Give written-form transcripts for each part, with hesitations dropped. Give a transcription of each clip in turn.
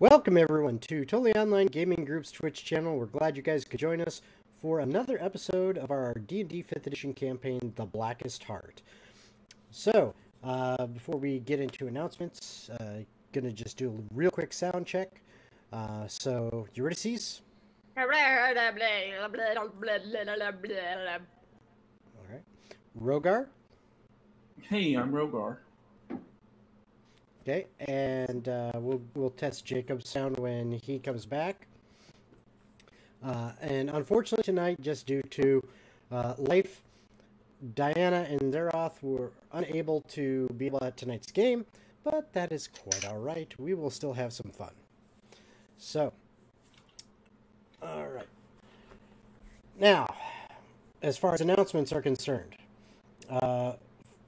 Welcome everyone to Totally Online Gaming Group's Twitch channel. We're glad you guys could join us for another episode of our D&D 5th edition campaign, The Blackest Heart. So, before we get into announcements, gonna just do a real quick sound check. So, you ready, Cease? Alright. Rhodar? Hey, I'm Rhodar. Okay, and we'll test Jacob's sound when he comes back. And unfortunately tonight, just due to life, Diana and Zeroth were unable to be able at tonight's game, but that is quite all right. We will still have some fun. So, all right. Now, as far as announcements are concerned,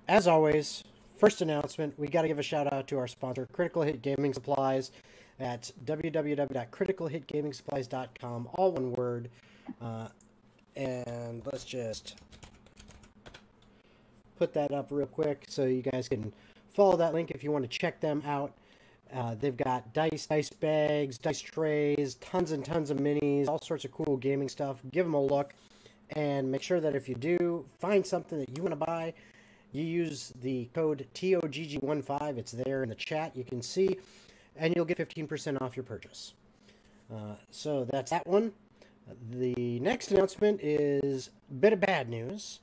as always, first announcement, we got to give a shout out to our sponsor, Critical Hit Gaming Supplies, at www.criticalhitgamingsupplies.com, all one word. And let's just put that up real quick so you guys can follow that link if you want to check them out. They've got dice bags, dice trays, tons and tons of minis, all sorts of cool gaming stuff. Give them a look and make sure that if you do find something that you want to buy, you use the code TOGG15. It's there in the chat. You can see, and you'll get 15% off your purchase. So that's that one. The next announcement is a bit of bad news.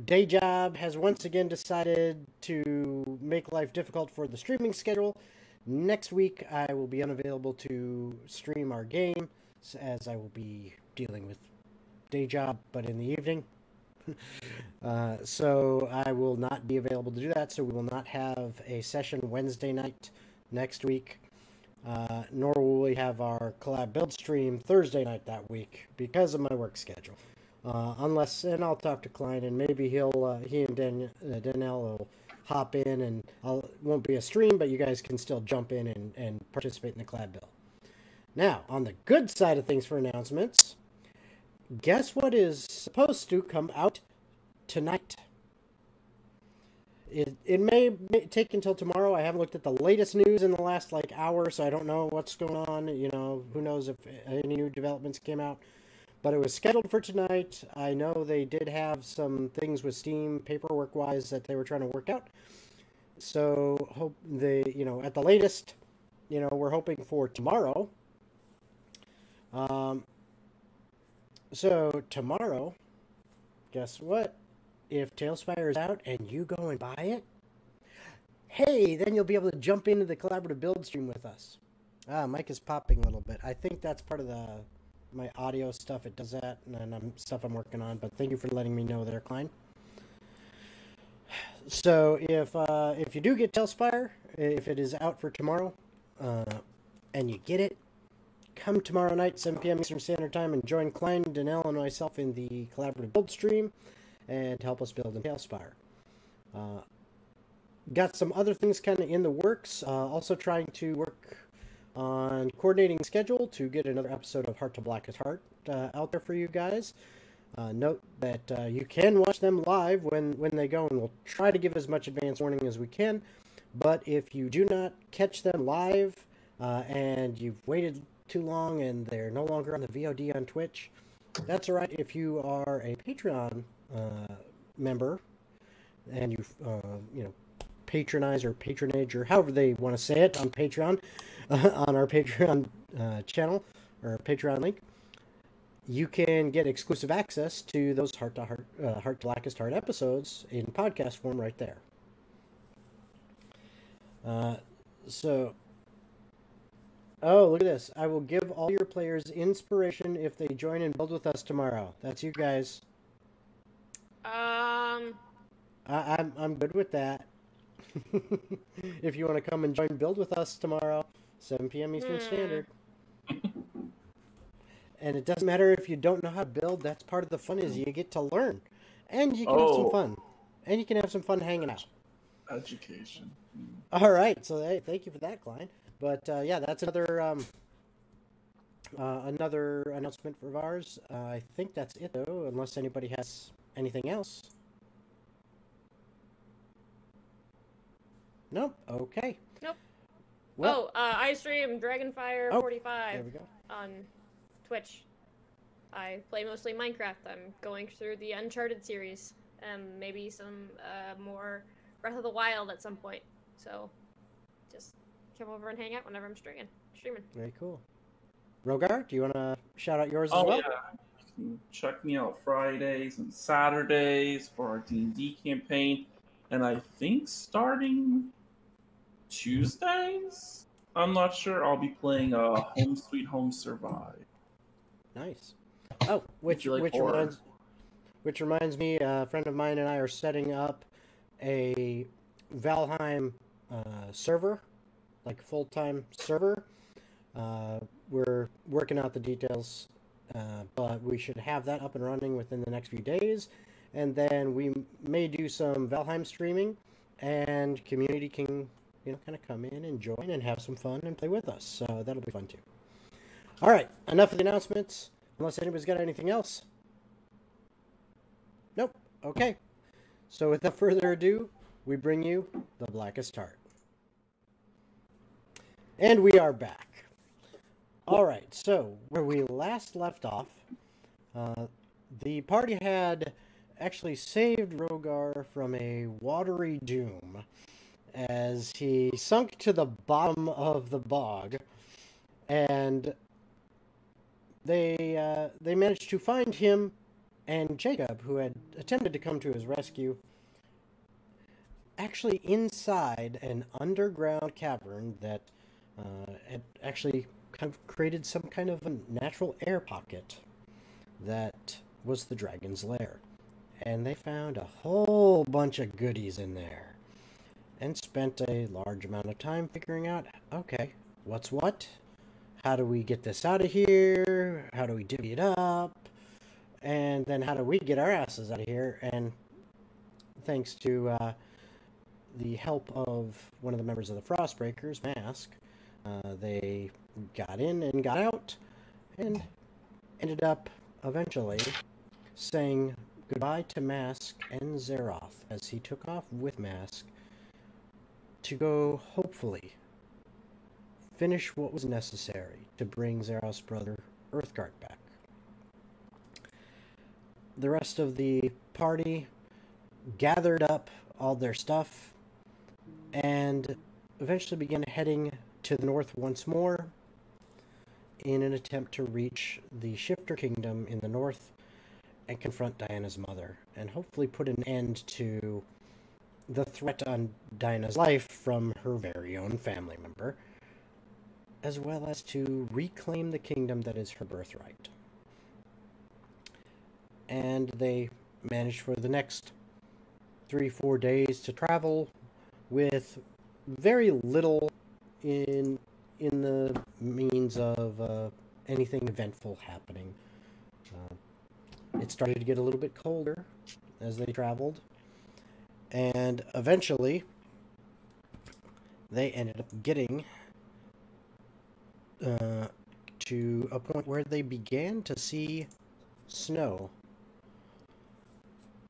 Day job has once again decided to make life difficult for the streaming schedule. Next week, I will be unavailable to stream our game, as I will be dealing with day job, but in the evening. So I will not be available to do that, so we will not have a session Wednesday night next week, nor will we have our collab build stream Thursday night that week because of my work schedule. Unless, and I'll talk to Klein, and maybe he and Danielle will hop in, and it won't be a stream, but you guys can still jump in and participate in the collab build. Now, on the good side of things for announcements, guess what is supposed to come out tonight? It may take until tomorrow. I haven't looked at the latest news in the last hour, so I don't know what's going on. You know, who knows if any new developments came out. But it was scheduled for tonight. I know they did have some things with Steam paperwork-wise that they were trying to work out. So hope they, at the latest, we're hoping for tomorrow. So tomorrow, guess what? If Tailspire is out and you go and buy it, hey, then you'll be able to jump into the collaborative build stream with us. Mic is popping a little bit. I think that's part of my audio stuff. It does that, and stuff I'm working on. But thank you for letting me know there, Klein. So if you do get Tailspire, if it is out for tomorrow, and you get it, come tomorrow night, 7 p.m. Eastern Standard Time, and join Klein, Danelle, and myself in the collaborative build stream and help us build in Tailspire. Got some other things kind of in the works. Also trying to work on coordinating schedule to get another episode of Heart to Blackest Heart out there for you guys. Note that you can watch them live when they go, and we'll try to give as much advance warning as we can. But if you do not catch them live and you've waited too long and they're no longer on the VOD on Twitch, that's all right. If you are a Patreon member and you patronize or patronage or however they want to say it on Patreon, on our Patreon channel or Patreon link, you can get exclusive access to those Heart to Blackest Heart episodes in podcast form right there. Oh, look at this. I will give all your players inspiration if they join and build with us tomorrow. That's you guys. I'm good with that. If you want to come and join build with us tomorrow, 7 p.m. Eastern Standard. And it doesn't matter if you don't know how to build. That's part of the fun, is you get to learn. And you can have some fun. And you can have some fun hanging out. Education. All right. So, hey, thank you for that, Klein. But, yeah, that's another announcement for ours. I think that's it, though, unless anybody has anything else. Nope. Okay. Nope. Well, I stream Dragonfire Oh, 45 there we go. on Twitch. I play mostly Minecraft. I'm going through the Uncharted series, and maybe some more Breath of the Wild at some point. So, just come over and hang out whenever I'm streaming. Very cool. Rhodar, do you want to shout out yours as Oh well? yeah, you can check me out Fridays and Saturdays for our D&D campaign, and I think starting Tuesdays, I'm not sure, I'll be playing Home Sweet Home Survive. Nice. Oh, which you like horror. reminds me, a friend of mine and I are setting up a Valheim server, like full-time server. We're working out the details, but we should have that up and running within the next few days, and then we may do some Valheim streaming, and community can, kind of come in and join and have some fun and play with us. So that'll be fun too. All right, enough of the announcements. Unless anybody's got anything else. Nope. Okay. So without further ado, we bring you The Blackest Heart. And we are back. All right, so where we last left off, the party had actually saved Rhodar from a watery doom as he sunk to the bottom of the bog, and they managed to find him and Jacob, who had attempted to come to his rescue, actually inside an underground cavern that had actually kind of created some kind of a natural air pocket that was the dragon's lair. And they found a whole bunch of goodies in there and spent a large amount of time figuring out, okay, what's what? How do we get this out of here? How do we divvy it up? And then how do we get our asses out of here? And thanks to the help of one of the members of the Frostbreakers, Mask, they got in and got out and ended up eventually saying goodbye to Mask and Zeroth as he took off with Mask to go, hopefully, finish what was necessary to bring Zeroth's brother Earthguard back. The rest of the party gathered up all their stuff and eventually began heading to the north once more in an attempt to reach the Shifter Kingdom in the north and confront Diana's mother and hopefully put an end to the threat on Diana's life from her very own family member, as well as to reclaim the kingdom that is her birthright. And they managed for the next 3-4 days to travel with very little in the means of anything eventful happening. It started to get a little bit colder as they traveled, and eventually they ended up getting to a point where they began to see snow,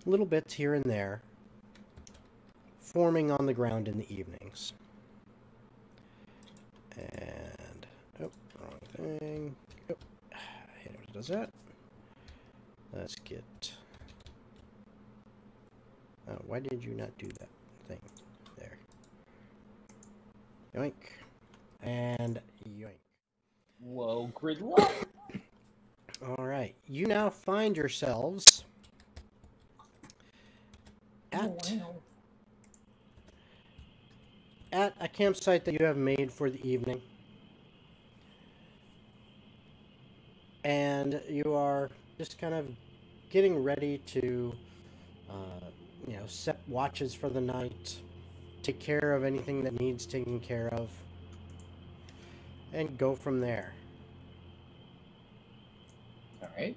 little bits here and there, forming on the ground in the evenings. And, oh, wrong thing. Oh, I hate it when it does that. Let's get, oh, why did you not do that thing? There. Yoink. And yoink. Whoa, gridlock. Alright, you now find yourselves at a campsite that you have made for the evening. And you are just kind of getting ready to, set watches for the night, take care of anything that needs taking care of, and go from there. All right.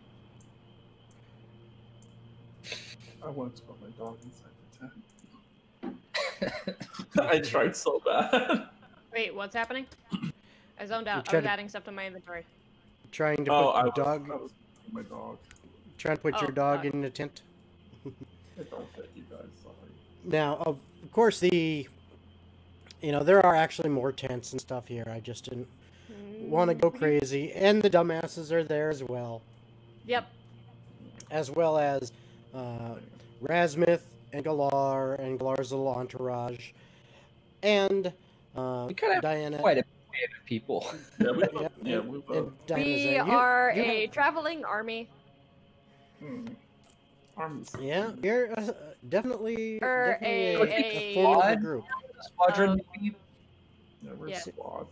I wanted to put my dog inside the tent. I tried so bad. Wait, what's happening? I zoned out. I trying was to- adding stuff to my inventory. Trying to I put was my dog. trying to put your dog in a tent. It don't fit you guys, sorry. Now, of course, the You know, there are actually more tents and stuff here. I just didn't want to go crazy. And the dumbasses are there as well. Yep. As well as Razmith and Galar's little entourage. And We kind of Diana. have quite a bit of people. Yeah, we Yep, we've We are a traveling army. armies. Yeah, you're definitely a formidable group. Squadron. Yeah, we're Yeah. a squad.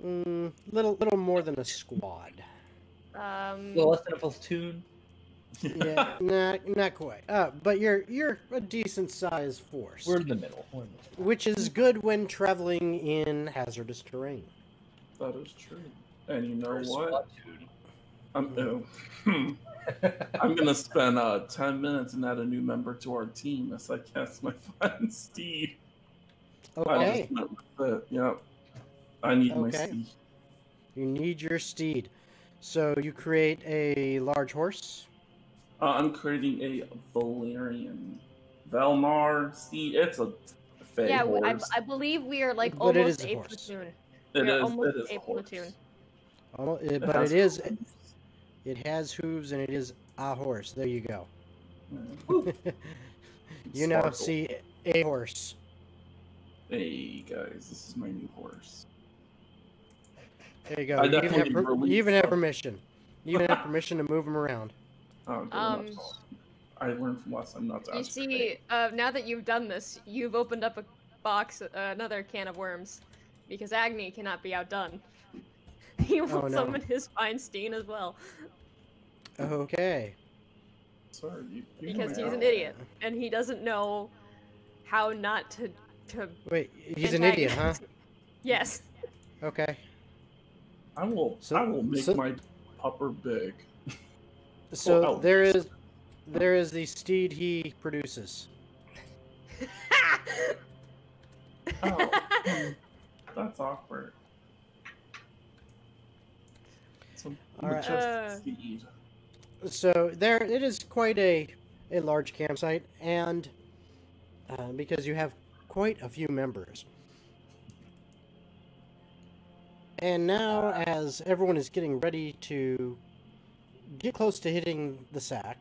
Little more than a squad. Well, less than a platoon. Yeah, not quite. But you're a decent sized force, We're in the middle. which is good when traveling in hazardous terrain. That is true. And you know We're a what? squadron. I'm gonna spend 10 minutes and add a new member to our team as I cast my fine steed. Okay, Yep. I need my Okay. steed. you need your steed, so you create a large horse. I'm creating a Valerian Velmar steed. It's a fey Yeah, horse. I believe we are like But it almost is a a horse. platoon. It We are is. almost It is a horse. platoon. But has it is. hooves. It has hooves and it is a horse. There you go. Woo. You know, Sparkle. see a horse. Hey guys, this is my new horse. There you go. I You even definitely have, released you even have some. permission. You even have permission to move him around. Oh, good Um, enough. I learned from last time not to You ask for see, now that you've done this, you've opened up a box, another can of worms, because Agni cannot be outdone. He will Oh, no. summon his fine steed as well, Okay. Sorry, you because know he's my- an idiot and he doesn't know how not to. Wait, he's an idiot, huh? Yes. Okay. I will make my pupper big. So Well, there is the steed he produces. Oh, that's awkward. So, All right. majestic steed. So there, it is quite a large campsite, and because you have quite a few members. And now, as everyone is getting ready to get close to hitting the sack,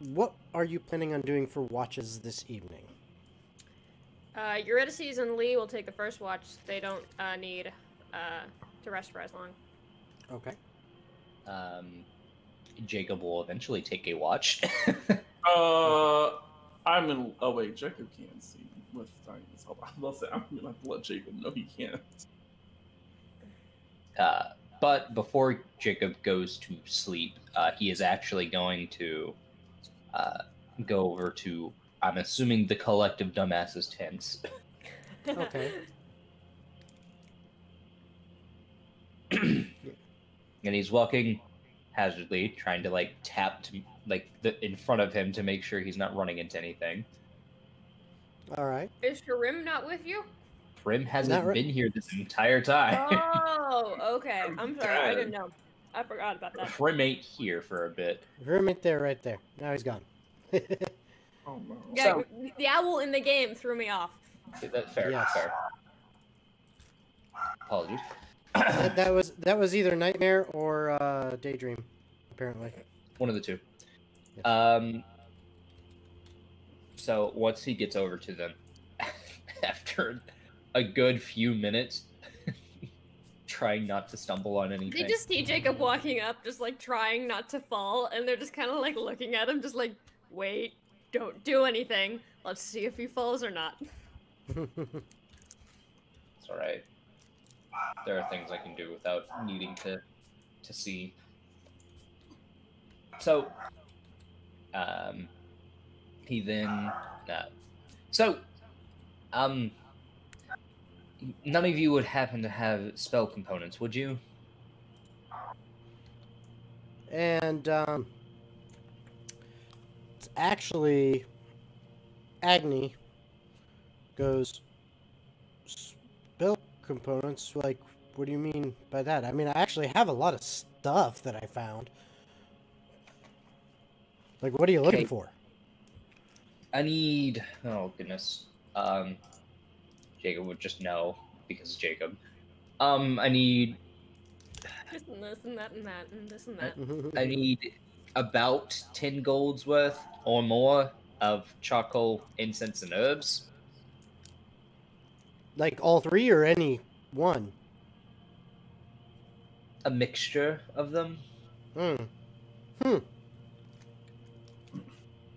what are you planning on doing for watches this evening? Eurydice and Lee will take the first watch. They don't need to rest for as long. Okay. Jacob will eventually take a watch. I'm in. Oh wait, Jacob can't see with Diana's help. I'm gonna have to let Jacob know he can't. But before Jacob goes to sleep, he is actually going to go over to, I'm assuming, the collective dumbasses tents. Okay. And he's walking hazardly, trying to tap to in front of him to make sure he's not running into anything. All right. Is Sharim not with you? Prim hasn't Not been here this entire time. Oh, okay. I'm sorry. I didn't know. I forgot about that. Prim ain't here for a bit. Hermit there, right there. Now he's gone. Oh no. Yeah, So- the owl in the game threw me off. That's fair. Yes. Fair. Apologies. that was either Nightmare or Daydream, apparently. One of the two. Yes. So once he gets over to them, after a good few minutes, trying not to stumble on anything. They just see Jacob walking up, just like trying not to fall, and they're just kind of like looking at him, just like, wait, don't do anything. Let's see if he falls or not. It's all right. There are things I can do without needing to see. So, he then. None of you would happen to have spell components, would you? And it's actually Agni goes, spell components. Like, what do you mean by that? I mean, I actually have a lot of stuff that I found. Like, what are you looking Okay. for? I need. Oh goodness. Jacob would just know because Jacob. I need This and this and that and that and this and that. I need about 10 golds worth or more of charcoal, incense, and herbs. Like all three or any one? A mixture of them.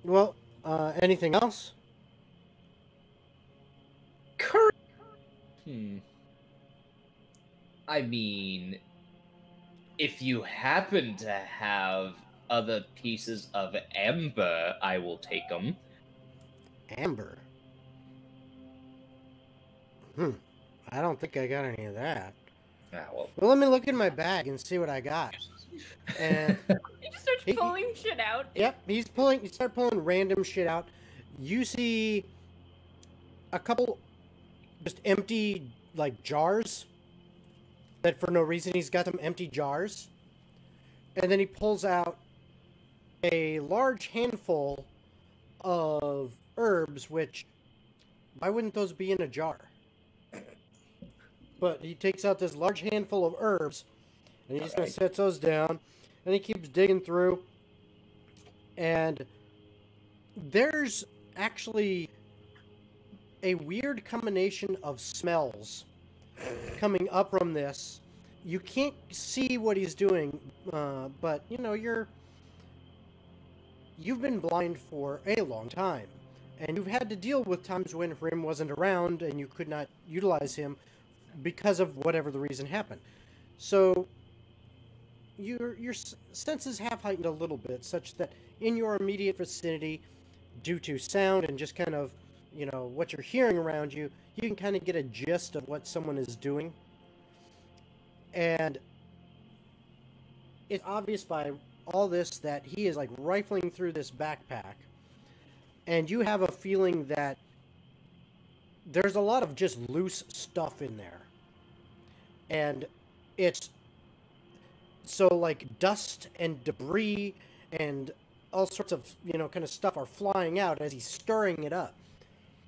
Well, anything else? I mean, if you happen to have other pieces of amber, I will take them. Amber. I don't think I got any of that. Well, let me look in my bag and see what I got. And He just starts pulling shit out. Yep, he start pulling random shit out. You see a couple just empty, like, jars. That for no reason, he's got some empty jars. And then he pulls out a large handful of herbs, which, why wouldn't those be in a jar? But he takes out this large handful of herbs, and he just kind of sets those down, and he keeps digging through. And there's actually a weird combination of smells coming up from this. You can't see what he's doing, but you know, you've been blind for a long time, and you've had to deal with times when Rim wasn't around and you could not utilize him because of whatever the reason happened. So your senses have heightened a little bit, such that in your immediate vicinity, due to sound and just kind of, you know, what you're hearing around you, you can kind of get a gist of what someone is doing. And it's obvious by all this that he is like rifling through this backpack, and you have a feeling that there's a lot of just loose stuff in there. And it's so like dust and debris and all sorts of, you know, kind of stuff are flying out as he's stirring it up.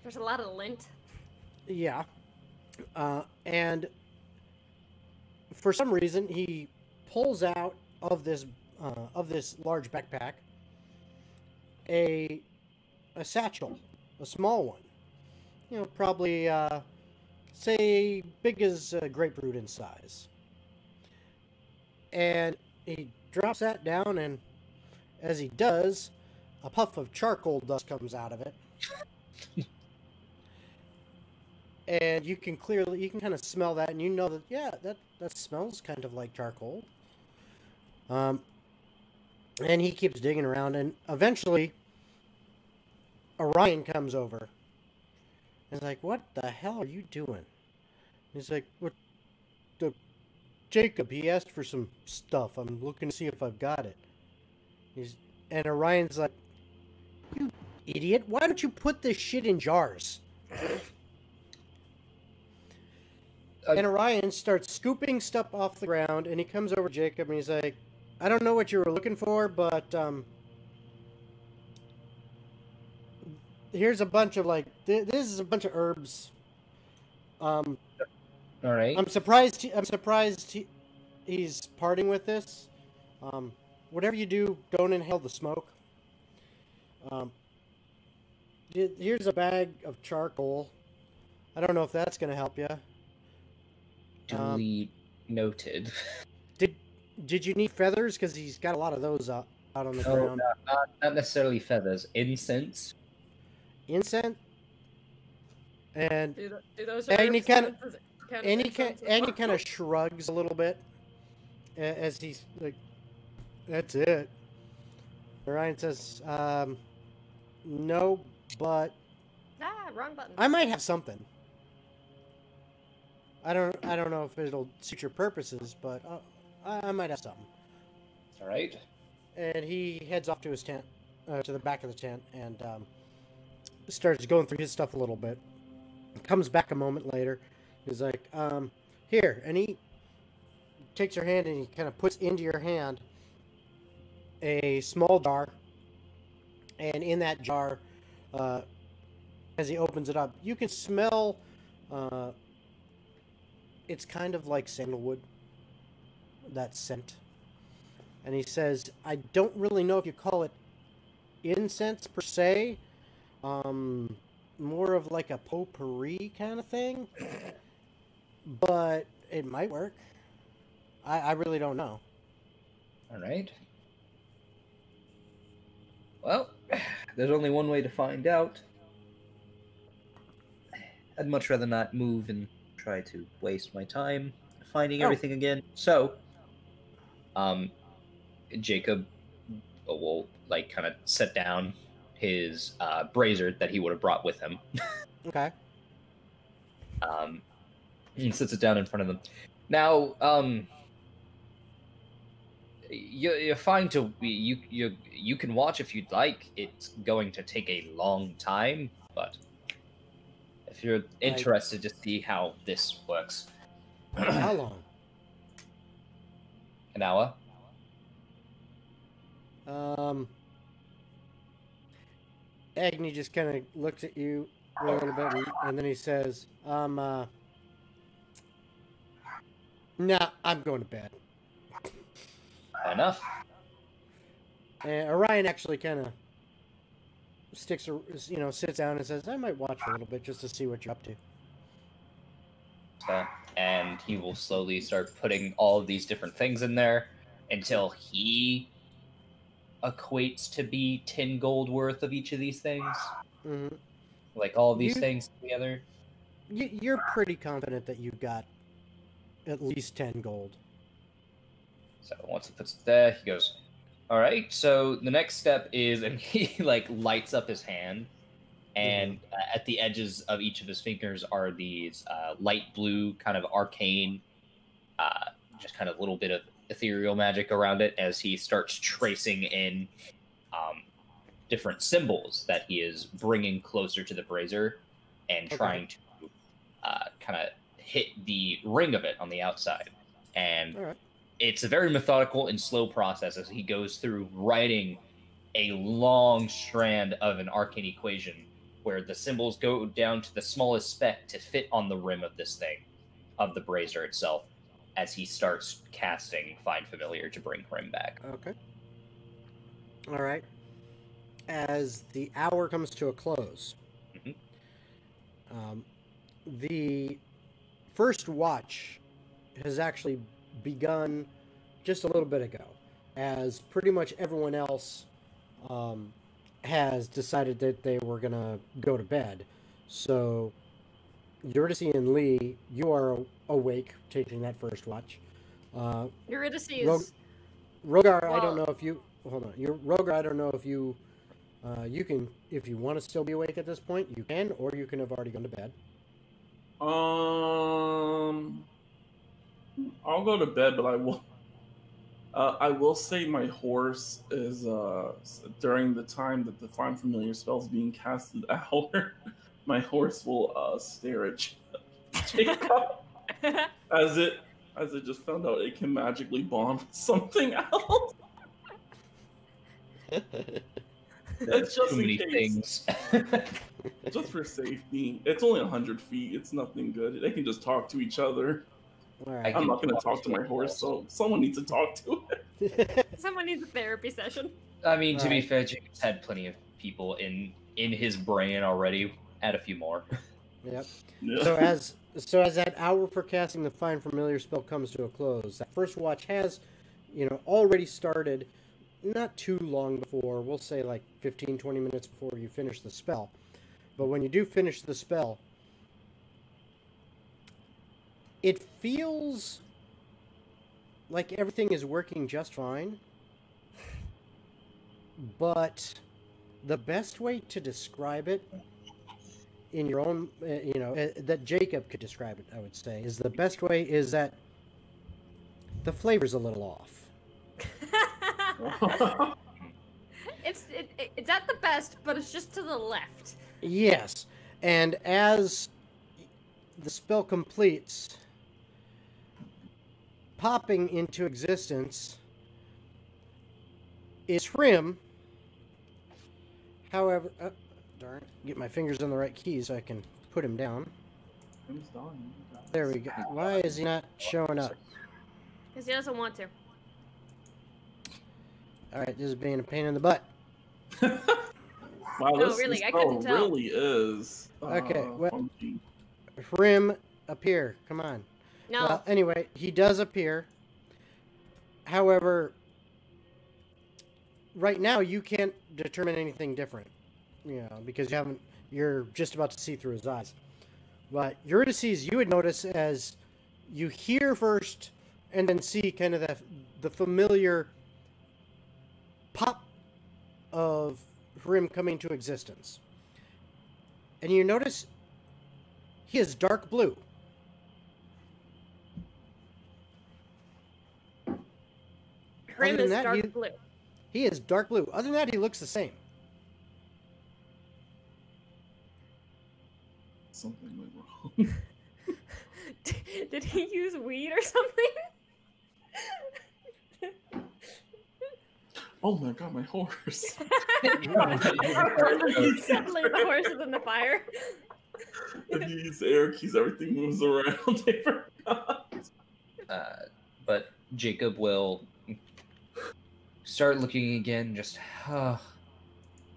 There's a lot of lint. Yeah. And for some reason, he pulls out of this large backpack a satchel, a small one. You know, probably, say, big as a grapefruit in size. And he drops that down, and as he does, a puff of charcoal dust comes out of it. And you can kind of smell that, and you know that, yeah, that smells kind of like charcoal. And he keeps digging around, and eventually, Orion comes over. And he's like, "What the hell are you doing?" He's like, "What? Jacob, he asked for some stuff. I'm looking to see if I've got it." And Orion's like, "You idiot! Why don't you put this shit in jars?" And Orion starts scooping stuff off the ground, and he comes over to Jacob, and he's like, "I don't know what you were looking for, but here's a bunch of, like, this is a bunch of herbs. All right. I'm surprised he's parting with this. Whatever you do, don't inhale the smoke. Here's a bag of charcoal. I don't know if that's going to help you. Duly noted. Did you need feathers? Because he's got a lot of those out on the ground. Not necessarily feathers. Incense. Incense? And Do those and he herbs kind of shrugs a little bit as he's like, "That's it." Orion says, "No, but wrong button. I might have something. I don't know if it'll suit your purposes, but I might have something." All right. And he heads off to his tent, to the back of the tent, and starts going through his stuff a little bit. Comes back a moment later. He's like, "Here," and he takes your hand and he kind of puts into your hand a small jar. And in that jar, as he opens it up, you can smell Uh, it's kind of like sandalwood, that scent. And he says, I don't really know if you call it incense per se. More of like a potpourri kind of thing. But it might work. I really don't know. All right. Well, there's only one way to find out. I'd much rather not move and try to waste my time finding everything again. So, Jacob will like kind of set down his brazier that he would have brought with him. Okay. He sits it down in front of them. Now, you're fine to you can watch if you'd like. It's going to take a long time, but if you're interested to see how this works, How long? An hour. Agni just kind of looks at you a little bit, and then he says, nah, I'm going to bed. Fair enough. And Orion actually kind of sits down and says, I might watch a little bit just to see what you're up to. And he will slowly start putting all of these different things in there until he equates to be 10 gold worth of each of these things. Mm-hmm. Like all of these things together. You're pretty confident that you've got at least 10 gold. So once he puts it there, he goes, all right, so the next step is, and he like lights up his hand, and at the edges of each of his fingers are these light blue kind of arcane, just kind of little bit of ethereal magic around it as he starts tracing in different symbols that he is bringing closer to the brazier and trying to kind of hit the ring of it on the outside. And it's a very methodical and slow process as he goes through writing a long strand of an arcane equation where the symbols go down to the smallest speck to fit on the rim of this thing, of the brazier itself, as he starts casting Find Familiar to bring Hrim back. Okay. All right. As the hour comes to a close, the first watch has actually begun just a little bit ago, as pretty much everyone else has decided that they were going to go to bed. So, Eurydice and Lee, you are awake, taking that first watch. Eurydice is... Rhodar, well, I don't know if you... Hold on. Rhodar, I don't know if you... you can, if you want to still be awake at this point, you can, or you can have already gone to bed. I'll go to bed, but I will say my horse is during the time that the Find Familiar spell is being casted out. My horse will stare at Jacob as it just found out it can magically bond with something else. It's just too many things. Just for safety. It's only 100 feet. It's nothing good. They can just talk to each other. Right. I'm not going to talk to my horse, so someone needs to talk to it. Someone needs a therapy session. I mean, to be fair, Jacob's had plenty of people in his brain already. Add a few more. Yep. Yeah. So as that hour for casting the Find Familiar spell comes to a close, that first watch has, already started not too long before, we'll say like 15, 20 minutes before you finish the spell. But when you do finish the spell, it feels like everything is working just fine. But the best way to describe it in your own, that Jacob could describe it, I would say, is the best way is that the flavor's a little off. It's at the best, but it's just to the left. Yes, and as the spell completes, popping into existence is Hrim. However, darn, get my fingers on the right keys so I can put him down. Him's dying. Guys. There we go. Why is he not showing up? Because he doesn't want to. Alright, this is being a pain in the butt. Wow, No, this really, I spell couldn't tell. really is. Okay, well- funky. Hrim, appear. Come on. No. Well, anyway, he does appear. However, right now you can't determine anything different, because you're just about to see through his eyes. But Eurydice, you would notice as you hear first and then see kind of the familiar pop of Hrim coming to existence. And you notice he is dark blue. Hrim other is than that, dark blue. He is dark blue. Other than that, he looks the same. Something went wrong. Did he use weed or something? Oh my god, my horse! Suddenly the horse is in the fire. If you use the arrow keys, everything moves around. I forgot. But Jacob will start looking again. Just oh,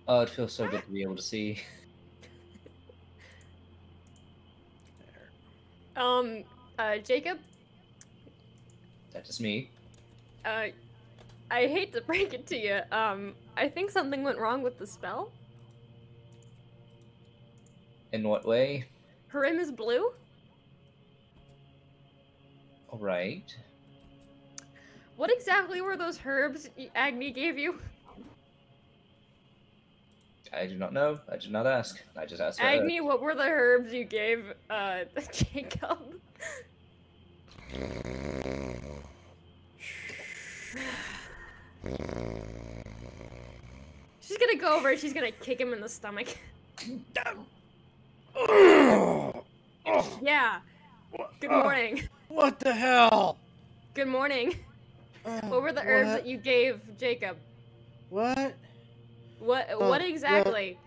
it feels so good to be able to see. Jacob, That's just me. I hate to break it to you. I think something went wrong with the spell. In what way? Hrim is blue. All right. What exactly were those herbs Agni gave you? I do not know. I did not ask. I just asked. Agni, what were the herbs you gave Jacob? She's gonna go over and she's gonna kick him in the stomach. Yeah. Good morning. What the hell? Good morning. What were the herbs that you gave Jacob? What? What exactly?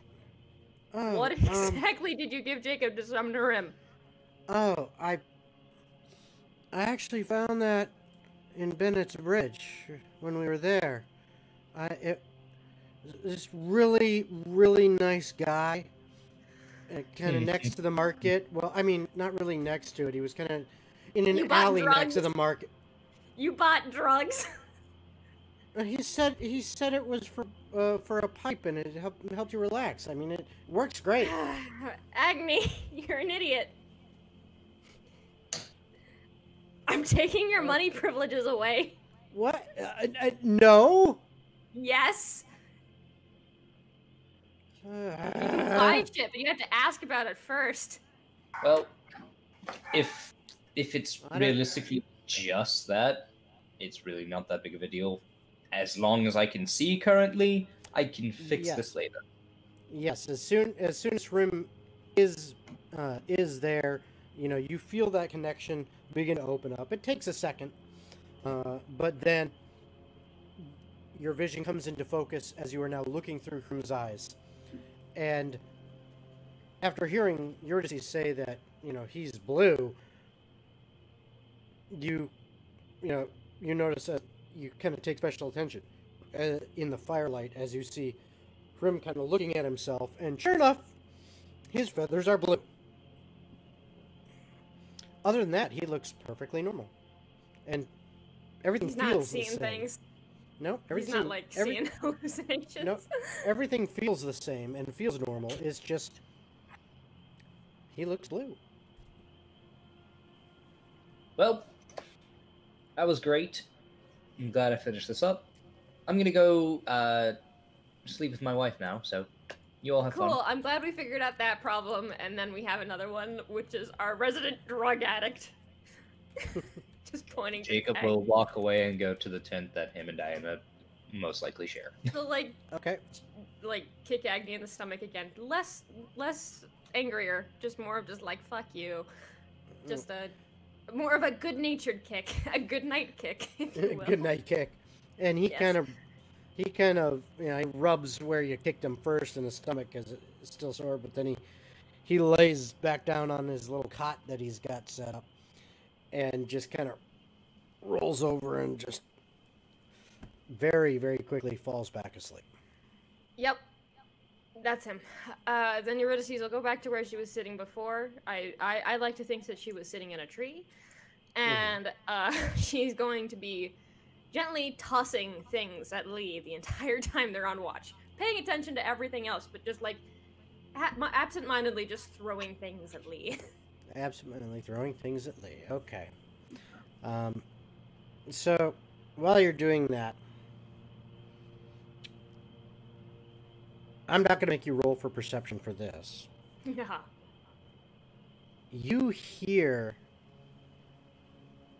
What Oh, exactly did you give Jacob to summon Hrim? Oh, I actually found that in Bennett's Bridge when we were there. This really, really nice guy, kind of next to the market. Well, I mean, not really next to it. He was kind of in an alley next to the market. You bought drugs? He said it was for a pipe and it helped you relax. I mean, it works great. Agni, you're an idiot. I'm taking your money privileges away. What? No. Yes. You can buy shit, but you have to ask about it first. Well, if it's realistically just that, it's really not that big of a deal. As long as I can see currently, I can fix this later. Yes, as soon as Rim is there, you feel that connection begin to open up. It takes a second, but then your vision comes into focus as you are now looking through Rim's eyes. And after hearing Eurydice say that, he's blue, you notice that you kind of take special attention in the firelight as you see Hrim kind of looking at himself, and sure enough, his feathers are blue. Other than that, he looks perfectly normal, and everything He's feels not the seeing same. things. No, everything. He's not seeing hallucinations. No, everything feels the same and feels normal. It's just he looks blue. Well, that was great. I'm glad I finished this up. I'm gonna go sleep with my wife now, so you all have fun. Cool. I'm glad we figured out that problem, and then we have another one, which is our resident drug addict. Just pointing. Jacob will walk away and go to the tent that him and Diana most likely share. So Okay. Kick Agni in the stomach again. Less angrier, just more of fuck you. Just more of a good-natured kick, a good night kick. If you will. Good night kick, and he Yes. kind of he rubs where you kicked him first in the stomach because it's still sore, but then he lays back down on his little cot that he's got set up and just kind of rolls over and just very, very quickly falls back asleep. Yep. That's him. Then Eurydice will go back to where she was sitting before. I like to think that she was sitting in a tree. And she's going to be gently tossing things at Lee the entire time they're on watch. Paying attention to everything else, but just like absent-mindedly just throwing things at Lee. Absentmindedly throwing things at Lee. Okay. So, while you're doing that, I'm not going to make you roll for perception for this. Yeah. You hear...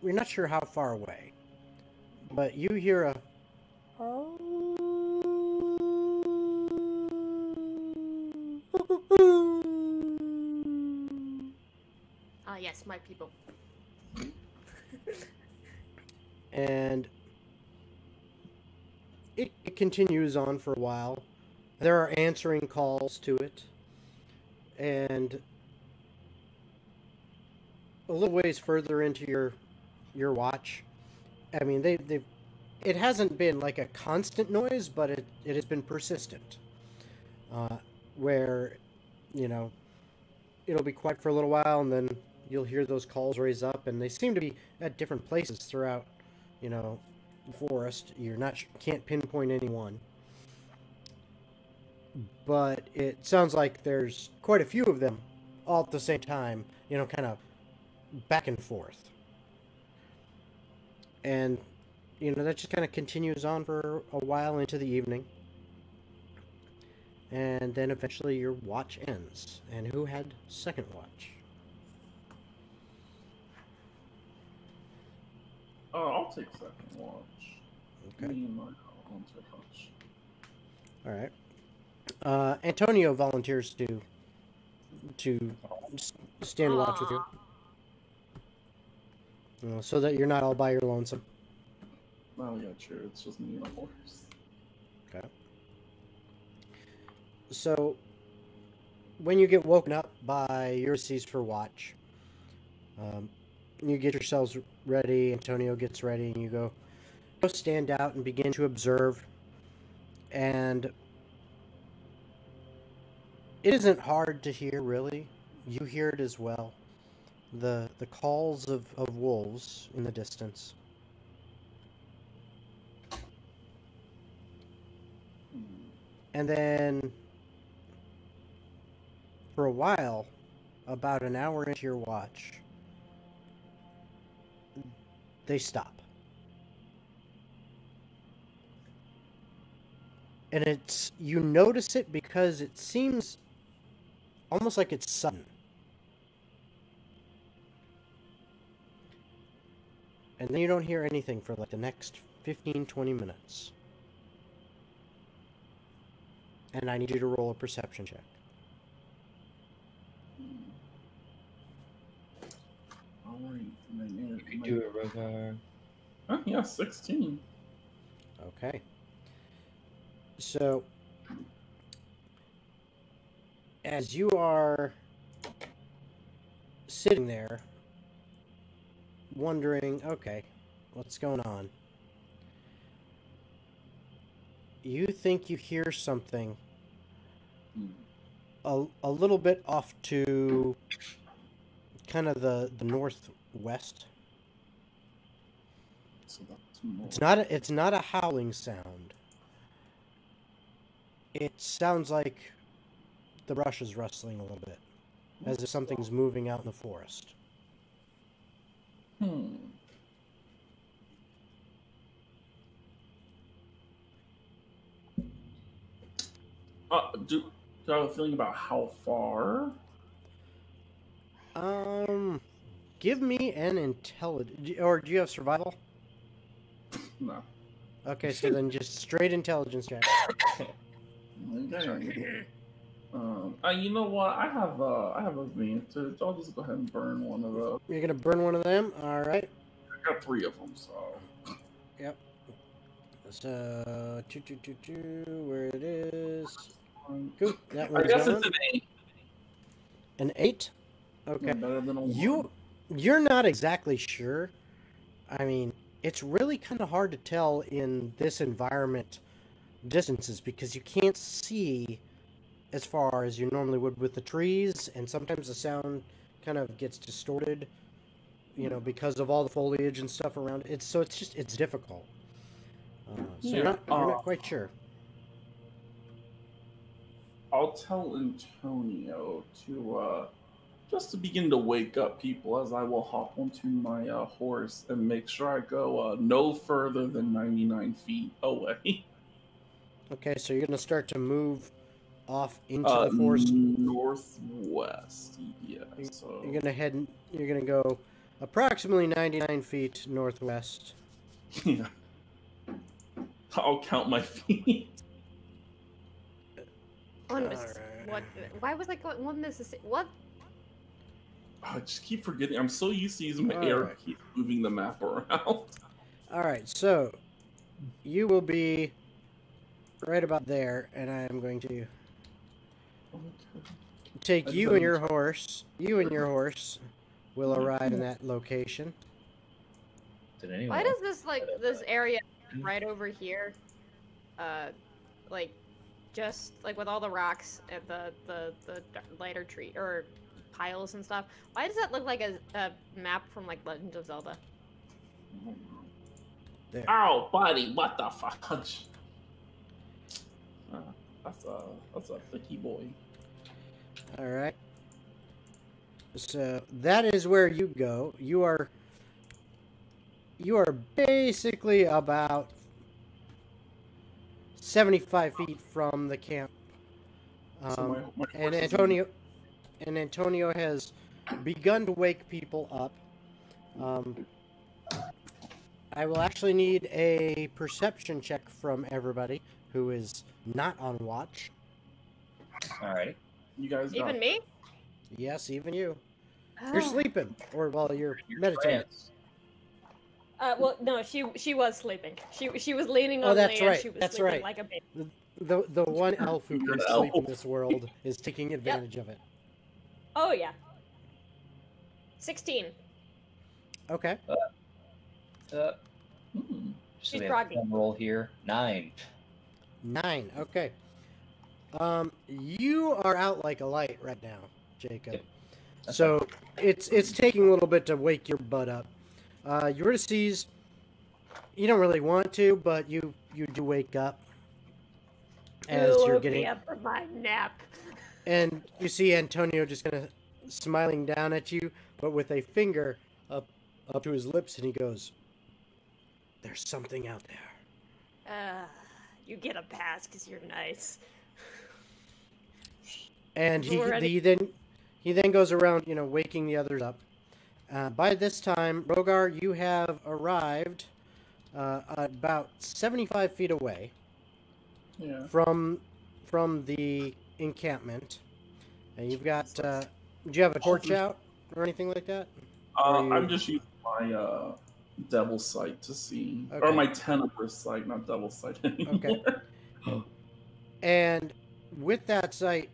You're not sure how far away, but you hear a... Ah, yes, my people. And it continues on for a while. There are answering calls to it. And a little ways further into your watch, I mean, it hasn't been like a constant noise, but it has been persistent. Where, you know, it'll be quiet for a little while, and then you'll hear those calls raise up, and they seem to be at different places throughout, you know, the forest. Can't pinpoint any one. But it sounds like there's quite a few of them all at the same time, you know, kind of back and forth. And, you know, that just kind of continues on for a while into the evening. And then eventually your watch ends. And who had second watch? Oh, I'll take second watch. Okay. Me and my I'll take watch. All right. Antonio volunteers to stand watch with you. So that you're not all by your lonesome. Oh, yeah, true. It's just me and a horse. Okay. So, when you get woken up by Ulysses for watch, you get yourselves ready, Antonio gets ready, and you go stand out and begin to observe. And it isn't hard to hear, really. You hear it as well. The calls of wolves in the distance. And then, for a while, about an hour into your watch, they stop. And you notice it because it seems almost like it's sudden. And then you don't hear anything for like the next 15-20 minutes. And I need you to roll a perception check. Alright. You can do it, Rhodar. Huh? Yeah, 16. Okay. So, as you are sitting there, wondering, okay, what's going on? You think you hear something a little bit off to kind of the northwest. So that's more. It's not a howling sound. It sounds like the brush is rustling a little bit, as if something's moving out in the forest. Do I have a feeling about how far? Give me an intelligence, or do you have survival? No. Okay, so then just straight intelligence check. Okay. You know what? I have advantage. I'll just go ahead and burn one of those. You're gonna burn one of them. All right. I got 3 of them, so. Yep. So where it is? Cool. That I one's guess gone. it's an 8. An 8? Okay. Better than a 1. You're not exactly sure. I mean, it's really kind of hard to tell in this environment distances because you can't see as far as you normally would with the trees, and sometimes the sound kind of gets distorted, you know, because of all the foliage and stuff around it. It's difficult. So you're not quite sure. I'll tell Antonio to just to begin to wake up people as I will hop onto my horse and make sure I go no further than 99 feet away. Okay, so you're gonna start to move off into the forest. Northwest. Yeah. So You're gonna go approximately 99 feet northwest. yeah. I'll count my feet. One Mississippi. What? Why was I going one Mississippi? What? I just keep forgetting. I'm so used to using my arrow to keep moving the map around. All right, so you will be right about there, and I am going to take you and your horse. You and your horse will arrive in that location. Why does this area right over here, like, just like with all the rocks and the lighter tree or piles and stuff? Why does that look like a map from like Legend of Zelda? There. Ow, buddy! What the fudge? That's a thicky boy. All right. So that is where you go. You are basically about 75 feet from the camp. So my and horse Antonio has begun to wake people up. I will actually need a perception check from everybody who is not on watch. Alrighty. You guys got Even me? Yes, even you. Oh. You're sleeping, or well, you're meditating. Well, no, she was sleeping. She was leaning on that's land. right. She was That's sleeping right. like a baby. The one elf who can sleep in this world is taking advantage of it. Oh yeah. 16. Okay. She's we have groggy. one roll here. 9. 9. Okay. You are out like a light right now, Jacob. Yep. So it's taking a little bit to wake your butt up. Ulysses, you don't really want to, but you do wake up as you're getting up from my nap. And you see Antonio just kind of smiling down at you, but with a finger up to his lips, and he goes, "There's something out there." You get a pass because you're nice. And he then goes around, waking the others up. By this time, Rhodar, you have arrived about 75 feet away from the encampment. And you've got, do you have a torch out or anything like that? I'm just using my devil sight to see, or my tenebrous sight, not devil sight anymore. Okay. And with that sight,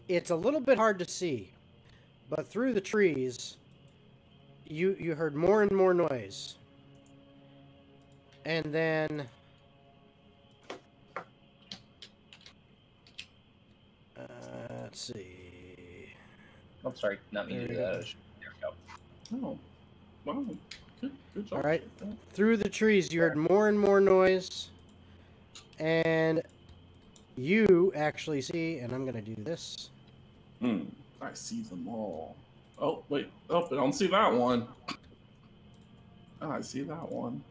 it's a little bit hard to see, but through the trees, you heard more and more noise. And then let's see. I'm sorry, not me to do that. There we go. Oh, wow. Good job. All right. Through the trees, you heard more and more noise. And you actually see, and I'm going to do this. I see them all. Oh, wait. Oh, I don't see that one. Oh, I see that one.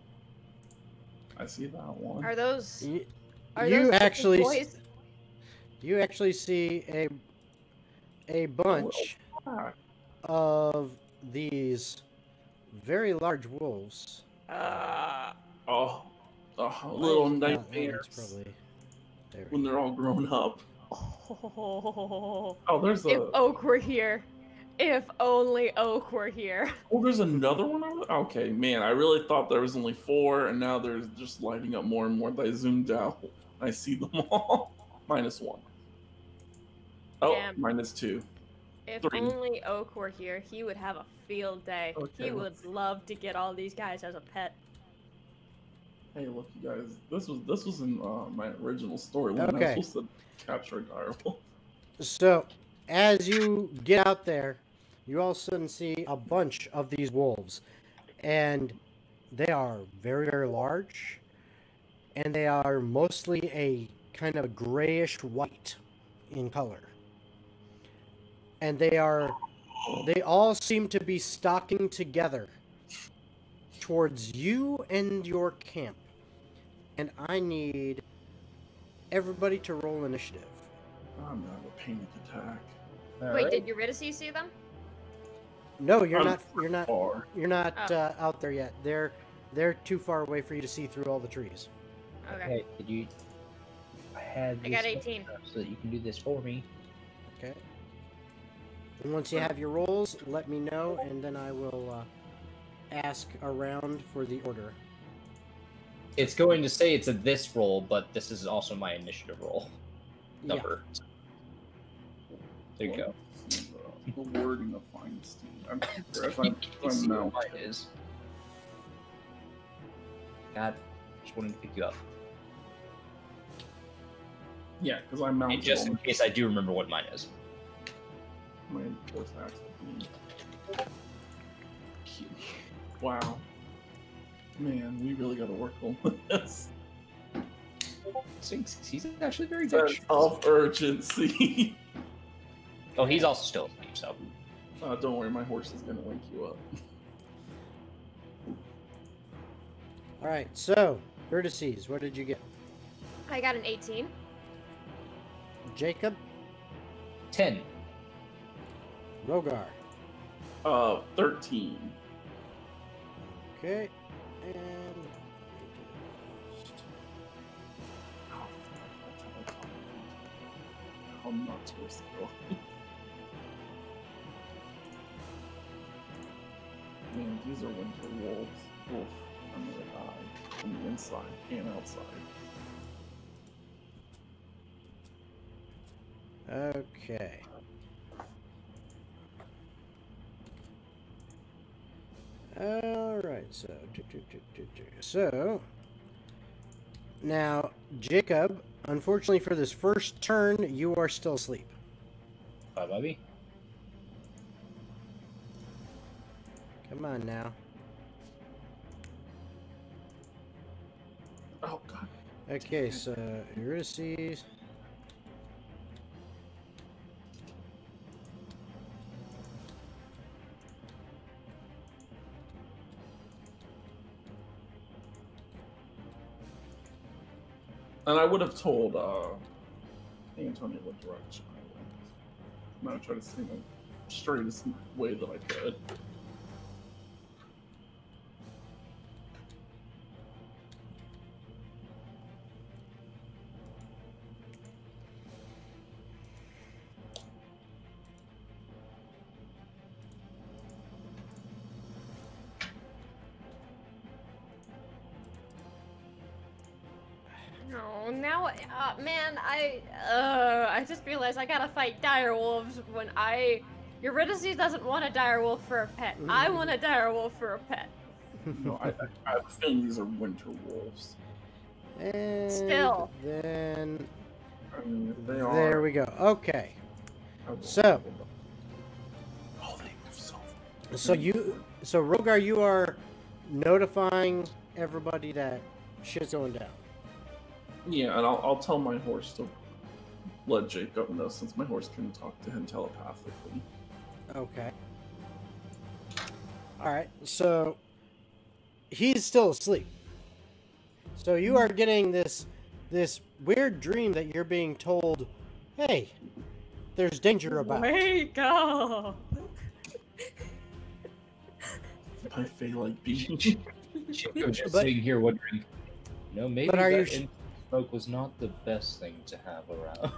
I see that one. Are those? You actually boys? You actually see a bunch of these very large wolves. Little nightmares. Probably when they're all grown up. Oh, there's if Oak were here. If only Oak were here. Oh, there's another one over there? Okay, man, I really thought there was only 4, and now there's just lighting up more and more. I zoomed out. I see them all. -1. Oh, Damn. -2. If 3. only Oak were here, he would have a field day. Okay, He would love to get all these guys as a pet. Hey, look, you guys. This was in my original storyline. Okay. I was supposed to capture a direwolf. So, as you get out there, you all of a sudden see a bunch of these wolves. And they are very, very large. And they are mostly a kind of grayish white in color. And they all seem to be stalking together towards you and your camp. And I need everybody to roll initiative. I'm gonna have a panic attack. Wait, did Eurydice see them? No, you're I'm not. You're not. Far. You're not Oh. out there yet. They're too far away for you to see through all the trees. Okay. Hey, did you? I had. I got this 18. so that you can do this for me. Okay. And once you have your rolls, let me know, and then I will ask around for the order. It's going to say it's a this roll, but this is also my initiative roll number. There you go. The wording of Feinstein. I'm You can see what now. mine is. God, just wanted to pick you up. Yeah, because I'm mounted. And just in on case I do remember what mine is. my horse axe with me. Wow. Man, we really got to work on this. He's actually very good. Sense of urgency. Oh, he's also still asleep, so. Don't worry, my horse is gonna wake you up. All right. So, Vertices, what did you get? I got an 18. Jacob, 10. Rhodar. 13. Okay. And I'm not supposed to go. Man, these are winter wolves. Oof, I'm gonna die from the inside and outside. okay. All right. So now, Jacob. Unfortunately, for this first turn, you are still asleep. Bye, Bobby. Come on now. Oh god. Okay, so Eurydice. And I would have told Antonio what direction I went. I'm gonna try to say the straightest way that I could. No, now, man, I just realized I gotta fight dire wolves when Eurydice doesn't want a dire wolf for a pet. I want a dire wolf for a pet. No, I have a feeling these are winter wolves. And Still. then I mean, if they are. there we go. Okay. I will- So- Oh, they have So Rhodar, you are notifying everybody that shit's going down. Yeah, and I'll tell my horse to let Jacob know since my horse can talk to him telepathically. Okay. All right. So he's still asleep. So you are getting this weird dream that you're being told, "Hey, there's danger about." Wake up! I feel like being. Chico's just But- sitting here wondering, maybe But are you that smoke was not the best thing to have around.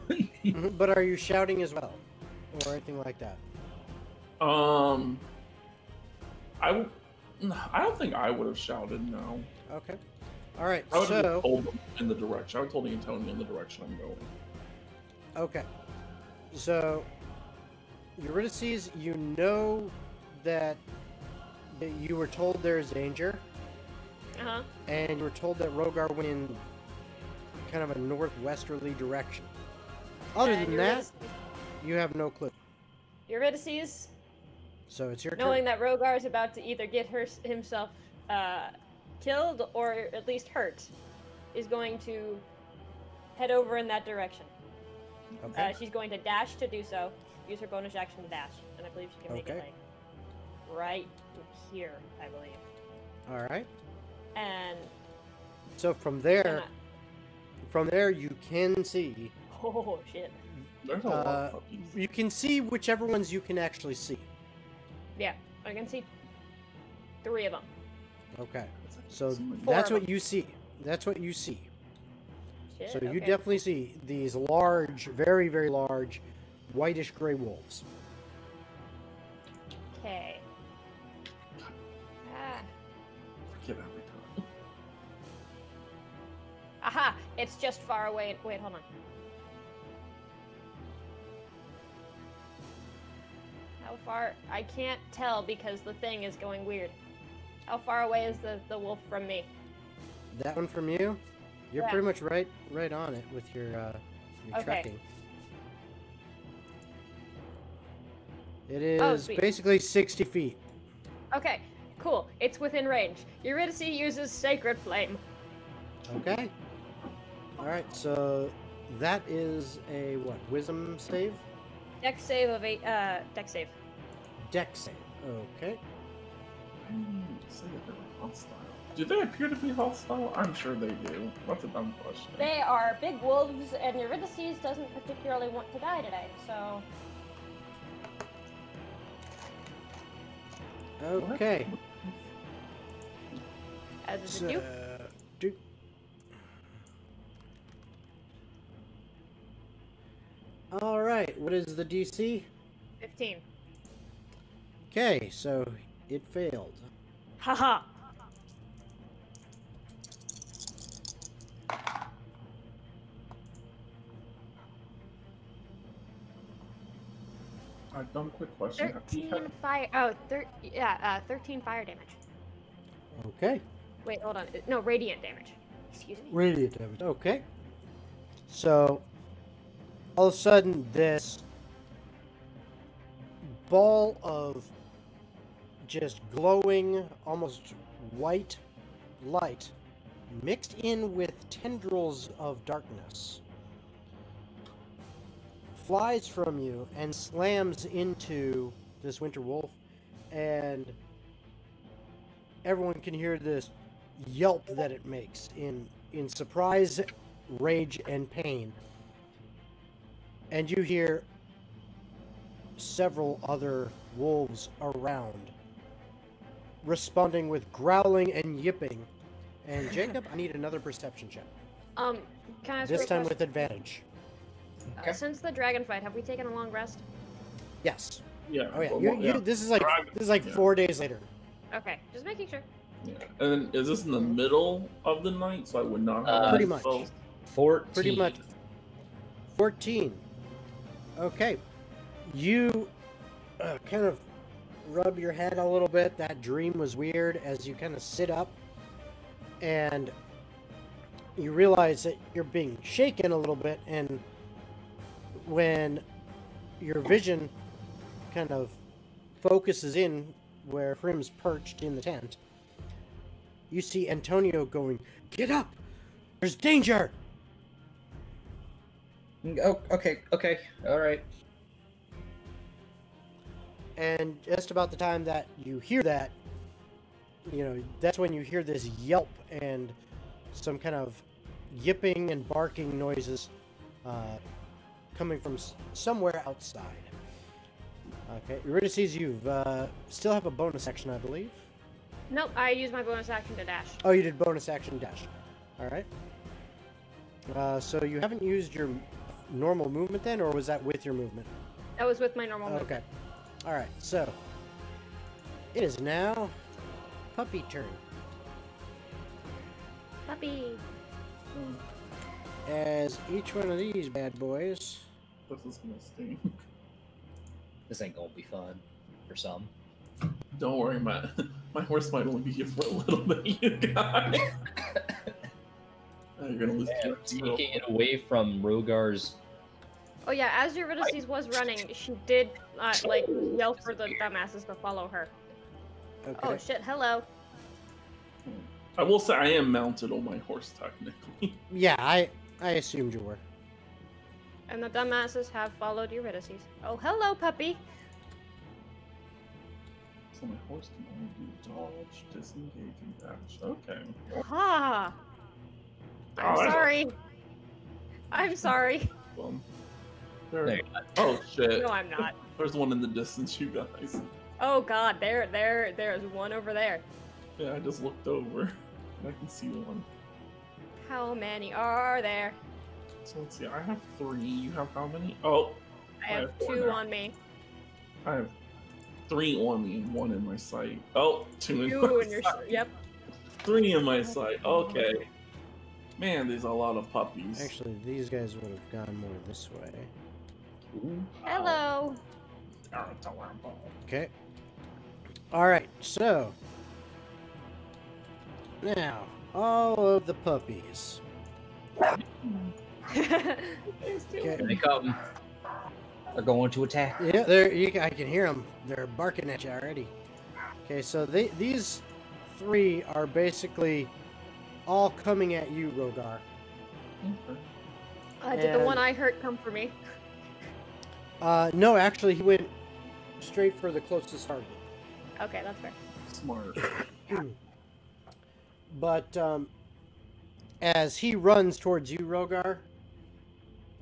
Mhm, but are you shouting as well, or anything like that? I don't think I would have shouted no. Okay. All right. I would have So told them in the direction. I would have told Antonio in the direction I'm going. okay. So Eurydice, you know that you were told there is danger, and you were told that Rhodar went in kind of a northwesterly direction. Other than that, you have no clue. Eurydice, So it's your knowing turn. that Rhodar is about to either get himself killed or at least hurt, is going to head over in that direction. Okay. She's going to dash to do so. Use her bonus action to dash, and I believe she can make it like right here, I believe. All right. And so from there you can see. Oh shit! There's a lot of puppies. You can see whichever ones you can actually see. Yeah, I can see 3 of them. Okay. So Four that's of what you see. That's what you see. Shit, So you okay. definitely see these large, very, very large, whitish gray wolves. Okay. Forget every time. Aha! It's just far away. Wait, hold on. How far? I can't tell because the thing is going weird. How far away is the wolf from me? That one from you? You're Yeah. pretty much right on it with your Okay. tracking. It is Oh, sweet. basically 60 feet. Okay, cool. It's within range. Eurydice uses Sacred Flame. Okay. All right. So that is a what? Wisdom save? Dex save of 8. Dex save. Dex save. Okay. I didn't say that they were hostile. Do they appear to be hostile? I'm sure they do. That's a dumb question. They are big wolves, and Eurydice doesn't particularly want to die today, so. Okay. As is a dupe. Duke. All right. What is the DC? 15. Okay, so it failed. Haha. A dumb quick question. 13 fire. Oh, 13 fire damage. Okay. Wait, hold on. No, radiant damage. Excuse me. Radiant damage. Okay. So, all of a sudden, this ball of just glowing, almost white light mixed in with tendrils of darkness flies from you and slams into this winter wolf, and everyone can hear this yelp that it makes in surprise, rage, and pain. And you hear several other wolves around responding with growling and yipping. And Jacob, I need another perception check. Can I ask This you a time question? with advantage. Okay. Since the dragon fight, have we taken a long rest? Yes. Yeah. Oh yeah. well, yeah. This is like Yeah. 4 days later. Okay, just making sure. Yeah. And then is this in the middle of the night? So I would not have Pretty any much. spells? 14. Pretty much. 14. Okay. You kind of rub your head a little bit. That dream was weird as you kind of sit up and you realize that you're being shaken a little bit, and when your vision kind of focuses in where Prim's perched in the tent, you see Antonio going, "Get up! There's danger!" Oh, okay, all right. And just about the time that you hear that, that's when you hear this yelp and some kind of yipping and barking noises coming from somewhere outside. Okay, Eurydice, you still have a bonus action, I believe. Nope, I used my bonus action to dash. Oh, you did bonus action dash. All right. So you haven't used your normal movement then, or was that with your movement? That was with my normal Okay. movement. All right. So it is now puppy turn. Puppy. As each one of these bad boys This is gonna stink. This ain't gonna be fun for some. Don't worry, my horse might only be here for a little bit, you guys. You're gonna lose Yeah, TOGG. taking it away from Rhodar's. Oh yeah, as Eurydice was running, she did like yell for the dumbasses to follow her. Okay. Oh shit! Hello. I will say I am mounted on my horse technically. Yeah, I assumed you were. And the dumbasses have followed Eurydice. Oh hello, puppy. So my horse can only do dodge, disengage, and dash. Okay. Ha! I'm Oh, that's- sorry. I'm sorry. Well, There you oh shit! No, I'm not. There's one in the distance, you guys. Oh god, there's one over there. Yeah, I just looked over. I can see one. How many are there? So let's see. I have 3. You have how many? Oh, I have four 2 now. on me. I have 3 on me, 1 in my sight. Oh, 2 in 2 my in your sight. yep. 3 in my sight. Okay. Man, there's a lot of puppies. Actually, these guys would have gone more this way. Hello. Okay. All right. So now all of the puppies. Okay. Here they come. They're going to attack. Yeah, I can hear them. They're barking at you already. Okay, so these 3 are basically all coming at you, Rhodar. Okay. Did the And- one I hurt come for me? No, actually, he went straight for the closest target. Okay, that's fair. Smart. But as he runs towards you, Rhodar,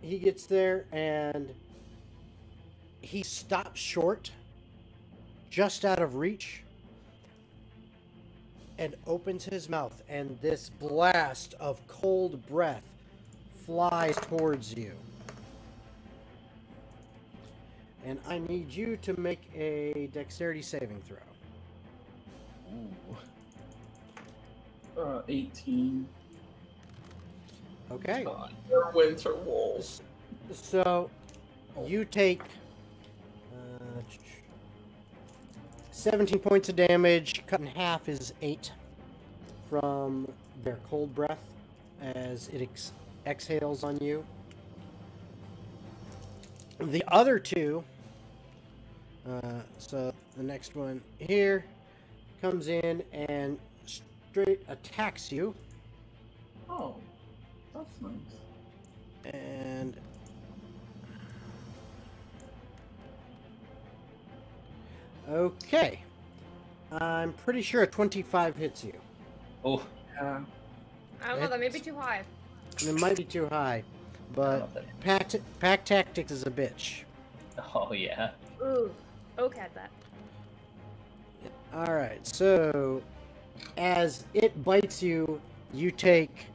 he gets there and he stops short, just out of reach, and opens his mouth, and this blast of cold breath flies towards you. And I need you to make a dexterity saving throw. Ooh. 18. Okay. Your winter wolves. So you take 17 points of damage. Cut in half is 8 from their cold breath as it exhales on you. The other 2, so the next one here, comes in and straight attacks you. Oh, that's nice. And okay, I'm pretty sure a 25 hits you. Oh, Yeah. I don't know, that may be too high. And it might be too high, but pack tactics is a bitch. oh yeah. Ooh. Okay at that. All right, so as it bites you, you take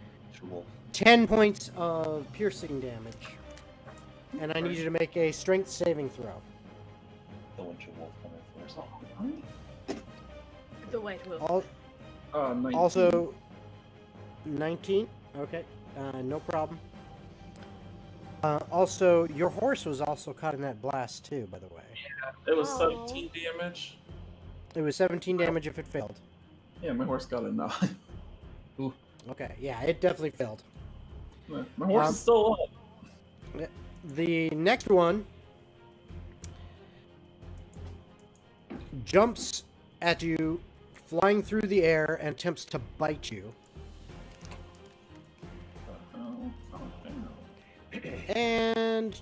10 points of piercing damage, and I need you to make a strength saving throw. The winter wolf coming first. The white wolf. 19. Also, 19. Okay, no problem. Also, your horse was also caught in that blast too, by the way. It was Oh. 17 damage. It was 17 damage if it failed. Yeah, my horse got a 9. Okay, yeah, it definitely failed. My horse is still up. The next one jumps at you, flying through the air, and attempts to bite you. And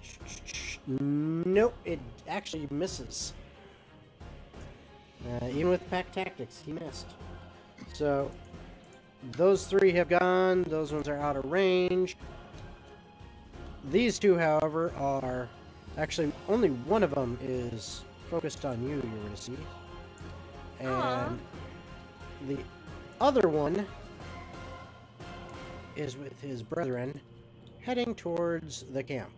nope, it actually misses. Even with pack tactics, he missed. So those 3 have gone. Those ones are out of range. These 2, however, are actually only one of them is focused on you, Eurydice, and Aw. the other one is with his brethren, heading towards the camp.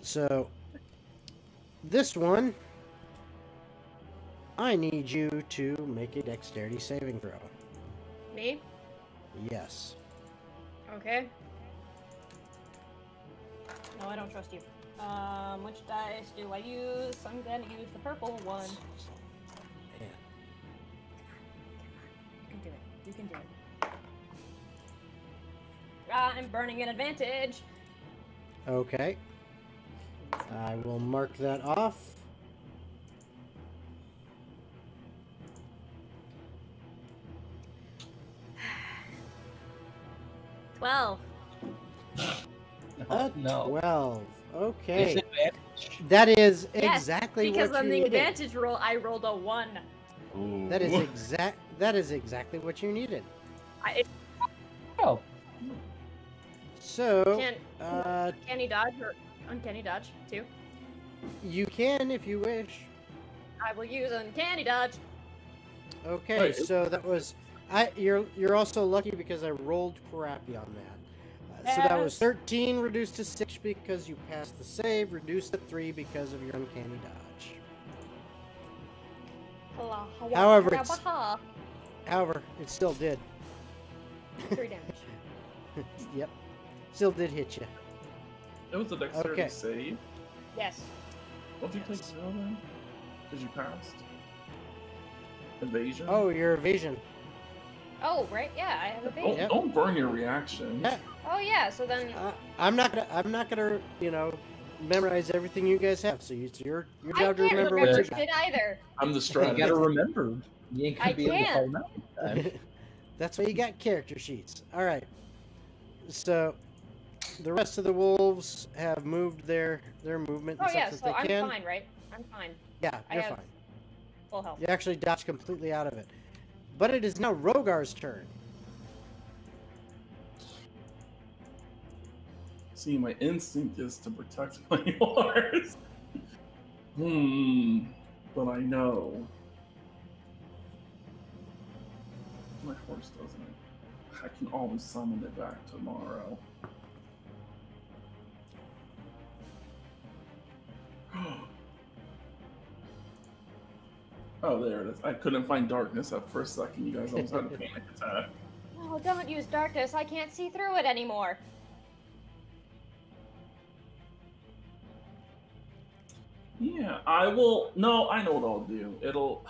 So, this one, I need you to make a dexterity saving throw. Me? Yes. Okay. No, I don't trust you. Which dice do I use? I'm gonna use the purple one. Yeah. You can do it. You can do it. I'm burning an advantage. Okay. I will mark that off. Well, A No. 12. Okay. Disadvantage. That is yes, exactly because what on you the needed. advantage roll, I rolled a 1. Ooh. That is exactly what you needed. Oh. So, Can he dodge or uncanny dodge too? you can if you wish. I will use uncanny dodge. Okay, Wait. so that was you're also lucky because I rolled crappy on that. So that was Yes. 13 reduced to 6 because you passed the save, reduced to 3 because of your uncanny dodge. However, However, it still did. 3 damage. Yep. Still did hit you. It was a dexterity Okay. save. Yes. What did you take 0 then? Because you passed. Evasion? Oh, your evasion. Oh, right. Yeah, I have a Don't, baby. Yep. don't burn your reaction. Yeah. Oh yeah. So then I'm not gonna, memorize everything you guys have. So it's your I job to can't remember remember what you shit got. either. I'm the You strategist. gotta remember. You ain't gonna I be able to can't. call them out in time. That's why you got character sheets. All right. So the rest of the wolves have moved their movement Oh and yeah. stuff So that they I'm can. fine, right? I'm fine. Yeah, I you're have- fine. Full health. You actually dodged completely out of it. But it is now Rhodar's turn. See, my instinct is to protect my horse. But I know. My horse doesn't. I can always summon it back tomorrow. Oh, there it is. I couldn't find darkness at first second. You guys almost had a panic attack. No, don't use darkness. I can't see through it anymore. Yeah, I will. No, I know what I'll do. It'll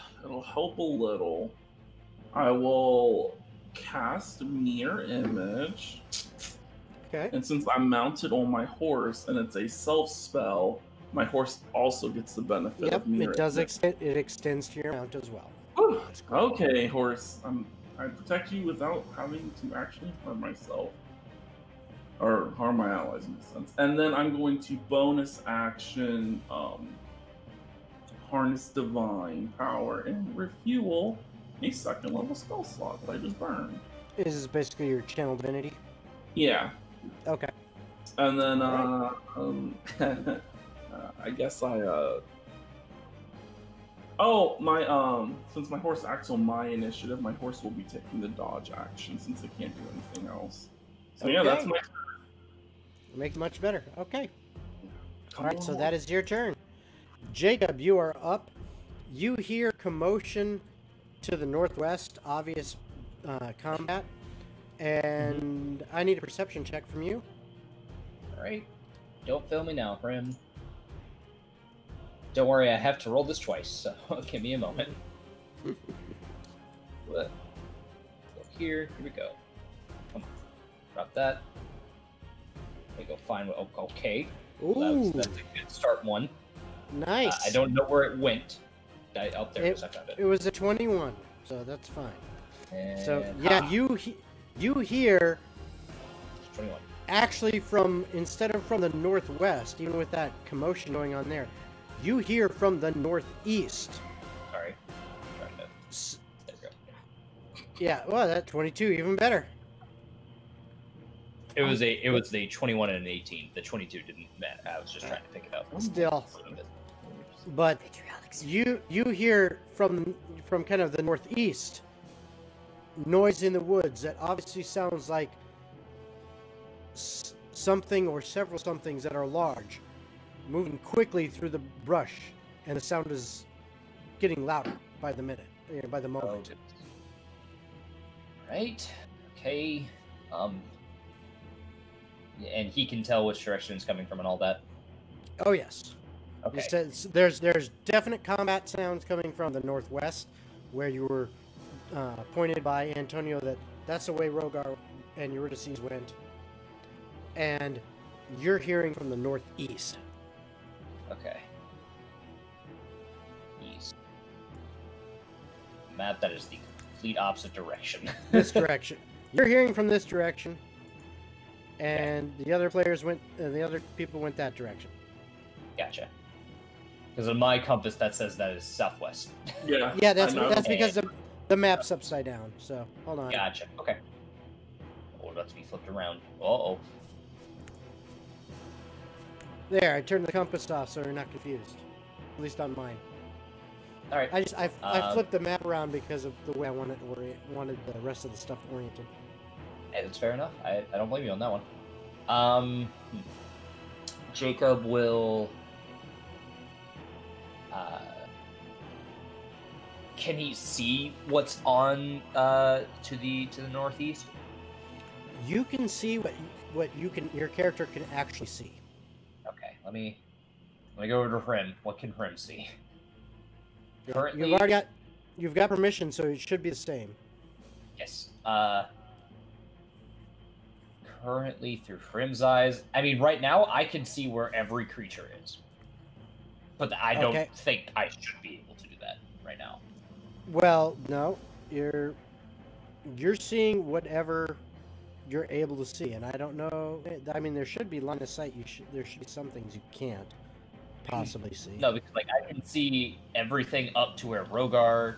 help a little. I will cast mirror image, Okay. and since I'm mounted on my horse and it's a self spell, my horse also gets the benefit Yep, of mirror. it does image. it extends to your mount as well. Whew. That's cool. Okay, horse. I protect you without having to actually harm myself. Or harm my allies in a sense. And then I'm going to bonus action harness divine power and refuel a second level spell slot that I just burned. This is basically your channel divinity. Yeah. Okay. And then Alright. I guess oh, my since my horse acts on my initiative, my horse will be taking the dodge action since it can't do anything else. So yeah, that's Okay. my Make it much better. Okay. Come All right, so on. that is your turn. Jacob, you are up. You hear commotion to the northwest, obvious combat, and I need a perception check from you. Alright. Don't fail me now, friend. Don't worry, I have to roll this twice, so give me a moment. What? Go here we go. Come on. Drop that. We go find what. Oh, okay. Ooh, That's a good start one. nice. I don't know where it went. Up there, I found It it. was a 21, so that's fine. So And- yeah, ah, you hear it's 21. actually instead of from the northwest, even with that commotion going on there, you hear from the northeast. Sorry. Trying to. S- There we go. Yeah, well, that 22, even better. It was a 21 and an 18. The 22 didn't matter. I was just trying to pick it up. Still, but you hear from kind of the northeast noise in the woods that obviously sounds like something or several somethings that are large moving quickly through the brush, and the sound is getting louder by the minute, by the moment. Right. Okay. And he can tell which direction it's coming from and all that. Oh yes. Okay. It says there's definite combat sounds coming from the northwest, where you were pointed by Antonio that's the way Rhodar and Eurydice went, and you're hearing from the northeast. Okay. East. Map, that is the complete opposite direction. This direction. You're hearing from this direction, and the other people went that direction. Gotcha. Because on my compass, that says that is southwest. Yeah. Yeah, that's I know. because the map's upside down. So hold on. Gotcha. Okay. Oh, we're about to be flipped around. Uh-oh. There, I turned the compass off so you're not confused. At least on mine. All right. I flipped the map around because of the way I wanted the rest of the stuff oriented. Hey, that's fair enough. I don't blame you on that one. Jacob will... can he see what's on to the northeast? You can see what your character can actually see. Okay, let me go over to Hrim. What can Hrim see? Currently, You've got permission, so it should be the same. yes. Currently, through Hrim's eyes, I mean, right now I can see where every creature is, but I don't think I should be able to do that right now. Well, no, you're seeing whatever you're able to see, and I don't know. I mean, there should be line of sight. There should be some things you can't possibly see. No, because like I can see everything up to where Rhodar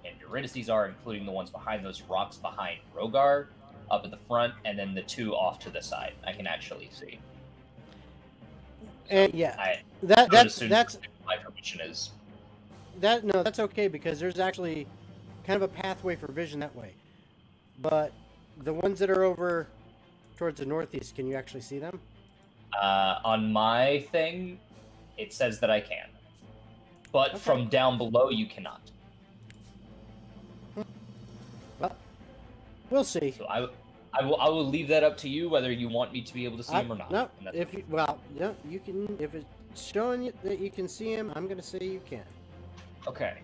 and Eurydice are, including the ones behind those rocks behind Rhodar, up at the front, and then the two off to the side. I can actually see. And yeah, that's my permission is. No, that's okay because there's actually kind of a pathway for vision that way. But the ones that are over towards the northeast, can you actually see them? On my thing, it says that I can, but from down below you cannot. Well, we'll see. So I will leave that up to you whether you want me to be able to see him or not. No, you can. If it's showing you that you can see him, I'm going to say you can. Okay.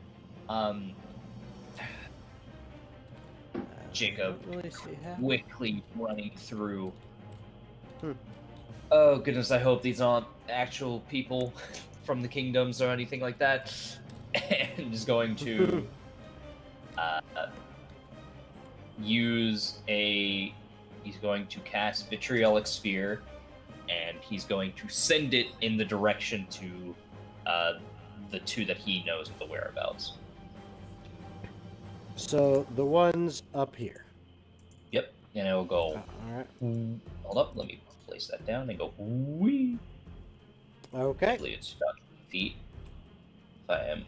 Jacob Really see how. quickly running through. Oh goodness, I hope these aren't actual people from the kingdoms or anything like that. And is going to he's going to cast Vitriolic Sphere, and he's going to send it in the direction to the two that he knows of the whereabouts. So the ones up here. Yep, and it'll go. All right. Hold up, let me place that down and go. Whee. Okay. Hopefully it's about 20 feet. If I am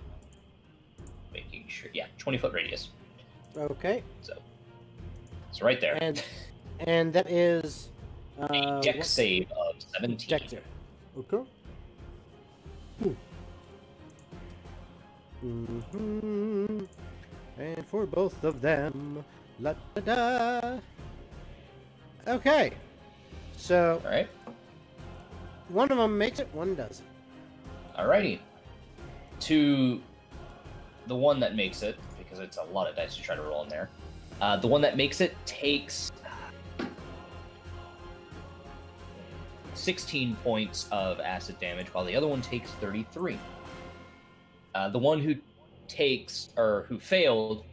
making sure. Yeah, 20-foot radius. Okay. So it's right there. And that is a dex save of 17. Dex save. Okay. Mm-hmm. And for both of them, la da da. Okay. So. All right. One of them makes it, one doesn't. Alrighty. To the one that makes it, because it's a lot of dice to try to roll in there. The one that makes it takes 16 points of acid damage, while the other one takes 33. The one who failed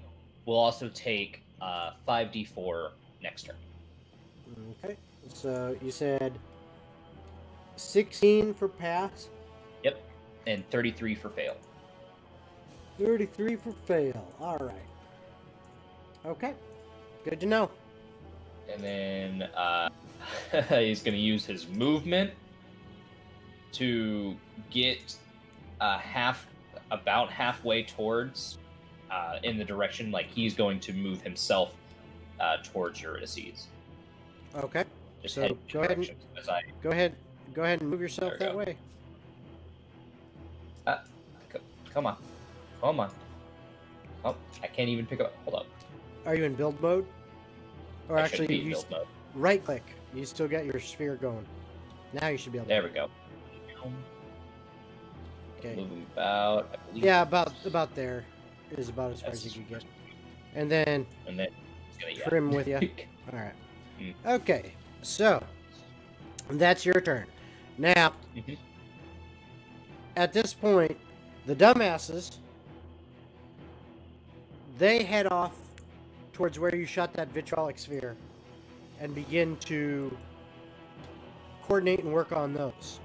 will also take 5d4 next turn. Okay. So you said 16 for pass. Yep, and 33 for fail. 33 for fail. All right. Okay. Good to know. And then he's going to use his movement to get about halfway towards in the direction, like he's going to move himself towards Eurydice. Okay. Just So go ahead and move yourself that way. Come on. Oh, I can't even pick up. Hold up. Are you in build mode? Or I actually, should be in you build mode. right click. You still got your sphere going. Now you should be able to. There we go. Okay. Moving about. I believe. Yeah, about there is about as far as you can get. And then And then he's gonna yell. trim with you. All right. Mm. Okay, so that's your turn. Now, Mhm. at this point, the dumbasses, they head off towards where you shot that vitriolic sphere and begin to coordinate and work on those.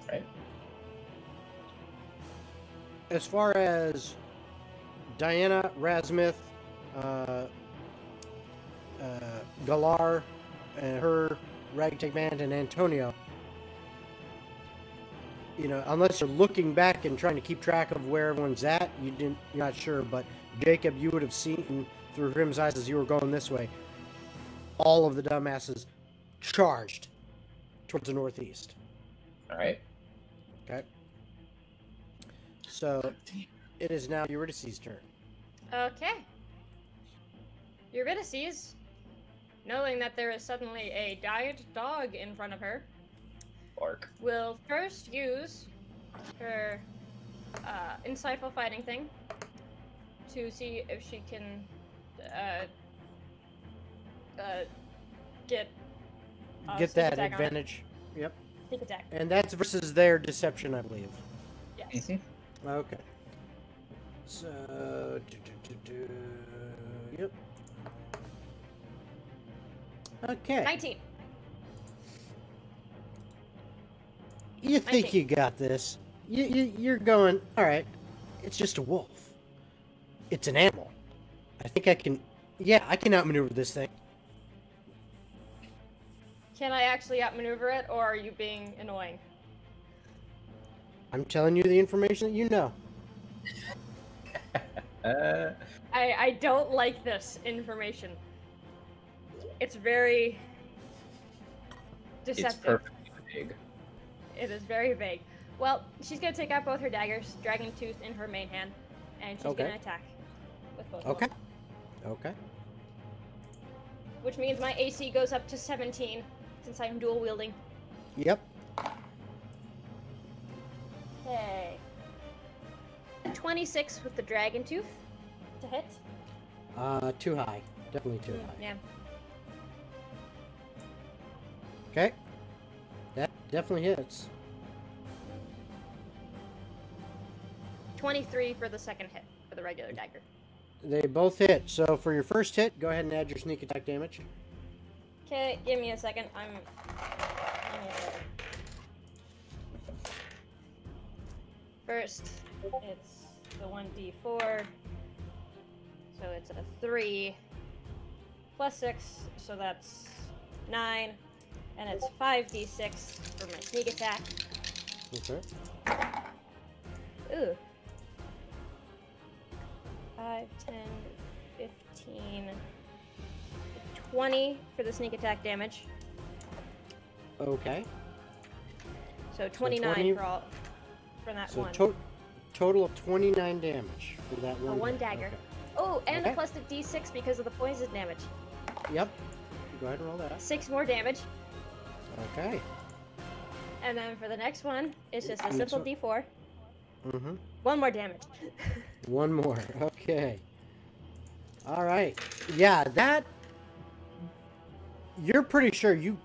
Right. As far as Diana, Razmith, Galar, and her ragtag band, and Antonio, you know, unless you're looking back and trying to keep track of where everyone's at, you're not sure. But Jacob, you would have seen through Grim's eyes as you were going this way, all of the dumbasses charged towards the northeast. All right. Okay. So it is now Eurydice's turn. Okay. Eurydice, knowing that there is suddenly a giant dog in front of her, Bark. will first use her insightful fighting thing to see if she can get Get sneak that attack on it. advantage. Yep. Sneak attack. And that's versus their deception, I believe. Yes. Mhm. Okay. So, yep. Okay. 19. You think 19. you got this? You're going. All right. It's just a wolf. It's an animal. I think I can. Yeah, I can outmaneuver this thing. Can I actually outmaneuver it, or are you being annoying? I'm telling you the information that you know. I don't like this information. It's very It's deceptive. perfectly big. It is very vague. Well, she's gonna take out both her daggers, Dragon Tooth in her main hand, and she's Okay. gonna attack with both. Okay. Of them, Okay. which means my AC goes up to 17 since I am dual wielding. Yep. Okay. 26 with the Dragon Tooth to hit. Too high. Definitely too high. Yeah. Okay. That definitely hits. 23 for the second hit for the regular dagger. They both hit. So for your first hit, go ahead and add your sneak attack damage. Okay, give me a second. Give me a second. First, it's the 1d4. So it's a 3 plus 6, so that's 9. And it's 5d6 for my sneak attack. Okay. Ooh. 5, 10, 15, 20 for the sneak attack damage. Okay. So 29 20 for all for that So one. total of 29 damage for that one. one hit. dagger. Okay. Oh, and Okay. plus the d6 because of the poison damage. Yep. Go ahead and roll that. 6 more damage. Okay. And then for the next one, it's just a And simple so- d4. Mm-hmm. 1 more damage. One more. Okay. All right. Yeah, that. You're pretty sure you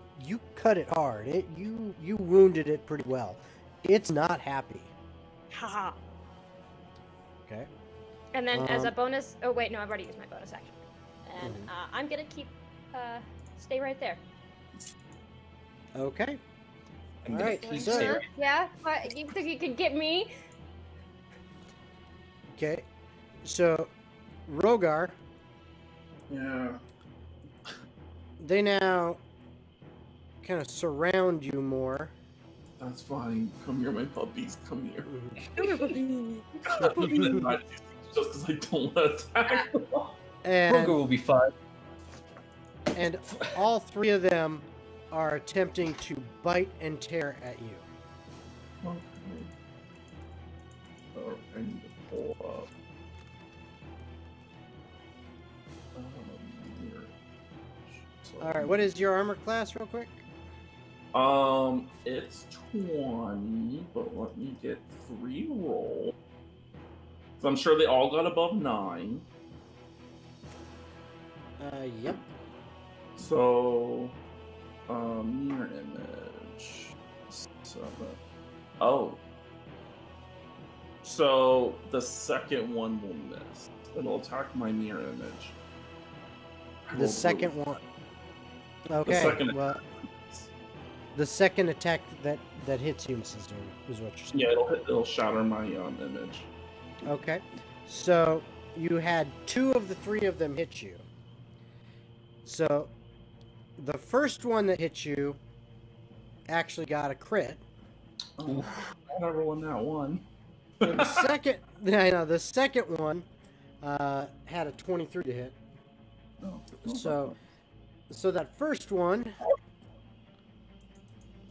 cut it hard. You wounded it pretty well. It's not happy. Haha. Okay. And then as a Um, bonus, oh wait, no, I've already used my bonus action. And I'm gonna keep, stay right there. Okay. I'm All gonna right, keep so- saying right. Yeah? What, you think you can get me? Okay. So, Rhodar, Yeah. they now kind of surround you more. That's fine. Come here, my puppies. Come here. Mhm. Just because I don't want to attack. Kroger And will be fine. and all three of them are attempting to bite and tear at you. Okay. Oh, I need to pull up. Here. So- All right. What is your armor class, real quick? It's 20, but let me get 3 rolls. So I'm sure they all got above 9. Yep. So, mirror image. 7. Oh. So the second one will miss. It'll attack my mirror image. The second one. Okay. The second well, the second attack that hits you misses, is what you're saying. Yeah, it'll shatter my image. Okay. So you had 2 of the 3 of them hit you. So the first one that hit you actually got a crit. Oh, I'm not rolling that one. And the second, I know, the second one had a 23 to hit. Oh, So that first one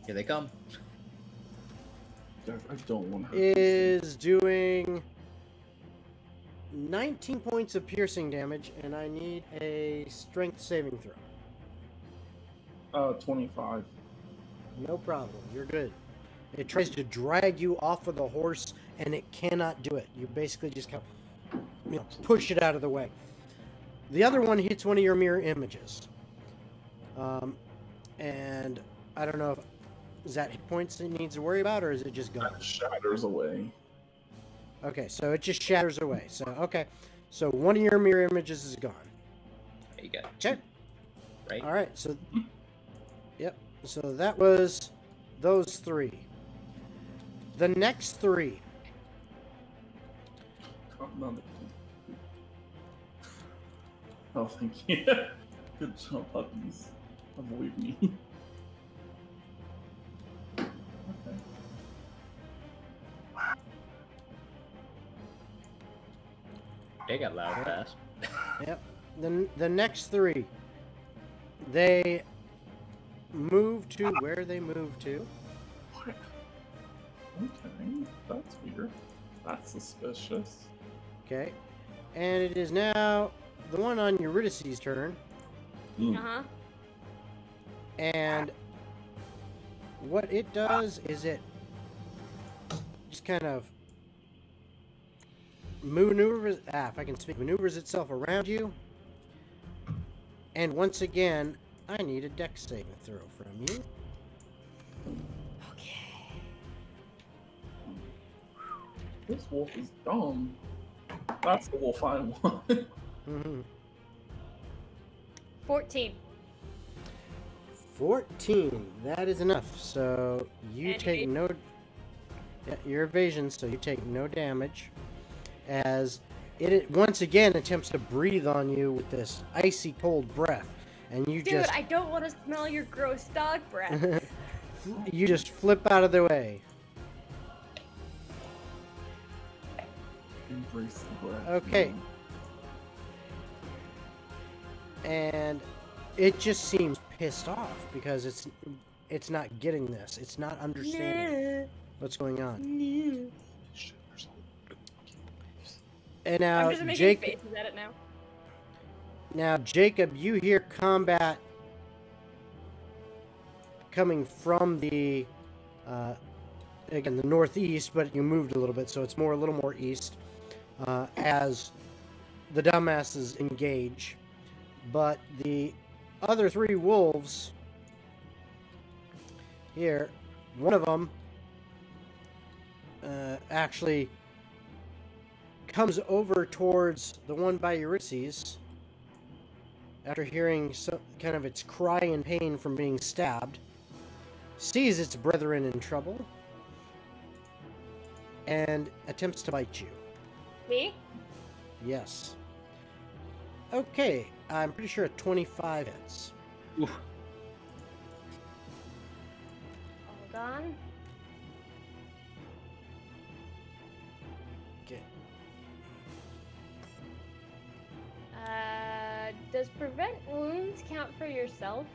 Here they come. I don't want to. is doing 19 points of piercing damage, and I need a strength saving throw. 25. No problem. You're good. It tries to drag you off of the horse, and it cannot do it. You basically just kind of, push it out of the way. The other one hits one of your mirror images. And I don't know if is that hit points it needs to worry about, or is it just gone? That shatters away. Okay, so it just shatters away. So okay, so one of your mirror images is gone. There you go. Okay. Right? All right. So, yep. So that was those 3. The next 3. Oh, thank you. Good job, puppies. Avoid me. Okay. They got loud fast. Yep. The next 3. They move to where they move to. What? Okay, that's weird. That's suspicious. Okay. And it is now the one on Eurydice's turn. Uh-huh. And what it does is it just kind of maneuvers, if I can speak, maneuvers itself around you. And once again, I need a dex saving throw from you. Okay. This wolf is dumb. That's the wolf I want. Mm-hmm. 14. 14. That is enough. So you And take evasion. no... Yeah, your evasion, so you take no damage. As it once again attempts to breathe on you with this icy cold breath. And you Dude, I don't want to smell your gross dog breath. you just flip out of the way. Embrace the breath. Okay. And it just seems pissed off because it's not getting this. It's not understanding what's going on. No. And now I'm just making Jacob, faces at it now. now Jacob, you hear combat coming from the again the northeast, but you moved a little bit, so it's a little more east as the dumbasses engage. But the other 3 wolves here, one of them actually comes over towards the one by Eurydice after hearing kind of its cry in pain from being stabbed, sees its brethren in trouble, and attempts to bite you. Me? Yes. Okay, I'm pretty sure a 25 hits. Oof. Hold on. Okay. Does prevent wounds count for yourself?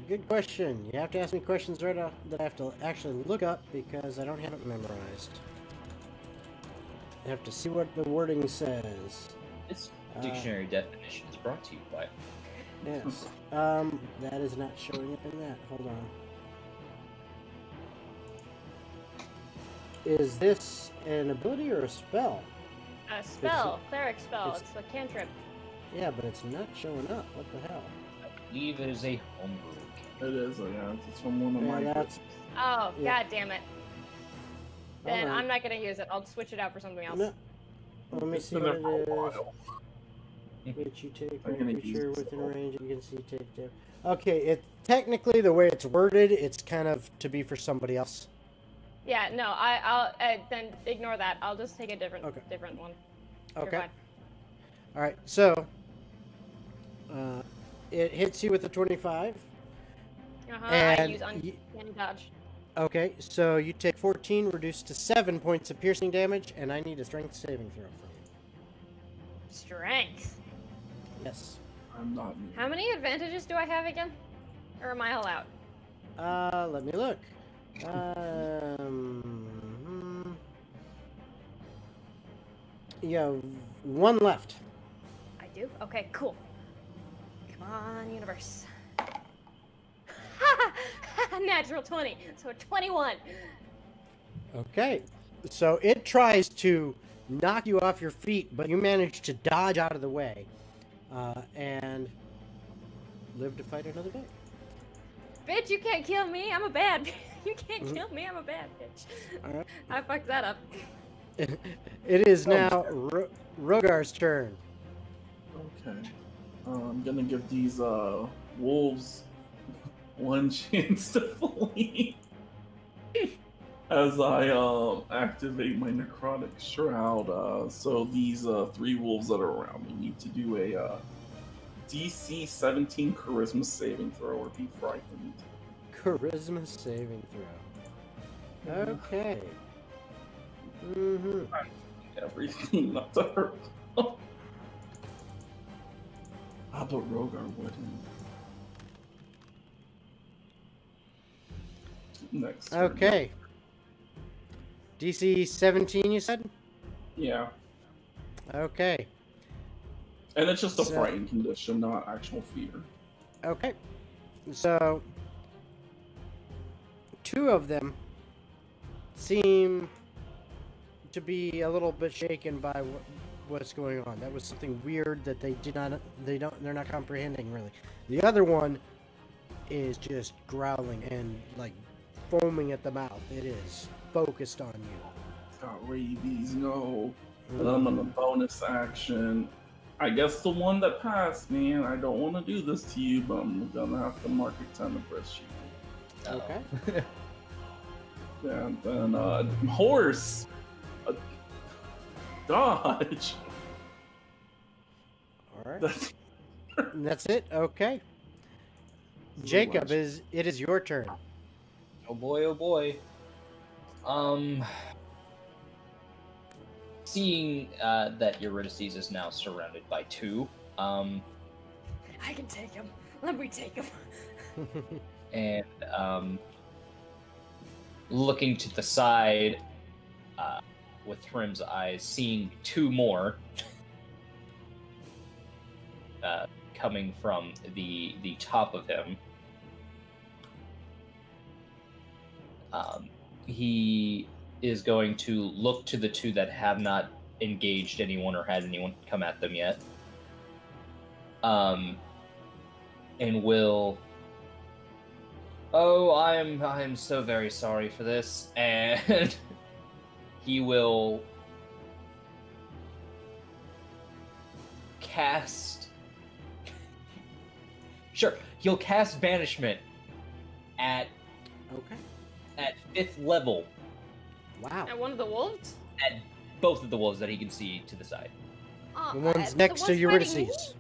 Good question. You have to ask me questions right off that I have to actually look up because I don't have it memorized. I have to see what the wording says. This dictionary definition is brought to you by Yes. That is not showing up in that. Hold on. Is this an ability or a spell? A spell, cleric spell. It's a cantrip. Yeah, but it's not showing up. What the hell? I believe it is a homebrew. It is, yeah. It's from one of my. That's. Oh, Yeah. god damn it. Then Hold on. I'm not gonna use it. I'll switch it out for something else. No. Let me It's see been what there it for a is. while. Which you take I'm when gonna a use creature this within spell. range. You can see take damage. Okay, it technically the way it's worded, it's kind of to be for somebody else. Yeah, no, I'll then ignore that. I'll just take a different one. You're Okay. fine. All right. So it hits you with a 25. I And use uncanny dodge. Okay, so you take 14, reduced to 7 points of piercing damage, and I need a strength saving throw from you. Strength. Yes. I'm not. How many advantages do I have again? Or am I all out? Let me look. Yeah, one left. I do? Okay, cool. Come on, universe. Natural 20. So 21. Okay, so it tries to knock you off your feet, but you manage to dodge out of the way, and live to fight another day. Bitch, you can't kill me. I'm a bad bitch. You can't kill me. I'm a bad bitch. All right. I fucked that up. It is now Rhodar's turn. Okay. I'm gonna give these wolves one chance to flee. As I activate my necrotic shroud. So these 3 wolves that are around me need to do a DC 17 charisma saving throw or be frightened. Charisma saving throw. Okay. Everything not to hurt. Ah, but Rhodar wouldn't. Next. turn. Okay. DC 17, you said? Yeah. Okay. And it's just a So- frightened condition, not actual fear. Okay. So, 2 of them seem to be a little bit shaken by what's going on. That was something weird that they're not comprehending really. The other one is just growling and like foaming at the mouth. It is focused on you. Got rabies, no. And I'm on the bonus action. I guess the one that passed, man. I don't want to do this to you, but I'm gonna have to mark a tenebris sheet. Okay. Yeah, and then horse. Dodge. All right. That's And that's it. Okay. Jacob, it is your turn. Oh boy, oh boy. Seeing that Eurydice is now surrounded by 2, I can take him. Let me take him. and looking to the side with Thrym's eyes, seeing 2 more coming from the top of him. He is going to look to the 2 that have not engaged anyone or had anyone come at them yet. And will... Oh, I am so very sorry for this. And he will cast... Sure, he'll cast Banishment at Okay. at 5th level Wow. And one of the wolves? at both of the wolves that he can see to the side. The one's next to Eurydice.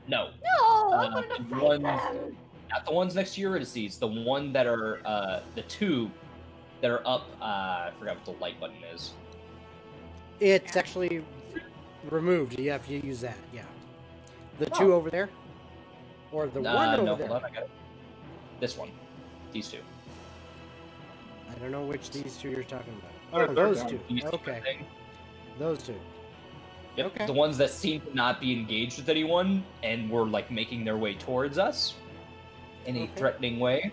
No, No, I wanted to the fight one- them. not the ones next to Eurydice. The one that are the 2 that are up. I forgot what the light button is. It's actually removed. You have to use that. Yeah. The 2 over there, or the one over no, there. hold on, I got it. This one. These 2. I don't know which these 2 you're talking about. They're Oh, those down. 2. These 2, I Okay, think. those 2. Yep. Okay. The ones that seem to not be engaged with anyone and were like making their way towards us in a Okay. threatening way.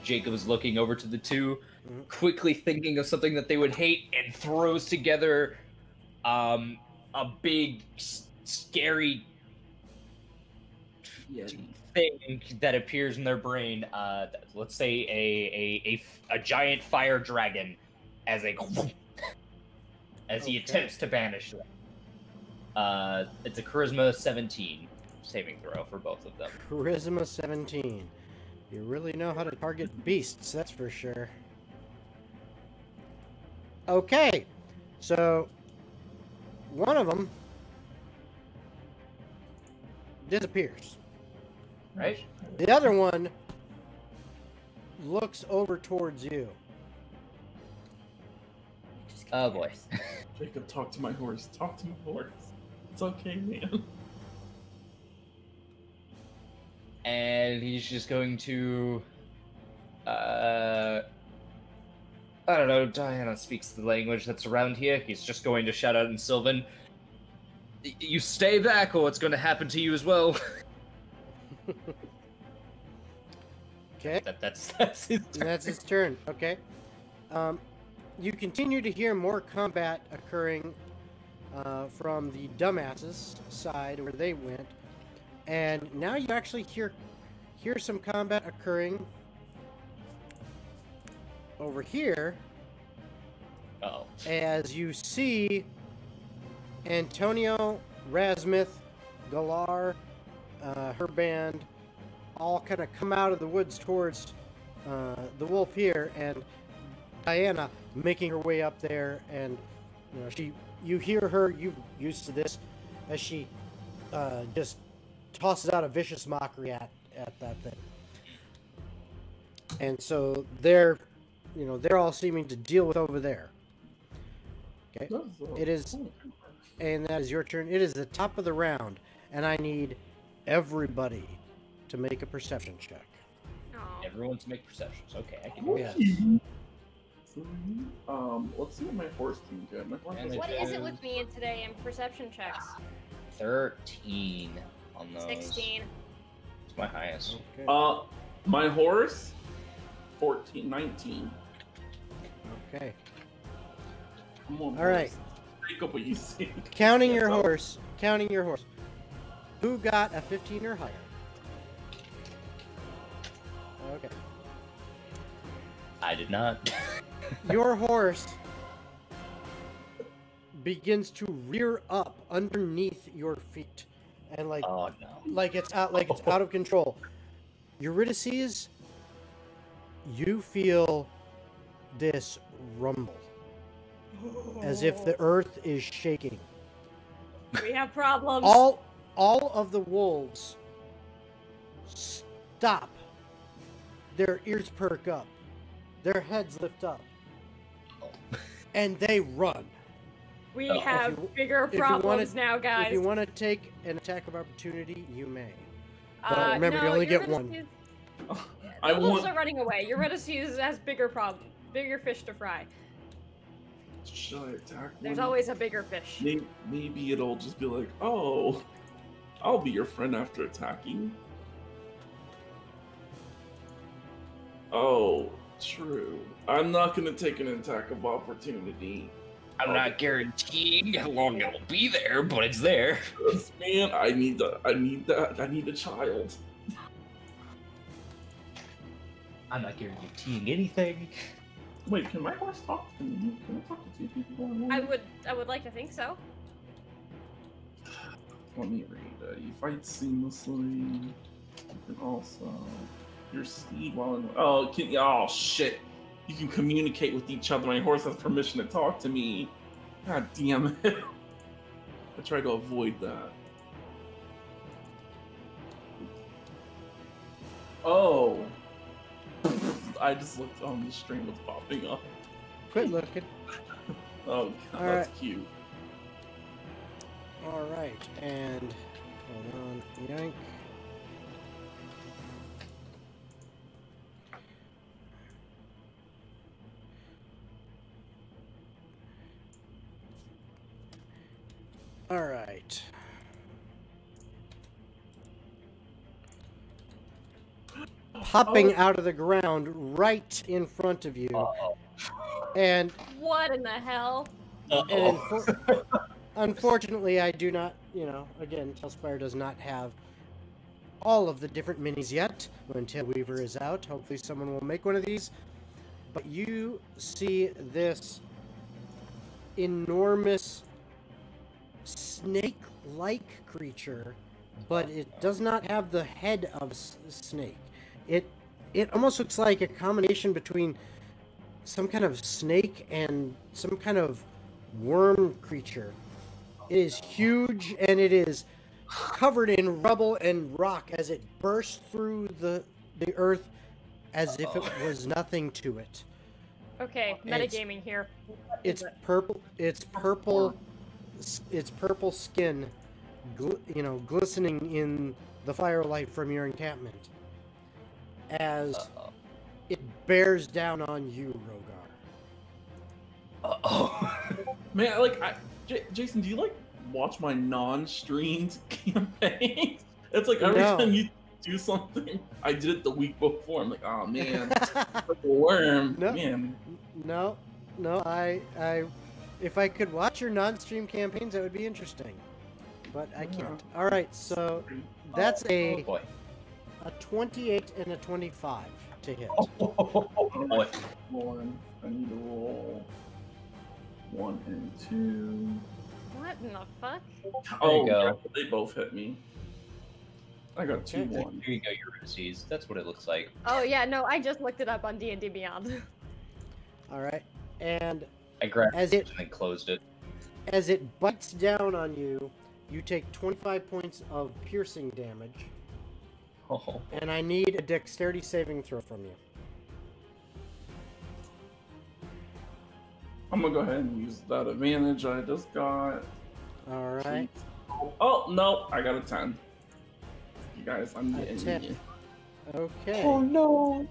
Jacob is looking over to the two, Mhm. quickly thinking of something that they would hate, and throws together a big, scary Yeti. thing that appears in their brain. Let's say a giant fire dragon as a as he Okay. attempts to banish them. It's a charisma 17 saving throw for both of them. Charisma 17. You really know how to target beasts, that's for sure. Okay, so one of them disappears. Right? The other one looks over towards you. Oh boy. Jacob, talk to my horse. Talk to my horse. It's okay, man. And he's just going to I don't know, Diana speaks the language that's around here. He's just going to shout out in Sylvan, you stay back or it's going to happen to you as well. Okay. That's his turn. And that's his turn. Okay. You continue to hear more combat occurring from the dumbasses side where they went, and now you actually hear some combat occurring over here. Uh-oh. As you see Antonio, Razmith, Galar, her band, all kind of come out of the woods towards the wolf here, and Diana making her way up there, and you hear her, you used to this, as she just tosses out a vicious mockery at that thing. And so they're all seeming to deal with over there. Okay. It is, and that is your turn. It is the top of the round, and I need everybody to make a perception check. Aw. Everyone to make perceptions. Okay, I can do Yes. Let's see what my horse can get. My horse And has What it is it is- with me today in perception checks? 13 on those. 16. It's my highest. Okay. my horse, 14, 19. Okay. Come on, All right. horse. Take up what you see. Counting Yeah, your so- horse. Counting your horse. Who got a 15 or higher? Okay. I did not. Your horse begins to rear up underneath your feet, and Oh no. like it's out of control. Eurydice, you feel this rumble as if the earth is shaking. We have problems. All of the wolves stop. Their ears perk up. Their heads lift up. And they run. We Oh. have If you- bigger if you problems wanna- now, guys. If you want to take an attack of opportunity, you may. Uh, But remember, you no, only get Eurydice one. is- I The wolves want. are running away. Eurydice has bigger fish to fry. Should I attack There's one? always a bigger fish. Maybe it'll just be like, oh, I'll be your friend after attacking. Oh, true. I'm not gonna take an attack of opportunity. I'm not guaranteeing how long it'll be there, but it's there. Man, I need a child. I'm not guaranteeing anything. Wait, can my horse talk to me? Can I talk to two people at once? I would like to think so. Let me read. You fight seamlessly. You can also your steed while in. Oh shit! You can communicate with each other. My horse has permission to talk to me. God damn it! I try to avoid that. Oh. I just looked on the stream was popping up. Quit looking. Oh, God, All that's right. cute. All right, and hold on, yank. All right. Popping out of the ground right in front of you. Uh-oh. And What in the hell? And unfortunately, I do not, again, Tailspire does not have all of the different minis yet. When Tailweaver is out, hopefully someone will make one of these. But you see this enormous snake-like creature, but it does not have the head of snake. It almost looks like a combination between some kind of snake and some kind of worm creature. It is huge, and it is covered in rubble and rock as it bursts through the earth as if it was nothing to it. Okay, metagaming here. It's purple. It's purple. It's purple skin, glistening in the firelight from your encampment as it bears down on you, Rhodar. Man, Jason, do you watch my non-streamed campaigns? It's like every time you do something, I did it the week before. I'm like, oh man, like a worm, man. No, I if I could watch your non-stream campaigns, that would be interesting, but I can't. All right, so that's a 28 and a 25 to hit. Boy. I need to roll 1 and 2. What in the fuck? Oh, you go. yeah, they both hit me. I got 2 1. Here you go, Eurydice. That's what it looks like. Oh yeah, no, I just looked it up on D&D Beyond. All right, and I grabbed as it and closed it. As it bites down on you, you take 25 points of piercing damage, Oh. and I need a dexterity saving throw from you. I'm gonna go ahead and use that advantage I just got. All right. Oh no, I got a 10. You guys, I'm A getting 10. you. Okay. Oh no!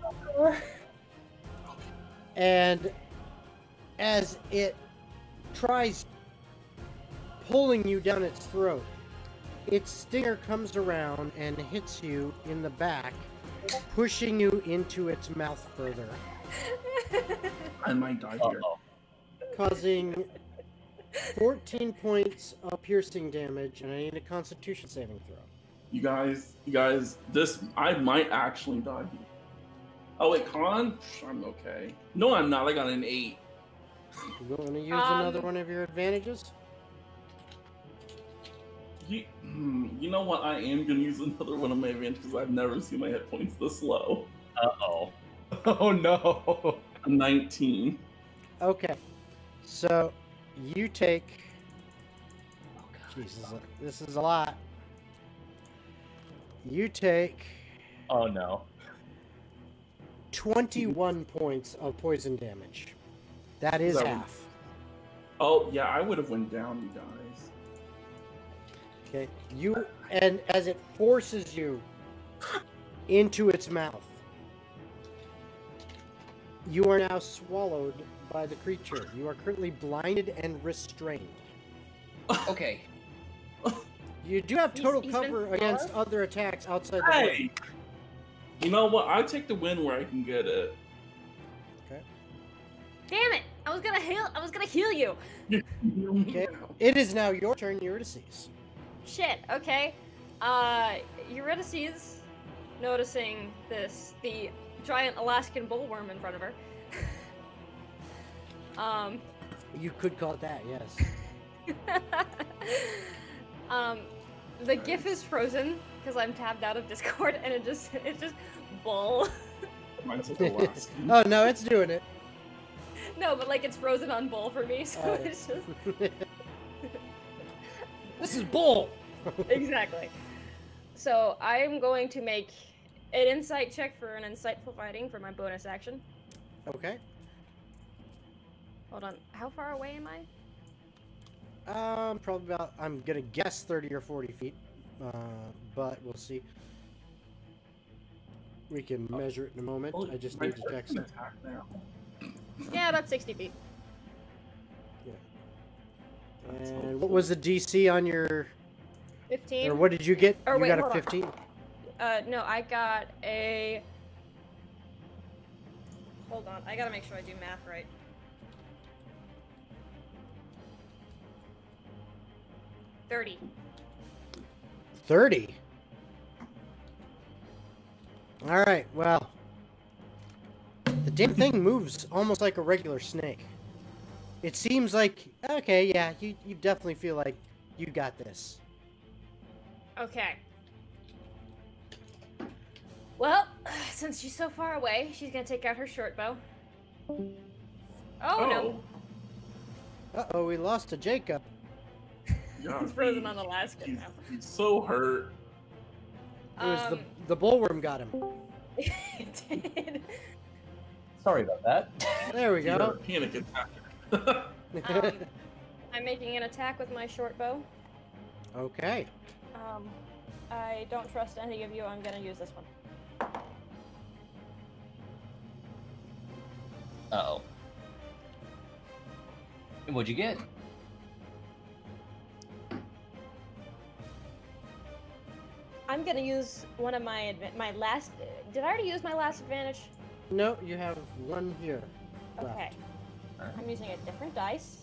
And as it tries pulling you down its throat, its stinger comes around and hits you in the back, pushing you into its mouth further, I might die here. causing 14 points of piercing damage, and I need a Constitution saving throw. You guys, this, I might actually die here. Oh wait, con? I'm okay. No, I'm not. I got an 8. You want to use another one of your advantages? You know what? I am gonna use another one of my advantages because I've never seen my hit points this low. Uh-oh. Oh no! A 19. Okay. So, you take... Jesus, this is a lot. You take... Oh no. 21 points of poison damage. That is half. Oh yeah, I would have went down, you guys. Okay. And as it forces you into its mouth, you are now swallowed by the creature. You are currently blinded and restrained. Okay. You do have total He's cover been against swallowed? other attacks outside the Hey! ring. You know what? I take the win where I can get it. Okay. Damn it! I was gonna heal you. Okay. It is now your turn, Eurydice. Shit. Okay. Eurydice, noticing the giant Alaskan bullworm in front of her. You could call it that, yes. The GIF is frozen because I'm tabbed out of Discord, and it's just bull. Mine's like the last. Oh no, it's doing it. No, but it's frozen on bull for me, so Oh. it's just This is bull. exactly. So I'm going to make an insight check for an insightful fighting for my bonus action. Okay. Hold on, how far away am I? Probably about, I'm gonna guess 30 or 40 feet, but we'll see. We can measure it in a moment. I just need to check some some. attack now. Yeah, about 60 feet. And what was the DC on your... 15. Or what did you get? Or You wait, got a hold on. 15? No, I got a... Hold on, I gotta make sure I do math right. $30. 30? Alright, well... The damn thing moves almost like a regular snake. It seems like... Okay, yeah, you definitely feel like you got this. Okay. Well, since she's so far away, she's gonna take out her short bow. Oh, no. Uh-oh, we lost to Jacob. Yeah, He's frozen on Alaska now. he's so hurt. It was the bullworm got him. It did. Sorry about that. There we He had a go. panic attack. I'm making an attack with my short bow. Okay. I don't trust any of you. I'm gonna use this one. Uh-oh. And what'd you get? I'm gonna use one of my last. Did I already use my last advantage? No, you have one here. Okay. I'm using a different dice.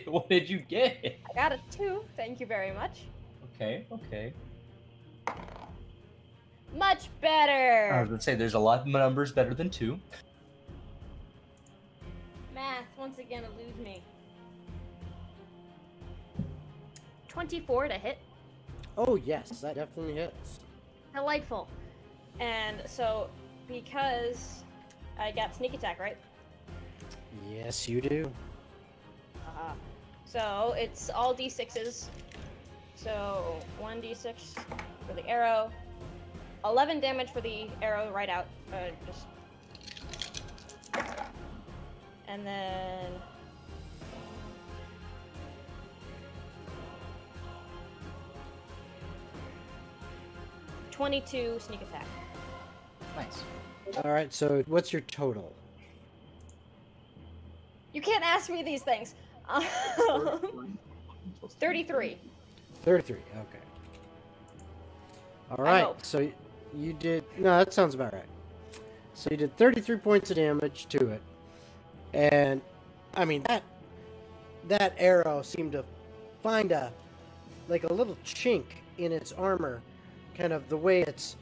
What did you get? I got a 2. Thank you very much. Okay, okay. Much I better. was gonna say there's a lot of numbers better than 2. Math once again eludes me. 24 to hit. Oh, yes, that definitely hits. Delightful. And so, because I got sneak attack, right? Yes, you do. So it's all d6s. So 1d6 for the arrow, 11 damage for the arrow right out. And then $22 sneak attack. Nice. All right, so what's your total? You can't ask me these things. 33. 33, okay. All right, hope. so you did... No, that sounds about right. So you did 33 points of damage to it. And, I mean, that arrow seemed to find a little chink in its armor. Kind of the way its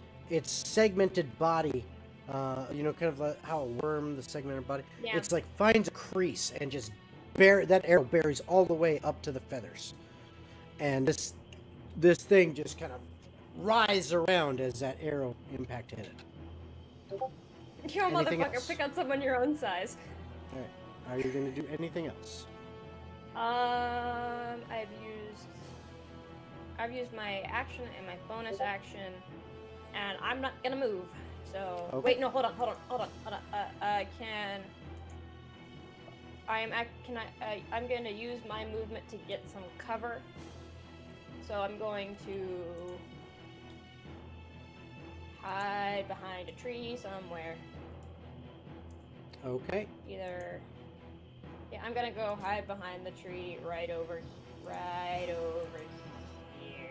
segmented body, kind of like how a worm, the segmented body, Yeah. it's like finds a crease and just that arrow buries all the way up to the feathers. And this thing just kind of writhes around as that arrow impact hit it. You're a Anything motherfucker. else? Pick on someone your own size. All right, are you going to do anything else? I've used my action and my bonus action, and I'm not gonna move. So Okay. wait, no, hold on. I'm going to use my movement to get some cover. So I'm going to hide behind a tree somewhere. Okay. Yeah, I'm gonna go hide behind the tree right over here.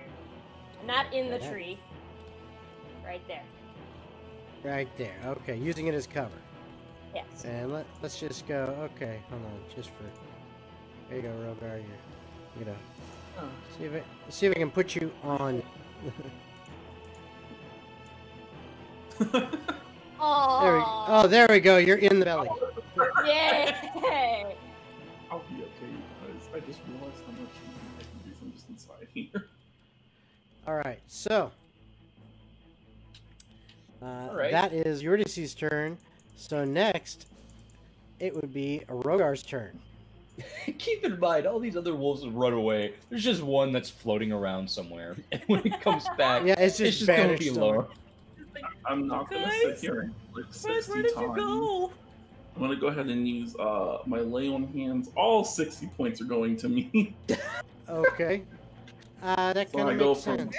Not in the Okay. tree. Right there. Right there. Okay, using it as cover. Yes. And let's just go. Okay, hold on, just for. There you go, Rhodar. You know. See if I can put you on. Oh. There we go. You're in the belly. Yay! I'll be okay, you guys. I just realized how much I can do from just inside here. All right, so. right. That is Eurydice's turn. So next, it would be Rhodar's turn. Keep in mind, all these other wolves have run away. There's just one that's floating around somewhere, and when it comes back, Yeah, it's just gonna vanished be somewhere. low. I'm not gonna sit here and like 60 Where did times. you go? I'm gonna go ahead and use my lay on hands. All 60 points are going to me. Okay. That So kind I of go makes from sense.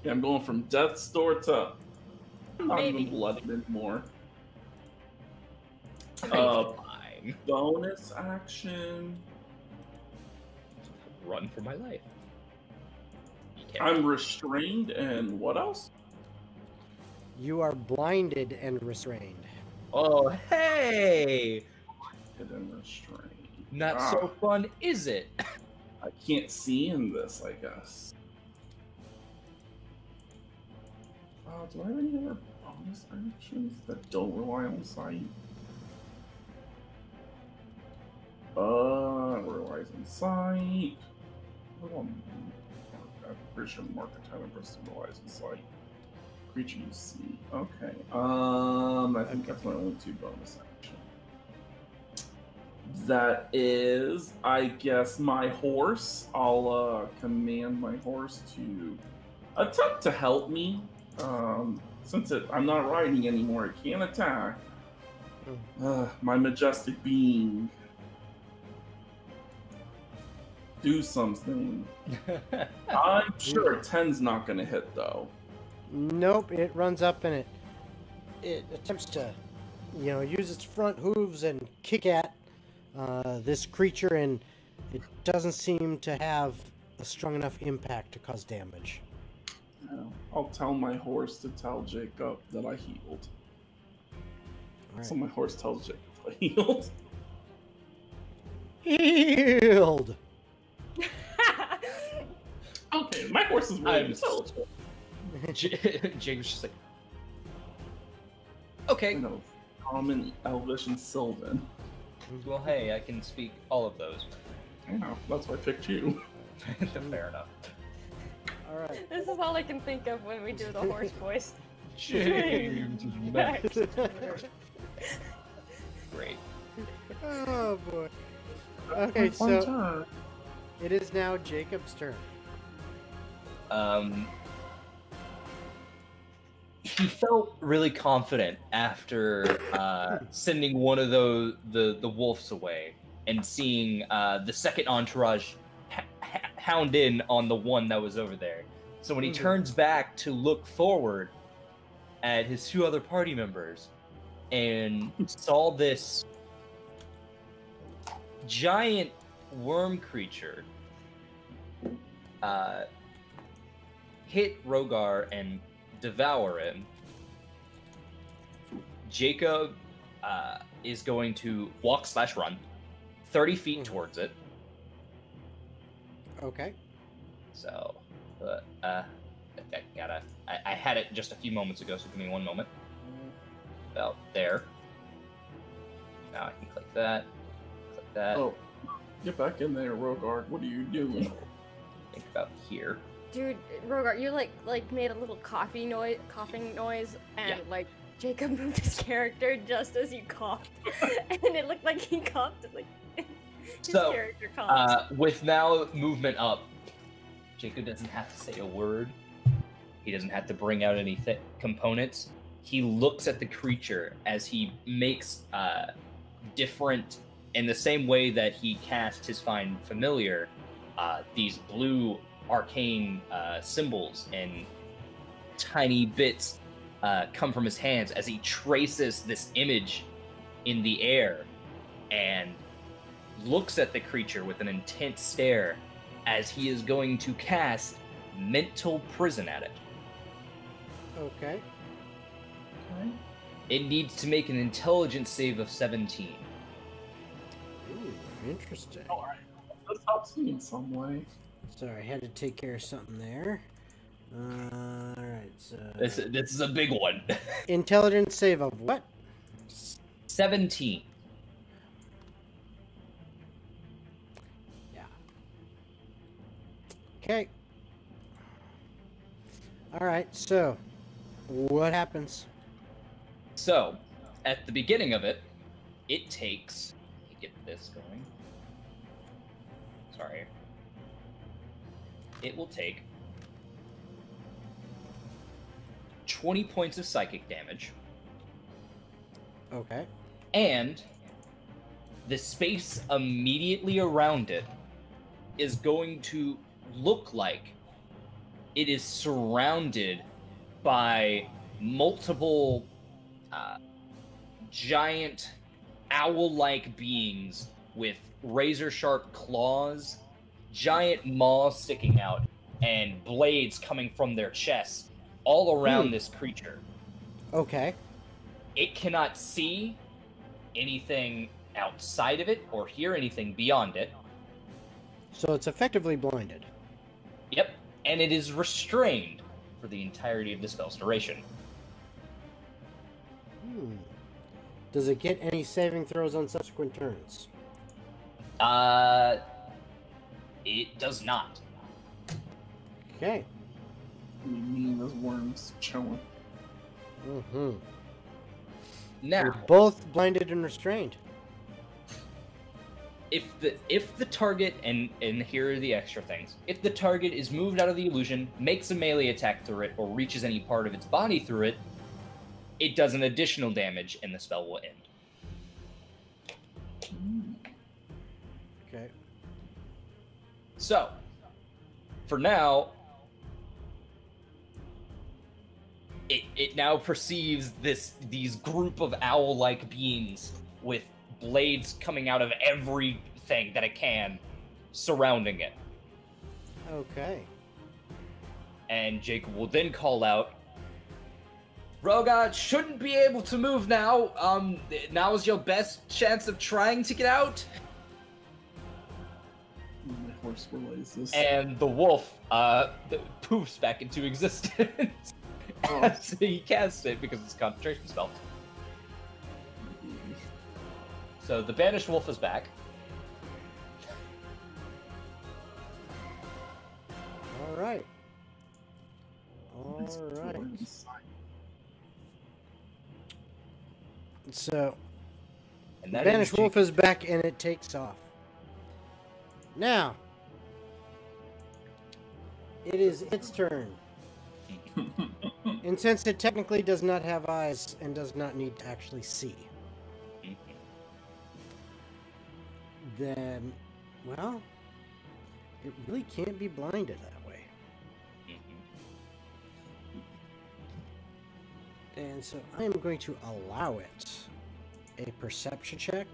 yeah, I'm going from death's door to I'm not Maybe. even bloodied anymore. Fine. Bonus action. run for my life. I'm restrained, and what else? You are blinded and restrained. Oh, hey! And restrained. Not so fun, is it? I can't see in this, I guess. Do I have any other bonus actions that don't rely on sight? Relies on sight. I'm pretty sure mark the time and person relies on sight. Creature you see. Okay. I think that's my only 2 bonus actions. That is, I guess, my horse. I'll command my horse to attempt to help me. Since I'm not riding anymore, it can't attack. My majestic being. Do something. I'm sure 10's not going to hit, though. Nope, it runs up and it attempts to, use its front hooves and kick at this creature, and it doesn't seem to have a strong enough impact to cause damage. I'll tell my horse to tell Jacob that I healed. Right. So my horse tells Jacob I healed. Healed! Okay, my horse is really intelligent. Jacob's just like, okay. I know, common, elvish, and sylvan. Well, hey, I can speak all of those. I know, that's why I picked you. Fair enough. All right. This is all I can think of when we do the horse voice. James Max. Great. Oh boy. Okay, so it is now Jacob's turn. He felt really confident after sending one of the wolves away and seeing the second entourage hound in on the one that was over there. So when he turns back to look forward at his 2 other party members and saw this giant worm creature hit Rhodar and devour him, Jacob is going to walk/run 30 feet towards it. Okay. So, I had it just a few moments ago, so give me one moment. About there. Now I can click that. Click that. Oh, get back in there, Rogard. What are you doing? Think about here. Dude, Rhodar, you like made a little coughing noise, and like Jacob moved his character just as you coughed, and it looked like he coughed like his character coughed. With now movement up, Jacob doesn't have to say a word. He doesn't have to bring out any components. He looks at the creature as he makes different, in the same way that he cast his Find Familiar, these blue arcane symbols and tiny bits come from his hands as he traces this image in the air and looks at the creature with an intense stare as he is going to cast Mental Prison at it. Okay. It needs to make an intelligence save of 17. Ooh, interesting. Alright, this helps me in some way. Sorry, I had to take care of something there. Alright, so... This is a big one. Intelligence save of what? 17. Yeah. Okay. Alright, so... what happens? So, at the beginning of it, it takes... Let me get this going. Sorry. It will take 20 points of psychic damage. Okay. And the space immediately around it is going to look like it is surrounded by multiple giant owl-like beings with razor-sharp claws giant maws sticking out and blades coming from their chests all around this creature. Okay. It cannot see anything outside of it or hear anything beyond it. So it's effectively blinded. Yep, and it is restrained for the entirety of the spell's duration. Does it get any saving throws on subsequent turns? It does not. Okay. You mean those worms chilling? Mm-hmm. Now, You're both blinded and restrained. if the target, and here are the extra things, if the target is moved out of the illusion, makes a melee attack through it, or reaches any part of its body through it, it does an additional damage and the spell will end. Okay. So, for now, it now perceives these group of owl-like beings with blades coming out of everything that it can, surrounding it. Okay. And Jacob will then call out, Rhodar shouldn't be able to move now. Now is your best chance of trying to get out. My horse relays this. And the wolf poofs back into existence as he casts it because it's a concentration spell. So the banished wolf is back. All right. All right. So, And the that banished is wolf is back and it takes off. Now, it is its turn. And since it technically does not have eyes and does not need to actually see, then, well, it really can't be blinded that way. And so I am going to allow it a perception check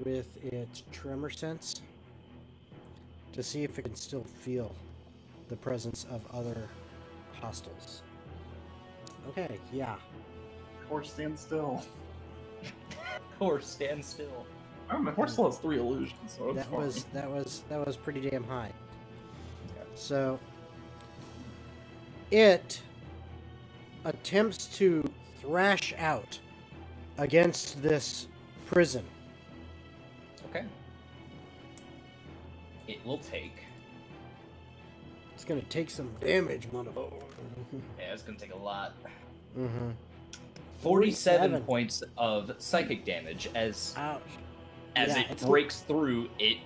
with its tremor sense to see if it can still feel the presence of other hostiles. Okay, yeah. Horse stand still. Or stand still. Oh, my horse still has 3 illusions, so it's That fine. was pretty damn high. Okay. So it attempts to thrash out against this prison. Okay. It will take. It's gonna take some damage, motherfucker. Yeah, it's gonna take a lot. Mm-hmm. 47 points of psychic damage as Ouch. it breaks through. It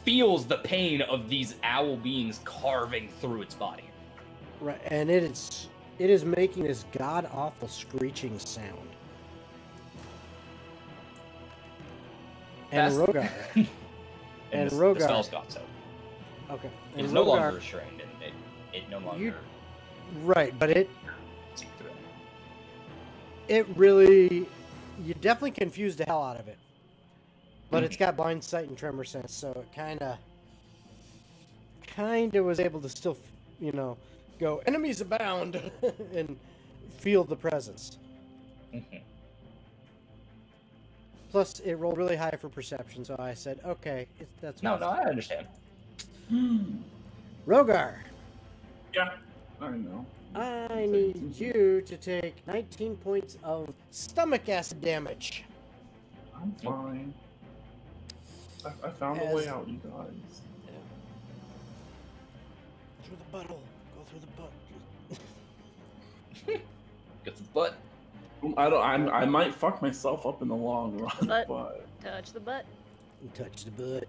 feels the pain of these owl beings carving through its body. Right, and it is making this god awful screeching sound. And Fast- Rhodar. And the Rhodar. spell's gone, so Okay. it's And no Rhodar- longer restrained, and it no longer Right, but it sees through it. it really, you definitely confused the hell out of it. But it's got blind sight and tremor sense, so it kind of was able to still, go enemies abound and feel the presence. Mhm. Plus, it rolled really high for perception, so I said, okay, that's No, fine. I understand. Rhodar, Yeah, I know. I need you to take 19 points of stomach acid damage. I'm fine. I found a way out, you guys. Through the butthole. Go through the butt. Get to the butt. I might fuck myself up in the long run, Butt. but Touch the butt. Touch the butt.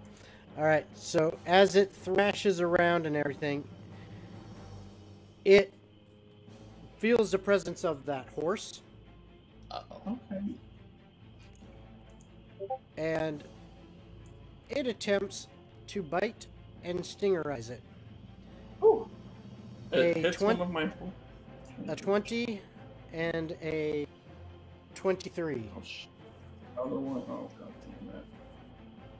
Alright, so as it thrashes around and everything, it feels the presence of that horse, Uh-oh. okay. and it attempts to bite and stingerize it. Ooh. A It hits one of my. A 20 and a 23. Oh, Other one. Oh god damn it.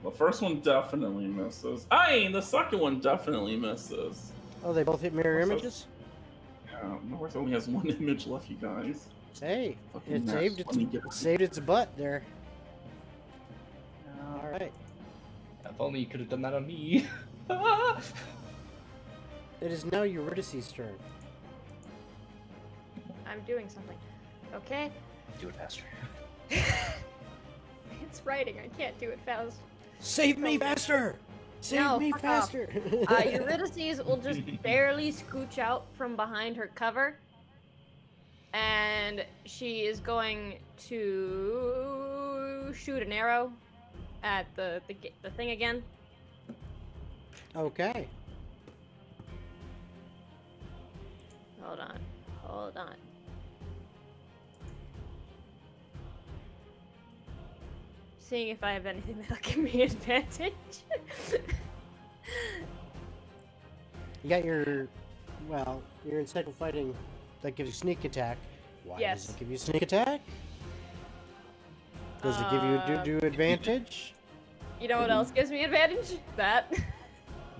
The first one definitely misses. Aye, the second one definitely misses. Oh, they both hit mirror Also- images? Yeah, North only has one image left, you guys. Hey, Fucking it nuts. saved Let me get- it saved its butt there. All right. If only you could have done that on me. It is now Eurydice's turn. I'm doing something. Okay. Do it faster. It's writing. I can't do it fast. Save me faster! Save No, me fuck off. faster! Eurydice will just barely scooch out from behind her cover. And she is going to shoot an arrow at the thing again. Okay. Hold on. Hold on. Seeing if I have anything that'll give me advantage. You got your, well, you're in cycle fighting. That gives you sneak attack. Why Yes. does it give you sneak attack? Does it give you do advantage? You know what else gives me advantage? That.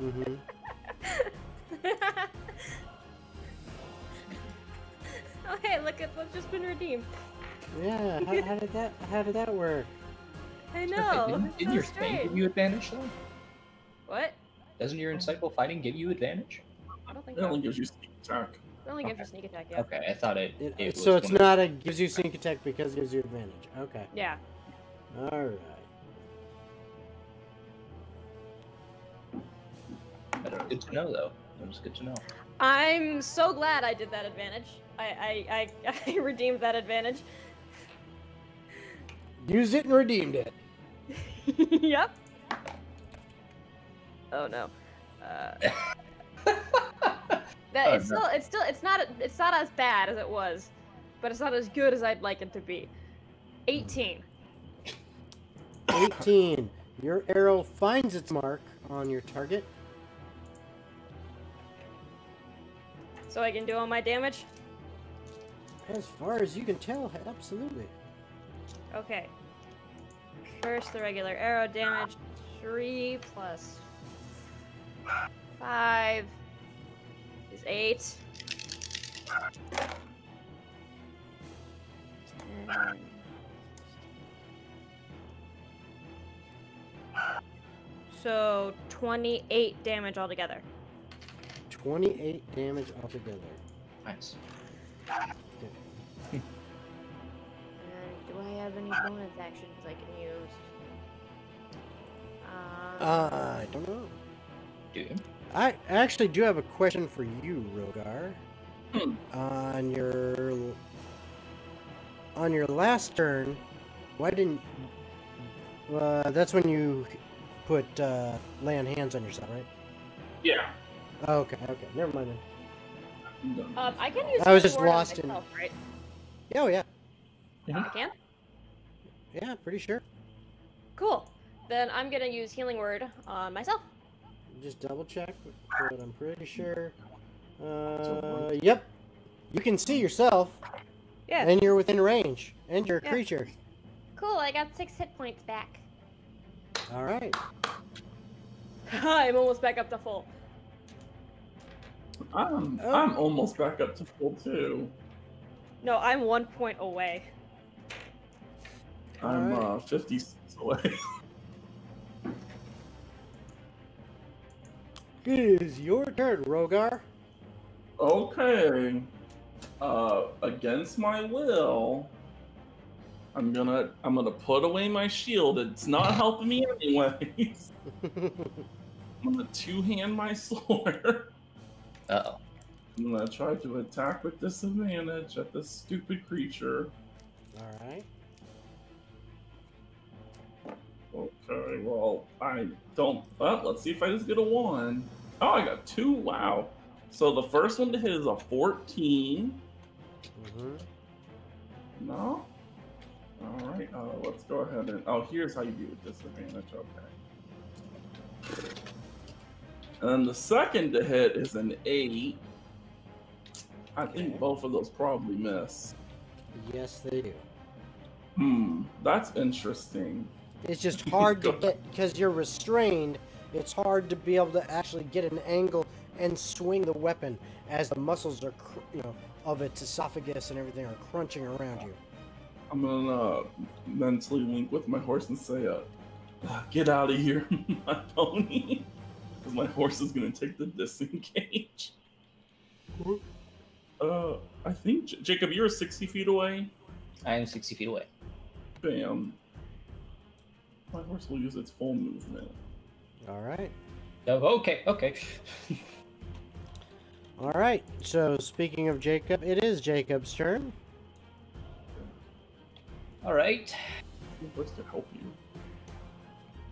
Mm-hmm. Oh hey, look at what's just been redeemed. Yeah. How did that work? I know. Didn't it's your so thing give strange. you advantage though? What? Doesn't your insightful fighting give you advantage? I don't think It so. only gives you sneak attack. It only gives you sneak attack, yeah. Okay, I thought it was So it's one of not a gives you sneak attack because it gives you advantage. Okay. Yeah. All right. That's good to know though. That was good to know. I'm so glad I did that advantage. I redeemed that advantage. Used it and redeemed it. Yep. Oh no. That Oh, it's no. still it's not as bad as it was, but it's not as good as I'd like it to be. 18. 18. Your arrow finds its mark on your target. So I can do all my damage? As far as you can tell, absolutely. Okay. First the regular arrow damage. 3 plus 5 is 8. And... So 28 damage altogether. 28 damage altogether. Nice. And do I have any bonus actions I can use? I don't know. Do you? I actually do have a question for you, Rhodar. On your last turn, why didn't? That's when you put lay on hands on yourself, right? Yeah. Okay, never mind then. I'm done. I can use. I was Healing just Word on lost in- myself, right? Oh yeah, I can. yeah, pretty sure. Cool. Then I'm gonna use Healing Word on myself. Just double check, but I'm pretty sure. Yep. You can see yourself, Yeah. and you're within range, and you're a Yeah. creature. Cool. I got 6 hit points back. All right. I'm almost back up to full. I'm almost back up to full too. No, I'm 1 point away. I'm Alright. 56 away. It is your turn, Rhodar. Okay. Against my will, I'm gonna put away my shield. It's not helping me anyways. I'm gonna two-hand my sword. Uh-oh. I'm gonna try to attack with disadvantage at this stupid creature. All right. Okay, well, I don't. Well, let's see if I just get a 1. Oh, I got 2. Wow. So the first one to hit is a 14. Mm-hmm. No? Alright, let's go ahead and... Oh, here's how you do with disadvantage, okay. And then the second to hit is an 8. I think Okay. both of those probably miss. Yes, they do. That's interesting. It's just hard to get, because you're restrained, it's hard to be able to actually get an angle and swing the weapon as the muscles are, of its esophagus and everything are crunching around you. I'm gonna mentally link with my horse and say, get out of here, my pony. Because my horse is gonna take the disengage. I think, Jacob, you're 60 feet away? I am 60 feet away. Bam. My horse will use its full movement. Alright. Oh, okay. Alright, so speaking of Jacob, it is Jacob's turn. Alright. What's to help you?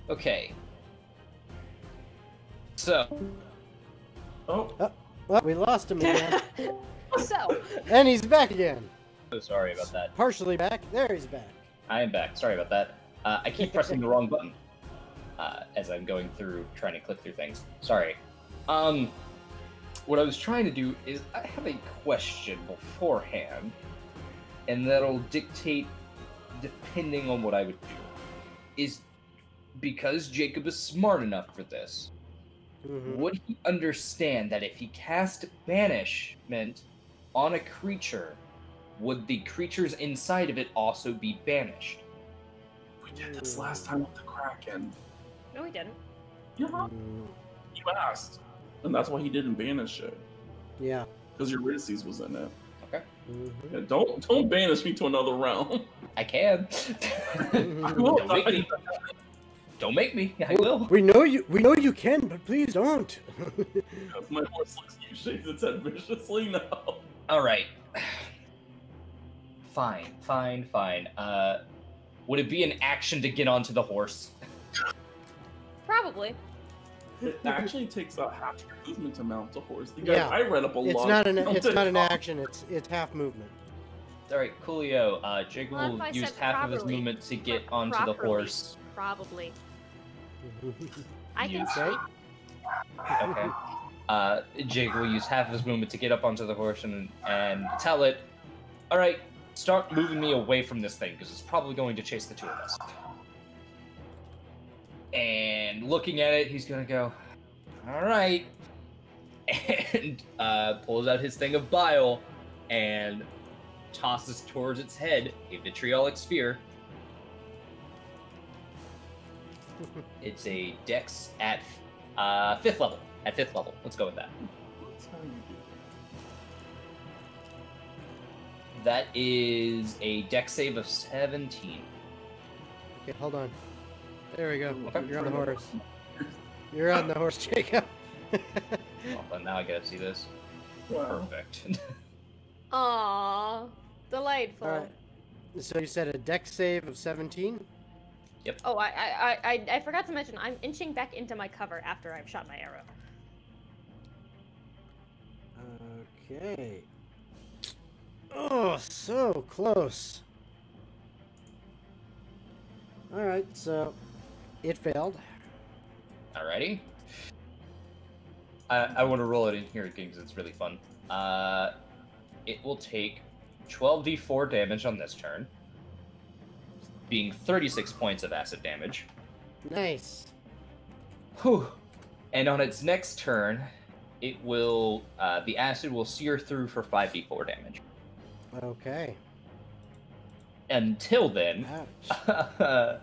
Okay. So. Oh, we lost him again. So. And he's back again. So sorry about that. Partially back. There he's back. I am back. Sorry about that. I keep pressing the wrong button as I'm going through, trying to click through things. Sorry. What I was trying to do is I have a question beforehand, and that'll dictate depending on what I would do. Is because Jacob is smart enough for this, would he understand that if he cast banishment on a creature, would the creatures inside of it also be banished? We did this last time with the Kraken. No, we didn't. Yeah. You asked. And that's why he didn't banish it. Yeah. Because Ulysses was in it. Okay. Yeah, don't banish me to another realm. I can. I will. Don't make me. I will. We know you can, but please don't. Because my horse looks at you, shakes its head viciously. No. All right. Fine. Would it be an action to get onto the horse? Probably. It actually takes out half your movement to mount a horse. Yeah. I read up a lot. It's not an action. It's half movement. All right, coolio. Jacob Well, if will I use said half of his properly, movement to get Pro- onto the properly. horse. Probably. I can Okay. Okay. Jacob will use half of his movement to get up onto the horse and tell it, all right, start moving me away from this thing because it's probably going to chase the two of us. And looking at it, he's gonna go, all right, and pulls out his thing of bile and tosses towards its head a vitriolic sphere. It's a dex at 5th level. At 5th level. Let's go with that. That's how you do That is a dex save of 17. Okay, hold on. There we go. Okay. You're on the horse. You're on the horse, Jacob. Well, but now I gotta see this. it. Wow. Perfect. Aww. Delightful. All right. So you said a dex save of 17? Oh, I forgot to mention, I'm inching back into my cover after I've shot my arrow. Okay. Oh, so close. Alright, so it failed. Alrighty. I want to roll it in here because it's really fun. It will take 12d4 damage on this turn, being 36 points of acid damage. Nice. Whew. And on its next turn, it will the acid will sear through for 5d4 damage. Okay. Until then, Ouch.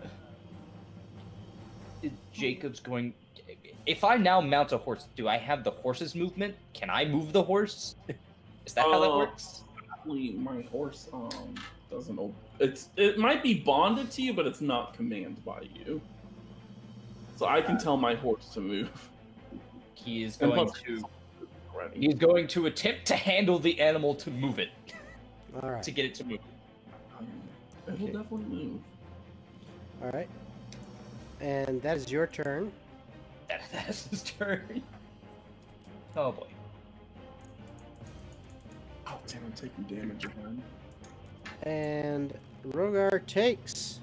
Jacob's going. If I now mount a horse, do I have the horse's movement? Can I move the horse? Is that how that works? Actually, my horse doesn't. It might be bonded to you, but it's not commanded by you. So I can tell my horse to move. He is And going plus- to. Ready. He's going to attempt to handle the animal to move it, Alright. to get it to move. It will Okay. definitely move. Alright. And that is your turn. That is his turn. Oh boy. Oh damn! I'm taking damage again. And Rhodar takes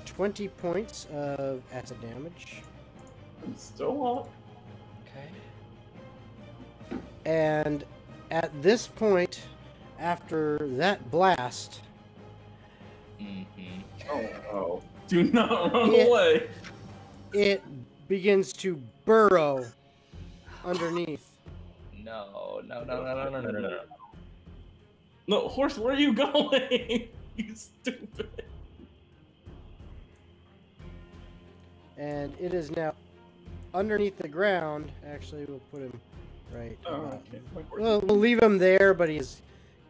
20 points of acid damage. I'm still up. Okay. And at this point, after that blast, Mm-hmm. Oh no. Do not run away. It begins to burrow underneath. No. No, horse, where are you going? You stupid. And it is now underneath the ground. Actually, we'll put him right. Okay. We'll leave him there, but he's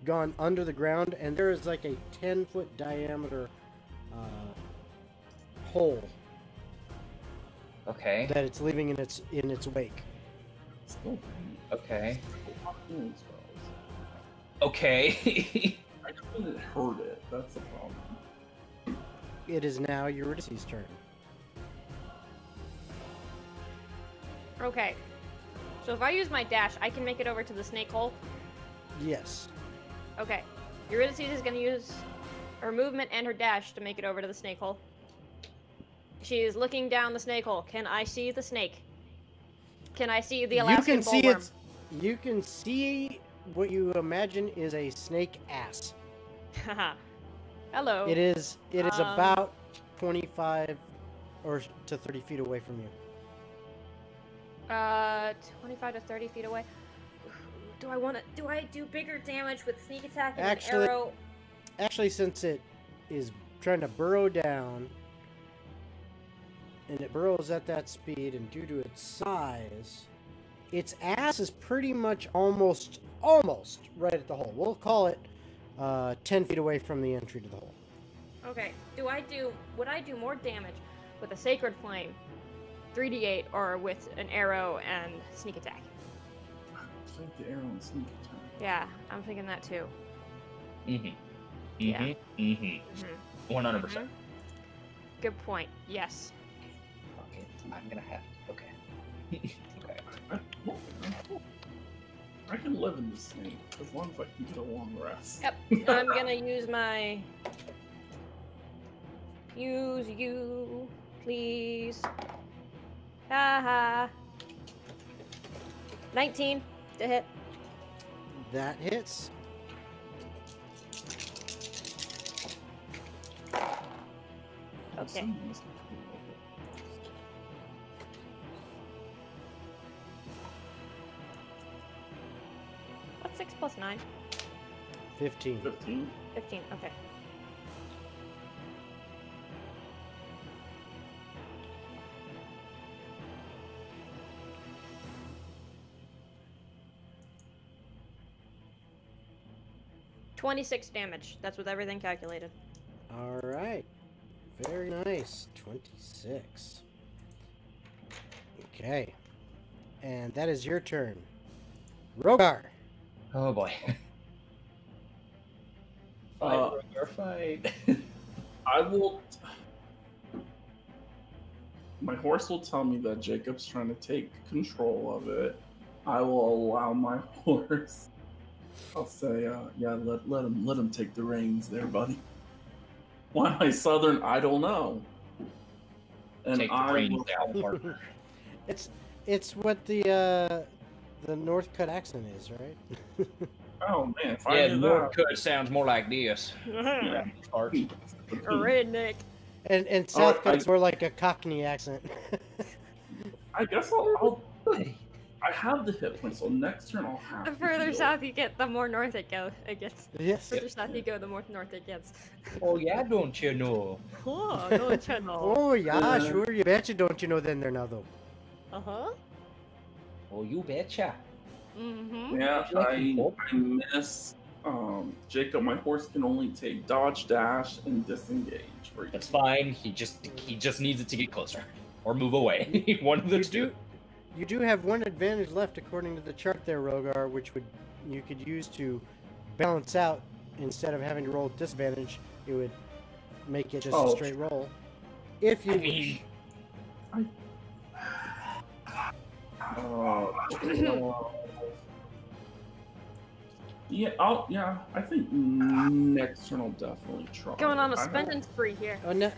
gone under the ground, and there is like a 10-foot diameter hole Okay. that it's leaving in its wake. Okay. Healing spells. Okay. I couldn't hurt it. That's the problem. It is now Eurydice's turn. Okay. So if I use my dash, I can make it over to the snake hole. Yes. Okay. Eurydice is going to use her movement and her dash to make it over to the snake hole. She is looking down the snake hole. Can I see the snake? Can I see the Alaskan bullworm? You can see what you imagine is a snake ass. Haha. Hello. It is about 25 or to 30 feet away from you. 25 to 30 feet away. Do I do bigger damage with sneak attack and Actually- an arrow? Actually, since it is trying to burrow down, and it burrows at that speed, and due to its size, its ass is pretty much almost right at the hole. We'll call it 10 feet away from the entry to the hole. Okay. Would I do more damage with a sacred flame, 3d8, or with an arrow and sneak attack? I think the arrow and sneak attack. Yeah, I'm thinking that too. Mm-hmm. 100%. Good point. Yes. Okay, I'm gonna have. Okay. I can live in the snake as long as I can get a long rest. Yep. I'm gonna use my. Use you, please. Haha. 19 to hit. That hits. Okay. What's 6 plus 9? 15. 15. 15. Okay. $26 damage. That's with everything calculated. All right. Very nice. 26. Okay. And that is your turn. Rhodar. Oh boy. Uh, Fight. I will. My horse will tell me that Jacob's trying to take control of it. I will allow my horse. I'll say, yeah, let him take the reins there, buddy. Why am I Southern? I don't know. And Take the I reins will, down, partner. It's what the North Cut accent is, right? oh man, if I Yeah, knew North that. Cut sounds more like this. Yeah, Arch. Redneck. And South Oh, Cut's more like a Cockney accent. I guess I'll I have the hit point, so next turn I'll have. The to further heal. south you get, the more north it gets. Yes. The further south you go, the more north it gets. Oh yeah, don't you know? Oh, don't you know? Oh yeah, sure. You betcha. Don't you know then there now though? Uh-huh. Oh, you betcha. Mm-hmm. Yeah, Like I miss. Jacob, my horse can only take dodge, dash, and disengage for you. That's fine. He just needs it to get closer or move away. One of the two. You do have one advantage left according to the chart there, Rhodar, which you could use to balance out instead of having to roll disadvantage. It would make it just a straight roll. If you wish. Yeah, I think next turn I'll definitely try. Going on a spending spree here. Oh, now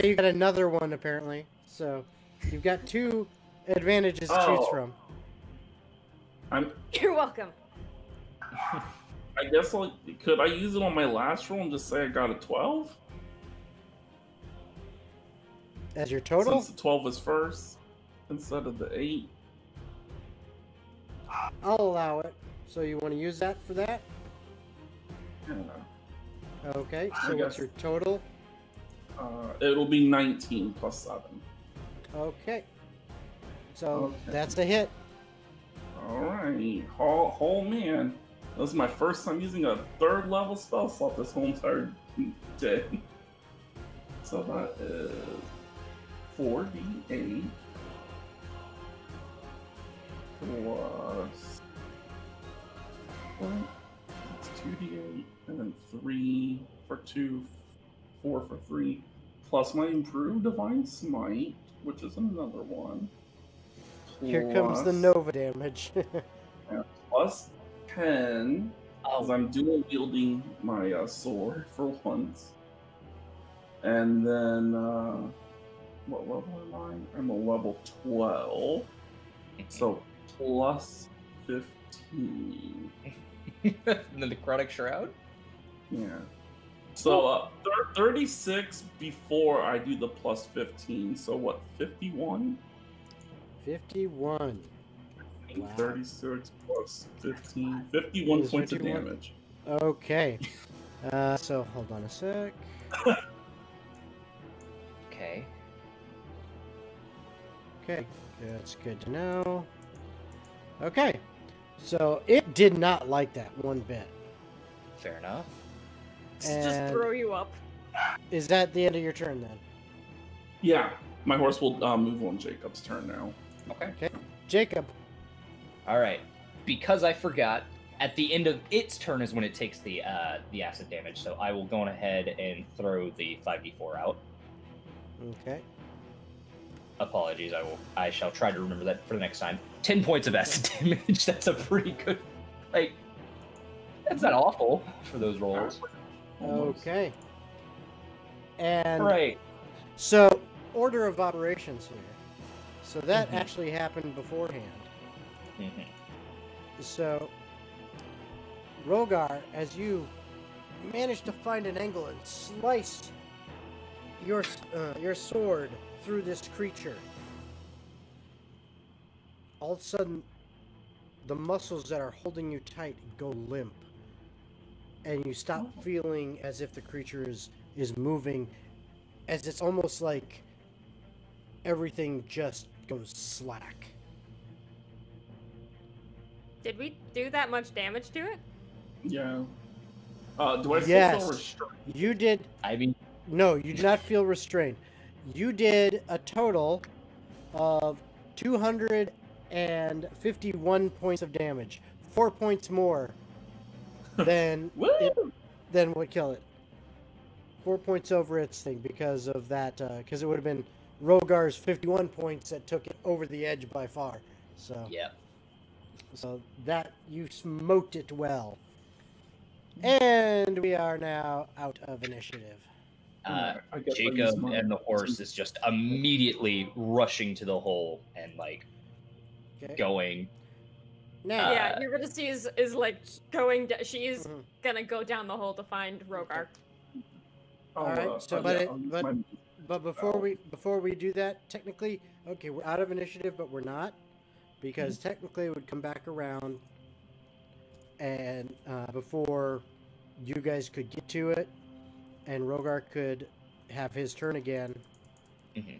you got another one apparently. So you've got two advantages to choose from. You're welcome. I guess could I use it on my last roll and just say I got a 12? As your total? Since the 12 was first instead of the 8. I'll allow it. So you want to use that for that? Yeah. Okay, I so what's guess. your total? It'll be 19 plus 7. Okay. So Okay. that's a hit. Alright. Oh man. This is my first time using a 3rd level spell slot this whole entire day. So that is 4d8 plus what? It's 2d8 and then 3 for 2, 4 for 3, plus my improved divine smite, which is another one. Here comes the Plus- Nova damage. yeah, plus 10, because I'm dual wielding my sword for once. And then, what level am I? I'm a level 12. So plus 15. The necrotic shroud. Yeah. So 36 before I do the plus 15. So what, 51? 51. Wow. 36 plus 15. 51 Is points of 51? damage. Okay. So hold on a sec. Okay. Okay, that's good to know. Okay, so it did not like that one bit. Fair enough. Just And throw you up. is that the end of your turn then? Yeah. My horse will move on Jacob's turn now. Okay. Okay, Jacob. All right. Because I forgot, at the end of its turn is when it takes the acid damage. So I will go on ahead and throw the 5d4 out. Okay. Apologies. I shall try to remember that for the next time. 10 points of acid damage. That's a pretty good. Like, that's not awful for those rolls. Almost. Okay. And Right. so, order of operations here. So that Mhm. actually happened beforehand. Mhm. So, Rhodar, as you manage to find an angle and slice your sword through this creature, all of a sudden, the muscles that are holding you tight go limp, and you stop feeling as if the creature is moving, as it's almost like everything just goes slack. Did we do that much damage to it? Yeah. Do I still Yes. feel restrained? You did. I mean, No, you do not feel restrained. You did a total of 251 points of damage. 4 points more than Woo! than would kill it. 4 points over its thing because of that. Because it would have been Rogar's 51 points that took it over the edge by far. So yeah. So that you smoked it well. And we are now out of initiative. I guess I use Jacob my- and the horse is just immediately rushing to the hole and like Okay. going. Now, Yeah, you're gonna see is like going. She's Mhm. gonna go down the hole to find Rhodar. I'll, Alright, so yeah, I'll use my- but before we do that, technically, okay, we're out of initiative, but we're not, because technically it would come back around, and before you guys could get to it, and Rhodar could have his turn again. Mhm.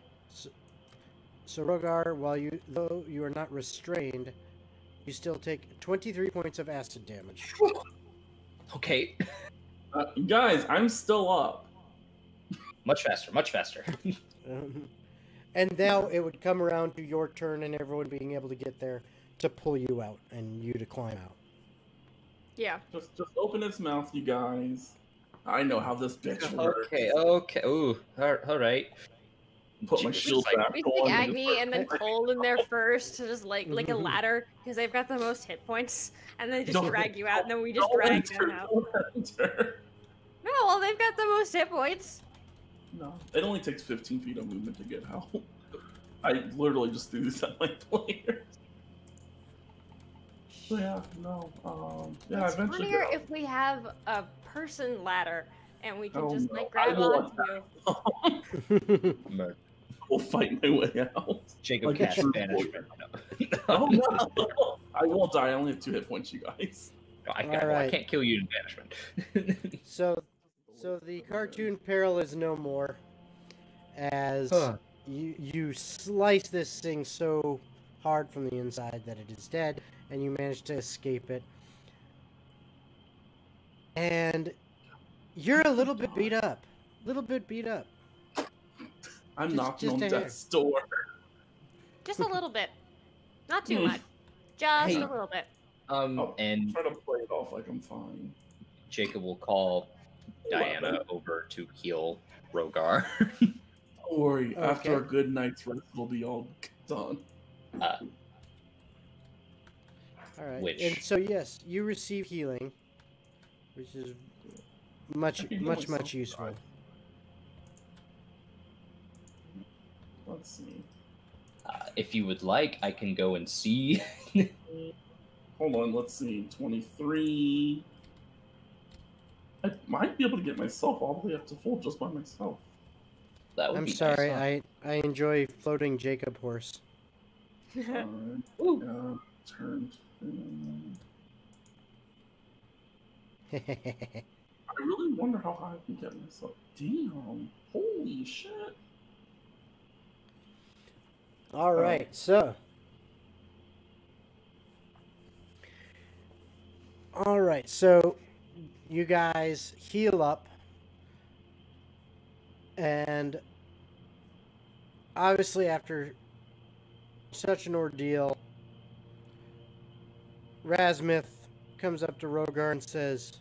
So Rhodar, though you are not restrained, you still take 23 points of acid damage. Okay. Guys, I'm still up. Much faster. Much faster. And now it would come around to your turn and everyone being able to get there to pull you out and you to climb out. Yeah. Just open its mouth, you guys. I know how this bitch works. Okay. Ooh. All right. Put my Jeez. shield Like, back We on. stick and Agni just and then start- Cole in there first to just like a ladder because they've got the most hit points, and they just Don't- drag you out, and then we just Don't drag enter, them out. don't enter. No, well they've got the most hit points. No, it only takes 15 feet of movement to get help. I literally just do this at my players. So yeah, no, yeah, It's eventually. funnier if we have a person ladder and we can Oh, just no. like I grab will onto. Mer- will fight my way out. Jacob Like a casts true banishment. Oh no! I won't die. I only have 2 hit points, you guys. I Alright. can't kill you in banishment. So the cartoon peril is no more, as you slice this thing so hard from the inside that it is dead, and you manage to escape it. And you're a little bit beat up. I'm knocking on a hair. death's door. Just a little bit. Not too much. Just Hey. a little bit. And Try to play it off like I'm fine. Jacob will call Diana over to heal Rhodar. Don't worry. Okay. After a good night's rest, we'll be all done. All right. Which- And so yes, you receive healing, which is much useful. Let's see. If you would like, I can go and see. Hold on, let's see. 23. I might be able to get myself all the way up to full just by myself. That would I'm be sorry, nice, I enjoy floating Jacob horse. Ooh. Turned. I really wonder how high I can get myself. Damn. Holy shit. All right, so. All right, so you guys heal up, and obviously after such an ordeal, Razmith comes up to Rhodar and says,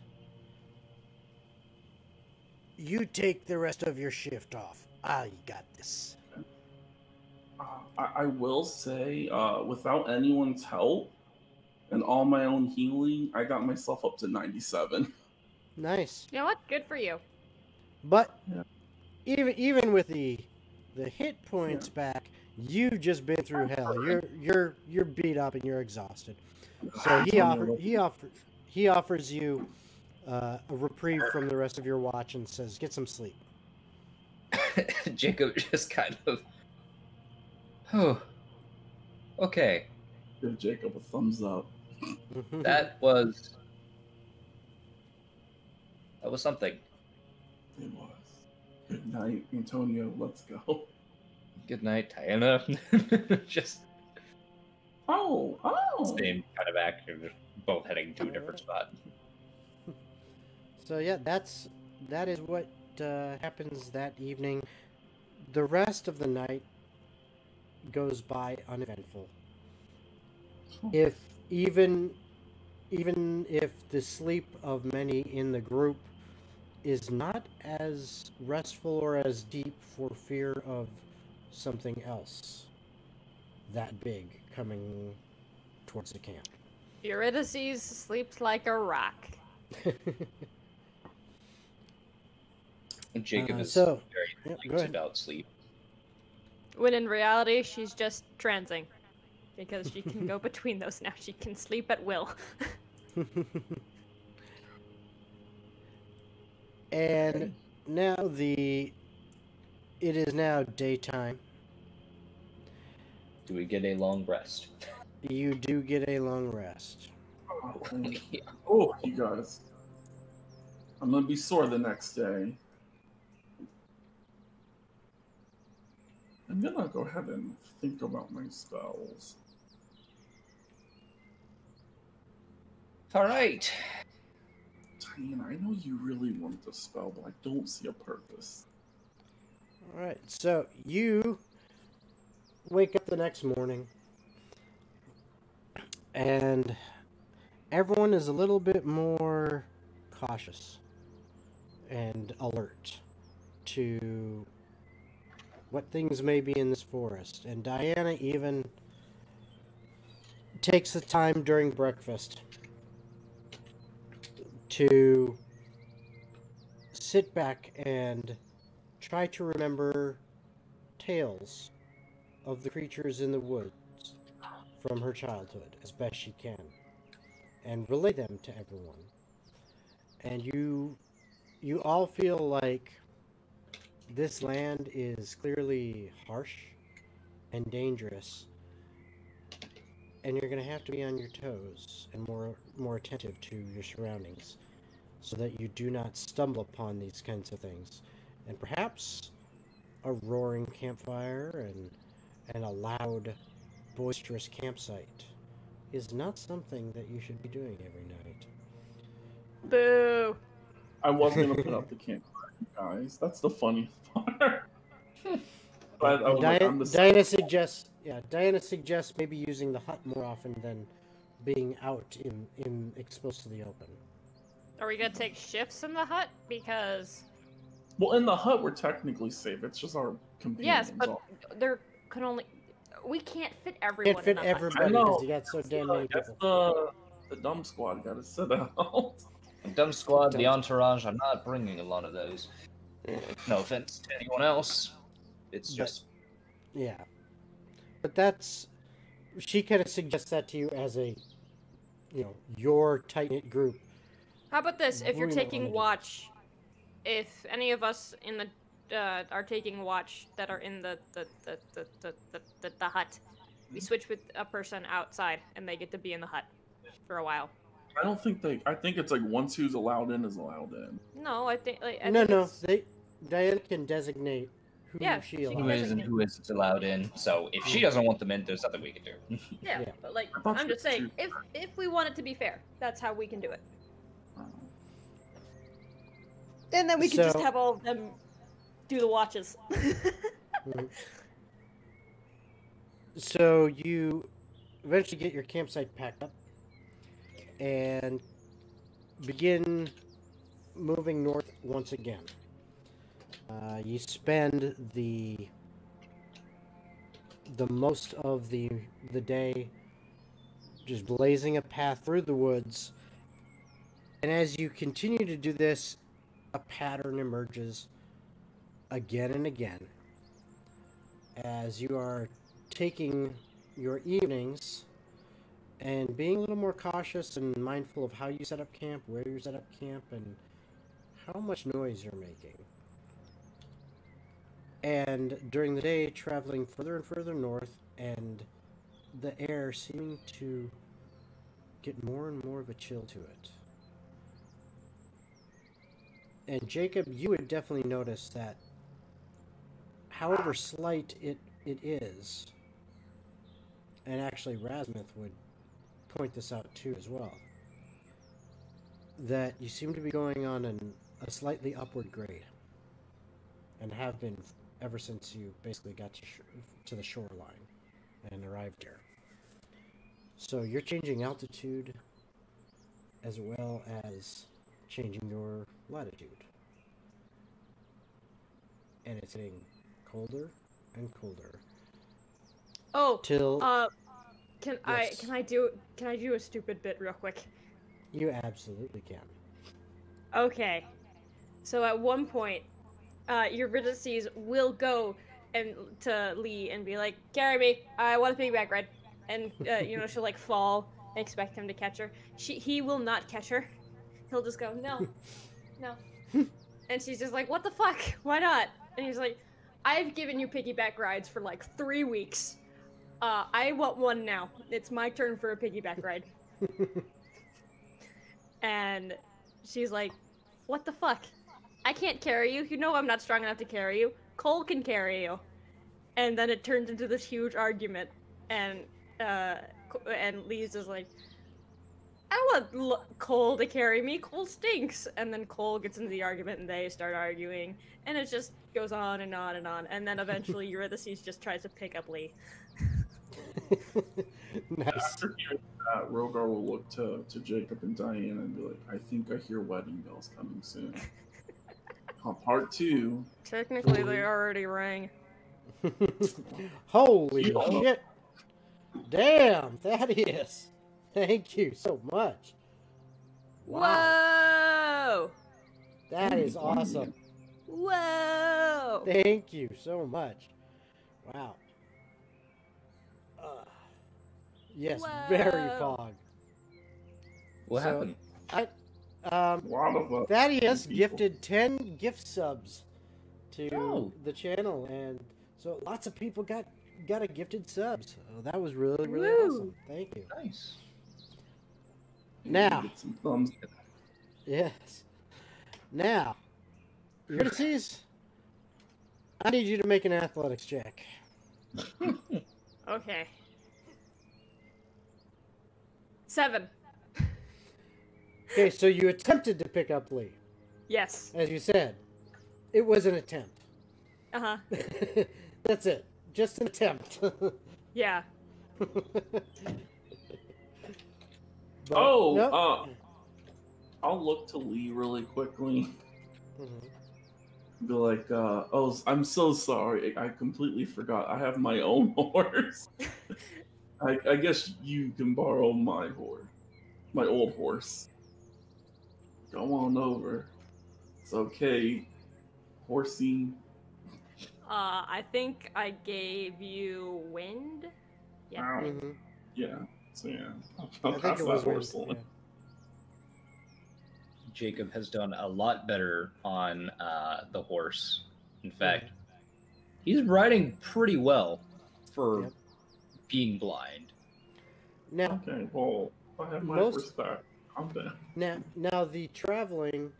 "You take the rest of your shift off. I got this." I will say, without anyone's help and all my own healing, I got myself up to 97. Nice. You know what? Good for you. But Yeah. even with the hit points back, you've just been through hell. You're beat up and you're exhausted. So he offers you a reprieve from the rest of your watch and says, "Get some sleep." Jacob just kind of. Oh. Okay. Give Jacob a thumbs up. That was something. It was. Good night, Antonio. Let's go. Good night, Diana. Just Oh. same kind of action, just both heading to a different spot. So yeah, that is what happens that evening. The rest of the night goes by uneventful. If even if the sleep of many in the group is not as restful or as deep for fear of something else that big coming towards the camp. Eurydice sleeps like a rock. And Jacob is so, very yeah, go confused ahead. about sleep. When in reality, she's just transing. Because she can go between those now. She can sleep at will. And now it is now daytime. Do we get a long rest? You do get a long rest. Oh, you guys. I'm gonna be sore the next day. I'm gonna go ahead and think about my spells. All right. Diana, I know you really want the spell, but I don't see a purpose. All right, so you wake up the next morning, and everyone is a little bit more cautious and alert to what things may be in this forest. And Diana even takes the time during breakfast to sit back and try to remember tales of the creatures in the woods from her childhood as best she can and relay them to everyone. And you all feel like This land is clearly harsh and dangerous, and you're going to have to be on your toes and more attentive to your surroundings so that you do not stumble upon these kinds of things. And perhaps a roaring campfire and a loud, boisterous campsite is not something that you should be doing every night. Boo! I was gonna put up the campfire, guys. That's the funny part. But I was like, I'm the Diana suggests maybe using the hut more often than being out in exposed to the open. Are we gonna take shifts in the hut? Because Well, in the hut, we're technically safe. It's just our companions. yes, but there can only we can't fit everyone. Can't fit in the hut. everybody because you got so damn many That's people. the dumb squad got to sit out. The dumb squad, the entourage, I'm not bringing a lot of those. No offense to anyone else. It's just... Yeah. But that's... She kind of suggests that to you as a, your tight-knit group. How about this? If you're We don't taking wanna do watch, if any of us in the are taking watch that are in the hut, we switch with a person outside, and they get to be in the hut for a while. I don't think I think it's like once who's allowed in is allowed in. No, I think like No. it's- Diana can designate who Yeah, she she allows. can Who is and who isn't allowed in. So if she doesn't want them in, there's nothing we can do. Yeah, Yeah. but like I thought I'm you just saying, were if we want it to be fair, that's how we can do it. And then we can just So- have all of them do the watches. Mhm. So you eventually get your campsite packed up and begin moving north once again. You spend the most of the day just blazing a path through the woods, and as you continue to do this, a pattern emerges again and again as you are taking your evenings and being a little more cautious and mindful of how you set up camp, where you set up camp, and how much noise you're making. And during the day, traveling further and further north, and the air seeming to get more and more of a chill to it. And Jacob, you would definitely notice that however slight it is, and actually Rasmuth would point this out too as well, that you seem to be going on a slightly upward grade, and have been ever since you basically got to the shoreline and arrived here. So you're changing altitude as well as changing your latitude. And it's getting colder and colder. Oh, Till can Yes. I do a stupid bit real quick? you absolutely can. Okay, so at one point, Eurydice will go to Lee and be like, "Carry me, I want a piggyback ride," and she'll like fall and expect him to catch her. He will not catch her. He'll just go, "No, no," and she's just like, "What the fuck? Why not?" And he's like, "I've given you piggyback rides for like 3 weeks. I want one now. It's my turn for a piggyback ride." And she's like, "What the fuck? I can't carry you. You know I'm not strong enough to carry you. Cole can carry you." And then it turns into this huge argument, and Lee's just like, "I don't want Cole to carry me. Cole stinks." And then Cole gets into the argument, and they start arguing, and it just goes on and on and on. And then eventually Eurydice just tries to pick up Lee. Nice. After hearing that, Rhodar will look to Jacob and Diana and be like, I think I hear wedding bells coming soon. Part 2. Technically, they already rang. Holy Yeah. shit. Damn, that is. Thank you so much. Wow. Whoa! That is awesome. Whoa! Thank you so much. Wow. Yes, very Whoa. Pog. What So- happened? A lot of Thaddeus people. gifted 10 gift subs to the channel, and so lots of people got a gifted sub. So that was really awesome. Thank you. Nice. Now, Get some thumbs. yes. Now, Ulysses, I need you to make an athletics check. Okay. 7. Okay, so you attempted to pick up Lee. Yes. As you said, it was an attempt. Uh-huh. That's it. Just an attempt. Yeah. But, Oh, nope. I'll look to Lee really quickly. Mhm. Be like, oh, I'm so sorry. I completely forgot. I have my own horse. I guess you can borrow my horse. My old horse. Go on over. It's okay. Horsey. I think I gave you wind. Yeah. Ow. Mhm. Yeah. So yeah. I I'll think pass it that was horse wind, on. yeah. Jacob has done a lot better on the horse. In fact, he's riding pretty well for Yep. being blind. Now, Okay, well, I have my Most- horse back. I'm done. now the traveling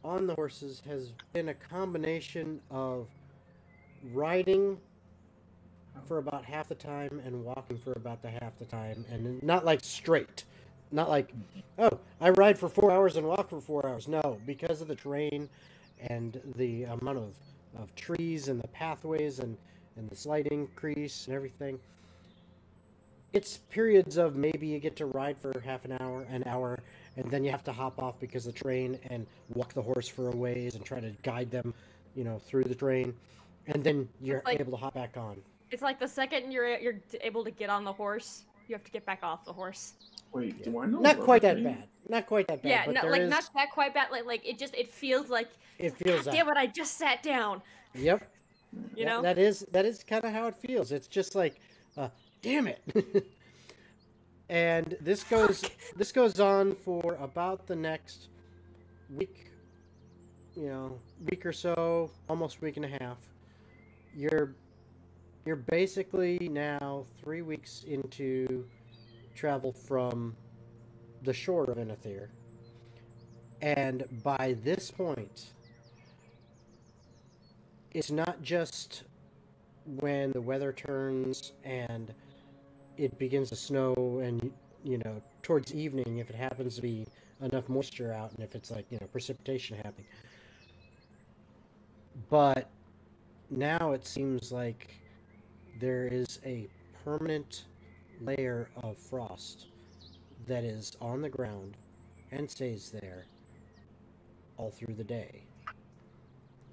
on the horses has been a combination of riding for about half the time and walking for about the half the time, and not like straight. Not like, oh, I ride for 4 hours and walk for 4 hours. No, because of the terrain and the amount of trees and the pathways and the slight increase and everything. It's periods of maybe you get to ride for half an hour, and then you have to hop off because of the terrain and walk the horse for a ways and try to guide them, through the terrain, and then you're It's like- able to hop back on. It's like the second you're able to get on the horse, you have to get back off the horse. Wait, do I know? Not quite that everything? bad. Not quite that bad. Yeah, but no, there like is, not that quite bad. Like it feels like. It feels God that. damn it! I just sat down. Yep. You know. That is kind of how it feels. It's just like, damn it. And this goes on for about the next week, week or so, almost week and a half. You're basically now 3 weeks into travel from the shore of Inethir. And by this point, it's not just when the weather turns and it begins to snow and, towards evening, if it happens to be enough moisture out and if it's like, precipitation happening. But now it seems like there is a permanent layer of frost that is on the ground and stays there all through the day.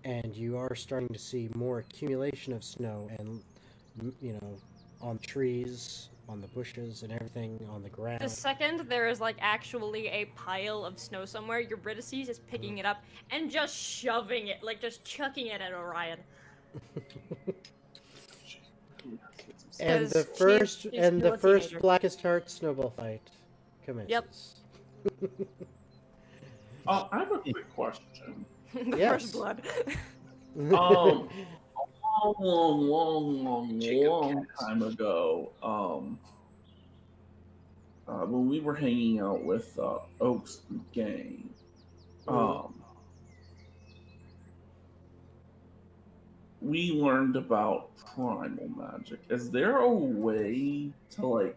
And you are starting to see more accumulation of snow and, on trees, on the bushes, and everything on the ground. The second there is like actually a pile of snow somewhere, Eurydice is picking it up and just shoving it, like just chucking it at Orion. And the Because she's still a first teenager. Blackest Heart snowball fight commences. I have a quick question. The Yes. first blood. Long time ago, when we were hanging out with Oak's gang, we learned about primal magic. Is there a way to like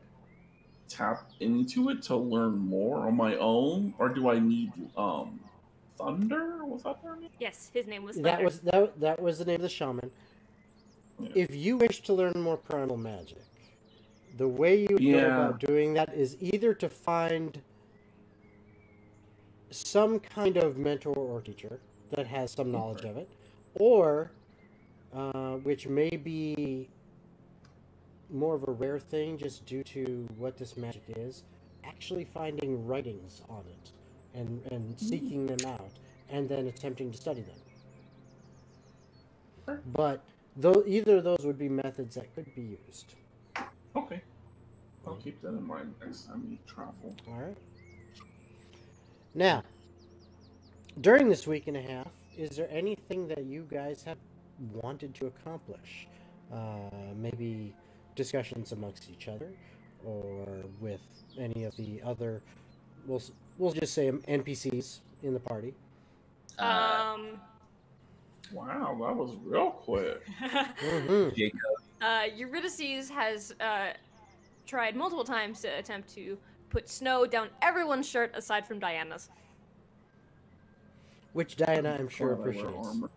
tap into it to learn more on my own, or do I need Thunder? Was that their name? Yes, his name was That Thunder. that was the name of the shaman. Yeah. If you wish to learn more primal magic, the way you go about doing that is either to find some kind of mentor or teacher that has some knowledge of it, or which may be more of a rare thing just due to what this magic is, actually finding writings on it and seeking them out and then attempting to study them. But though either of those would be methods that could be used. Okay. I'll keep that in mind next time we travel. All right. Now, during this week and a half, is there anything anything that you guys have wanted to accomplish? Maybe discussions amongst each other, or with any of the other, we'll just say NPCs in the party. Wow, that was real quick. Jacob. Eurydice has tried multiple times to attempt to put snow down everyone's shirt aside from Diana's. Which Diana, I'm sure, Glad I wear appreciates. armor.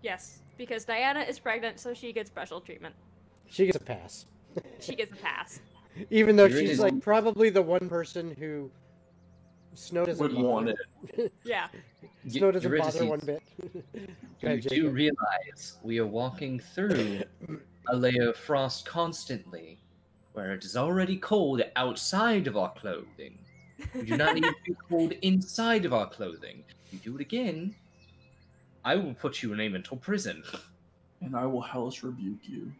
Yes, because Diana is pregnant, so she gets special treatment. She gets a pass. She gets a pass. Even though Eurydice- she's like probably the one person who snow doesn't Would want bother. it. Yeah. Snow doesn't Eurydice, bother one bit. Go You ahead, do Jacob. realize we are walking through a layer of frost constantly, where it is already cold outside of our clothing. We do not need to be cold inside of our clothing. You do it again, I will put you in a mental prison. And I will hellish rebuke you.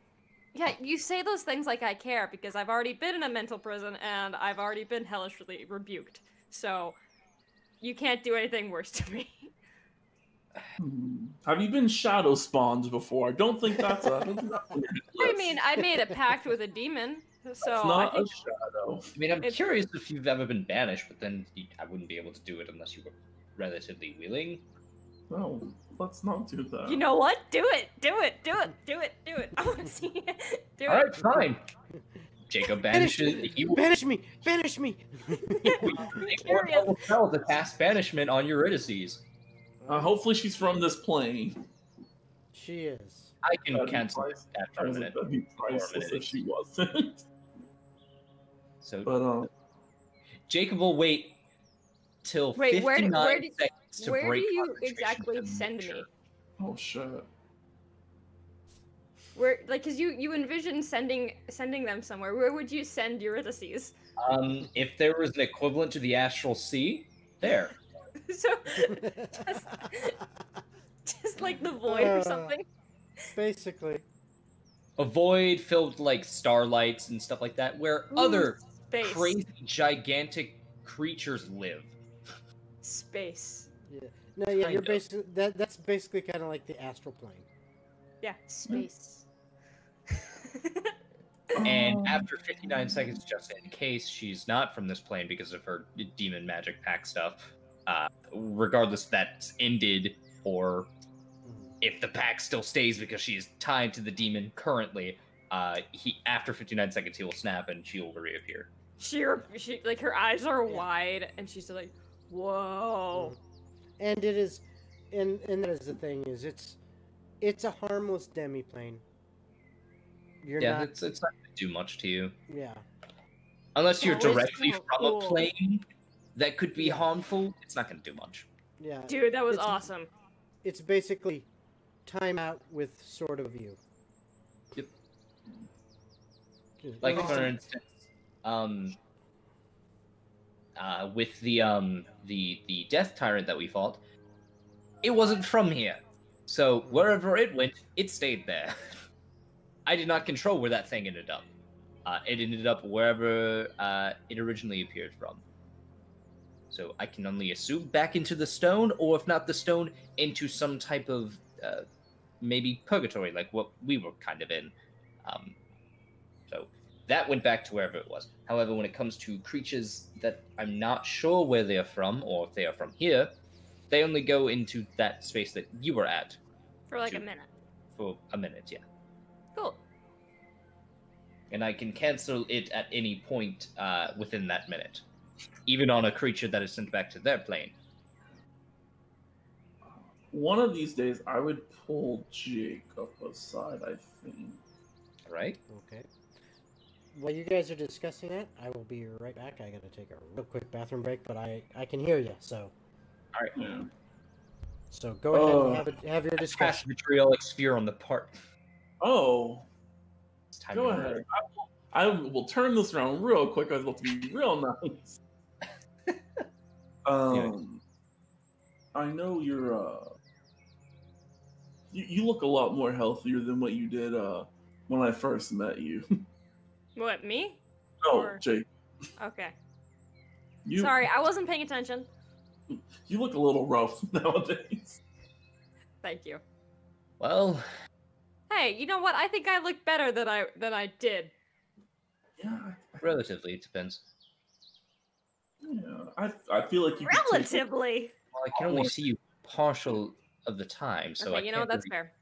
Yeah, you say those things like I care, because I've already been in a mental prison and I've already been hellishly rebuked. So, you can't do anything worse to me. Have you been shadow spawned before? I don't think that's a. I mean, I made a pact with a demon, so it's not I think a shadow. I mean, I'm It's- curious if you've ever been banished, but then I wouldn't be able to do it unless you were relatively willing. No, let's not do that. you know what? Do it! Do it! Do it! Do it! Do it! I want to see it. Do All it. right, fine. Jacob banishes. He will Banish me! Banish me! make more level spell to cast banishment on Eurydice. Hopefully she's from this plane. She is. I can That'd be cancel priceless. after a minute. That'd be priceless if she wasn't. So But Jacob will wait till Wait, 59 where do- seconds to Where do break you concentration exactly to send make me? sure. oh shit. Where, like, cause you envision sending them somewhere. Where would you send Eurydice? If there was an equivalent to the Astral Sea, there. So, just like the void or something. Basically. A void filled with, like, starlights and stuff like that, where Ooh, other space. crazy, gigantic creatures live. Space. Yeah. No, yeah, Kind you're of. basically that's basically kind of like the astral plane. Yeah, space. And after 59 seconds, just in case she's not from this plane because of her demon magic pack stuff, regardless if that's ended or if the pack still stays because she is tied to the demon currently, after 59 seconds he will snap and she will reappear. She like her eyes are wide and she's like, whoa. And it is, and that is the thing is it's a harmless demiplane. You're Yeah, not. it's not going to do much to you. Yeah. Unless you're Oh, it's directly so from cool. a plane that could be Yeah. harmful, it's not going to do much. Yeah. Dude, that was It's- awesome. It's basically time out with sort of you. Yep. Just- Like, it's for just- instance, with the Death Tyrant that we fought, it wasn't from here. So wherever it went, it stayed there. I did not control where that thing ended up. It ended up wherever it originally appeared from. So I can only assume back into the stone, or if not the stone, into some type of maybe purgatory, like what we were kind of in. So that went back to wherever it was. However, when it comes to creatures that I'm not sure where they are from, or if they are from here, they only go into that space that you were at For like a Dude. minute. for a minute, yeah. Cool. And I can cancel it at any point within that minute, even on a creature that is sent back to their plane. One of these days, I would pull Jake up aside. I think. Right? Okay. While you guys are discussing that, I will be right back. I gotta take a real quick bathroom break, but I can hear you. So All right. Yeah. go ahead and have your Cast discussion. vitriolic sphere on the part. Oh, It's time go to ahead. murder. I will turn this around real quick. I'd love to be real nice. I know you're. You look a lot more healthier than what you did when I first met you. What, me? No, Or- Jake. Okay. You Sorry, I wasn't paying attention. you look a little rough nowadays. Thank you. Well, Hey, you know what? I think I look better than I did. Yeah, relatively, it depends. yeah. I feel like you could take Relatively. Well, I can only see you partial of the time, so Okay, I you know can't that's really... fair.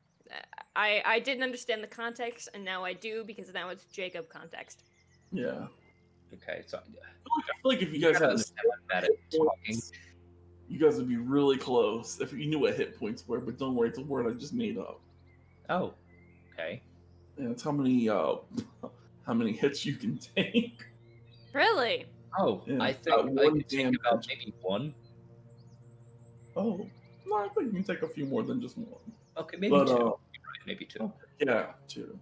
I didn't understand the context, and now I do because now it's Jacob context. Yeah. Okay, so I feel like if you guys gotta had understand I'm bad at talking. you guys would be really close if you knew what hit points were. But don't worry, it's a word I just made up. Oh, okay. And it's how many hits you can take. Really? Oh, Yeah, I think I one could take about damage. maybe one. Oh, no, I think you can take a few more than just one. Okay, maybe But, two. You're right, maybe two. Okay, yeah, two.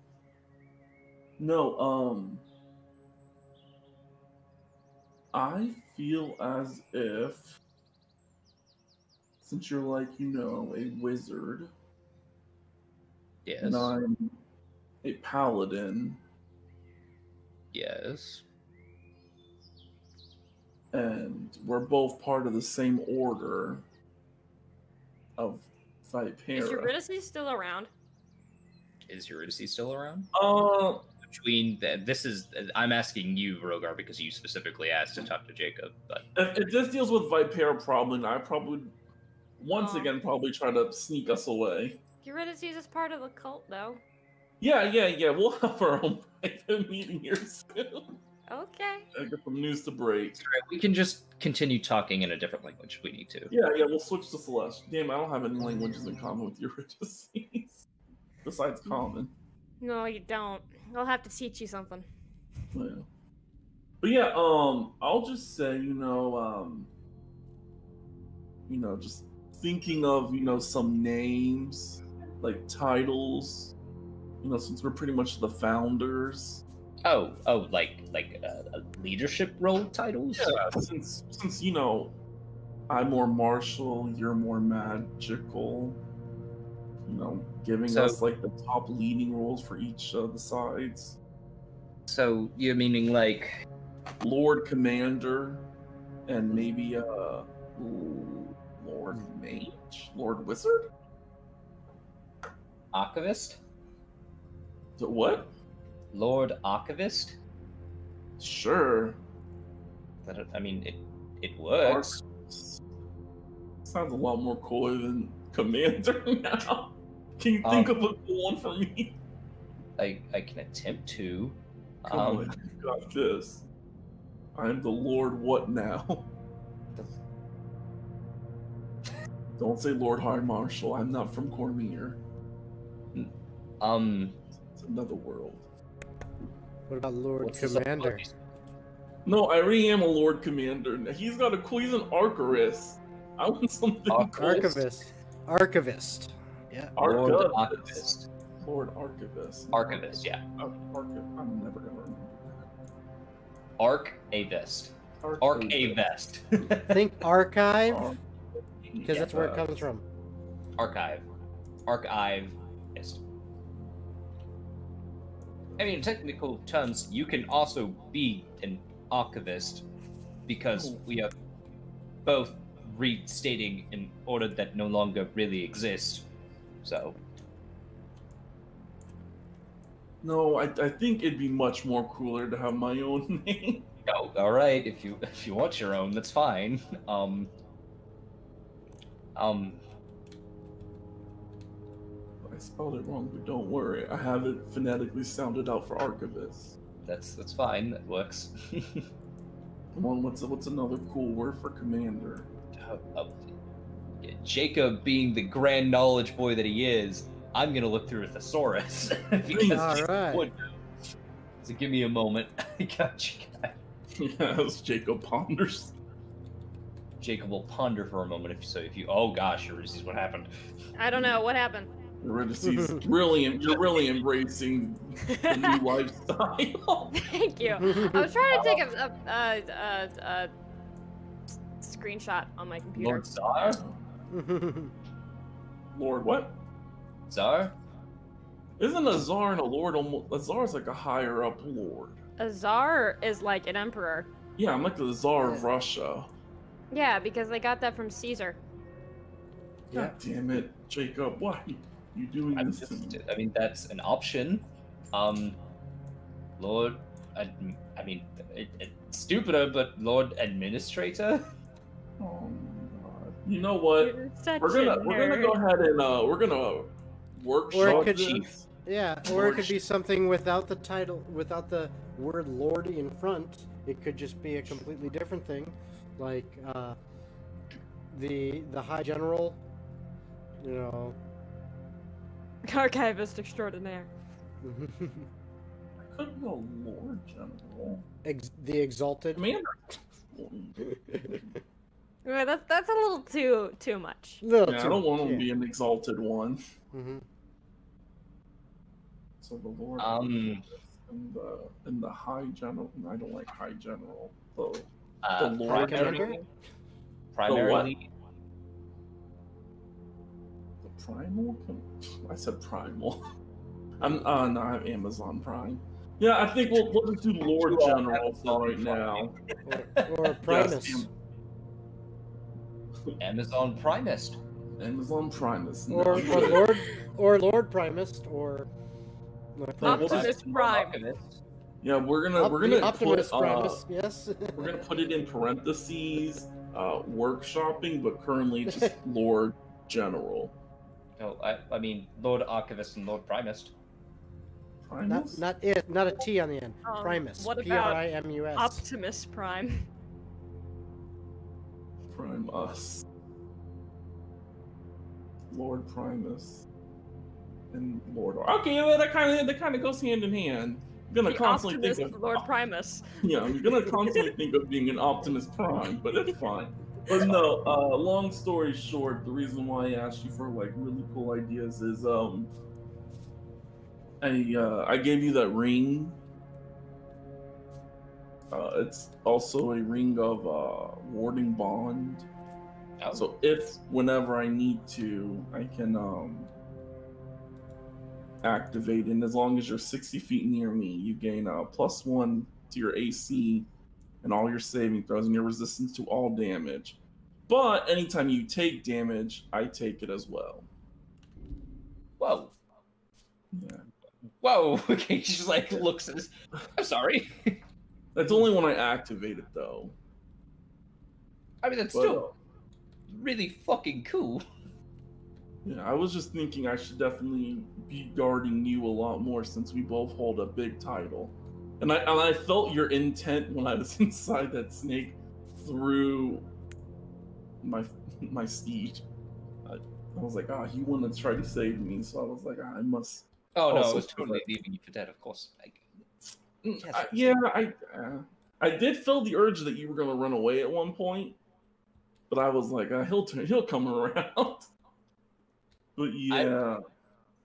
No, I feel as if, since you're like, a wizard, Yes. and I'm a paladin, Yes. and we're both part of the same order of Vipera. Is Eurydice still around? Is Eurydice still around? Uh, I'm asking you, Rhodar, because you specifically asked to talk to Jacob. But if this deals with Vipera, I probably once Oh. again probably try to sneak us away. Eurydice is part of the cult, though. Yeah. We'll have our own private meeting here soon. Okay. I got some news to break. we can just continue talking in a different language if we need to. Yeah, we'll switch to Celeste. Damn, I don't have any languages in common with Eurydice. Besides common. No, you don't. I'll have to teach you something. Yeah. But yeah, I'll just say, just thinking of, some names, like titles, since we're pretty much the founders. Like leadership role titles? Yeah, since I'm more martial, you're more magical, giving us like the top leading roles for each of the sides. So you're meaning like Lord Commander and maybe Lord Mage? Lord Wizard? Archivist? So what? Lord Archivist? Sure. It works. Sounds a lot more cooler than Commander now. Can you think of a cool one for me? I can attempt to. Come on, you got this. I'm the Lord what now? Don't say Lord High Marshal. I'm not from Cormier. It's another world. What about Lord Commander? No, I already am a Lord Commander. He's got he's an Archivist. I want something cool. Archivist. Yeah. Lord Archivist. Lord Archivist. Archivist, yeah. I'm never gonna remember that. Archivist. Archivist. Think archive, because that's where it comes from. Archive. Archivist. I mean, in technical terms, you can also be an archivist because we are both restating an order that no longer really exists. So. No, I think it'd be much more cooler to have my own name. Oh, all right. If you want your own, that's fine. I spelled it wrong, but don't worry. I have it phonetically sounded out for Archivist. That's fine. That works. Come on, what's another cool word for Commander? Jacob, being the grand knowledge boy that he is, I'm gonna look through a thesaurus. All right. So give me a moment. I got you guys. Yeah, that's Jacob Ponders. Jacob will ponder for a moment. If you, oh gosh, Eurydice, what happened? I don't know what happened. Eurydice's you're really embracing the new lifestyle. Thank you. I was trying to take a screenshot on my computer. Lord Czar? Lord what? Czar? Isn't a czar and a lord almost? A czar is like a higher up lord. A czar is like an emperor. Yeah, I'm like the czar of Russia. Yeah, because they got that from Caesar. God damn it. Jacob, why are you doing this to me? I mean, that's an option. Lord, I mean, it's stupider, but Lord Administrator. Oh my god! You know what? You're such We're a gonna go nerd. ahead and we're gonna workshop could- this. Yeah, or it could be something without the title, without the word Lord in front. It could just be a completely different thing, like the High General, you know. Archivist extraordinaire. I could go Lord General. The Exalted. Commander. Yeah, that's a little too much. Little Yeah, I too- don't want to yeah. be an exalted one. Mhm. So the Lord and the High General. I don't like High General. The Lord Commander? Primarily, The Primal? I said Primal. I'm Amazon Prime. Yeah, I think we'll just do Lord General for right now. Or Primus. Yes, Amazon Primist. Amazon Primus. No. or Lord Primus, or Optimus Prime. Yeah, we're gonna Optimus put, Primus. Yes. we're gonna put it in parentheses, workshopping, but currently just Lord General. No, I mean Lord Archivist and Lord Primist. Primus? Not a T on the end. Primus. What about Primus. Optimus Prime? Primus. Lord Primus. And Lord. Okay, well, that kind of goes hand in hand. I'm gonna The constantly Optimus think of Lord Primus. Yeah, I'm gonna constantly think of being an Optimus Prime, but it's fine. But no, long story short, the reason why I asked you for like really cool ideas is I gave you that ring. It's also a ring of warding bond. Oh. So if whenever I need to, I can activate, and as long as you're 60 feet near me, you gain +1 to your AC and all your saving throws and your resistance to all damage. But anytime you take damage, I take it as well. Whoa. Yeah. Whoa. Okay, she just like looks at us. I'm sorry. That's only when I activate it though. I mean, that's But, still really fucking cool. Yeah, I was just thinking I should definitely be guarding you a lot more since we both hold a big title. And I felt your intent when I was inside that snake through my steed. I was like, he wanted to try to save me, so I was like, I must. Oh no, Also I was totally correct. leaving you for dead, of course. Like, I did feel the urge that you were gonna run away at one point, but I was like, he'll come around. But yeah,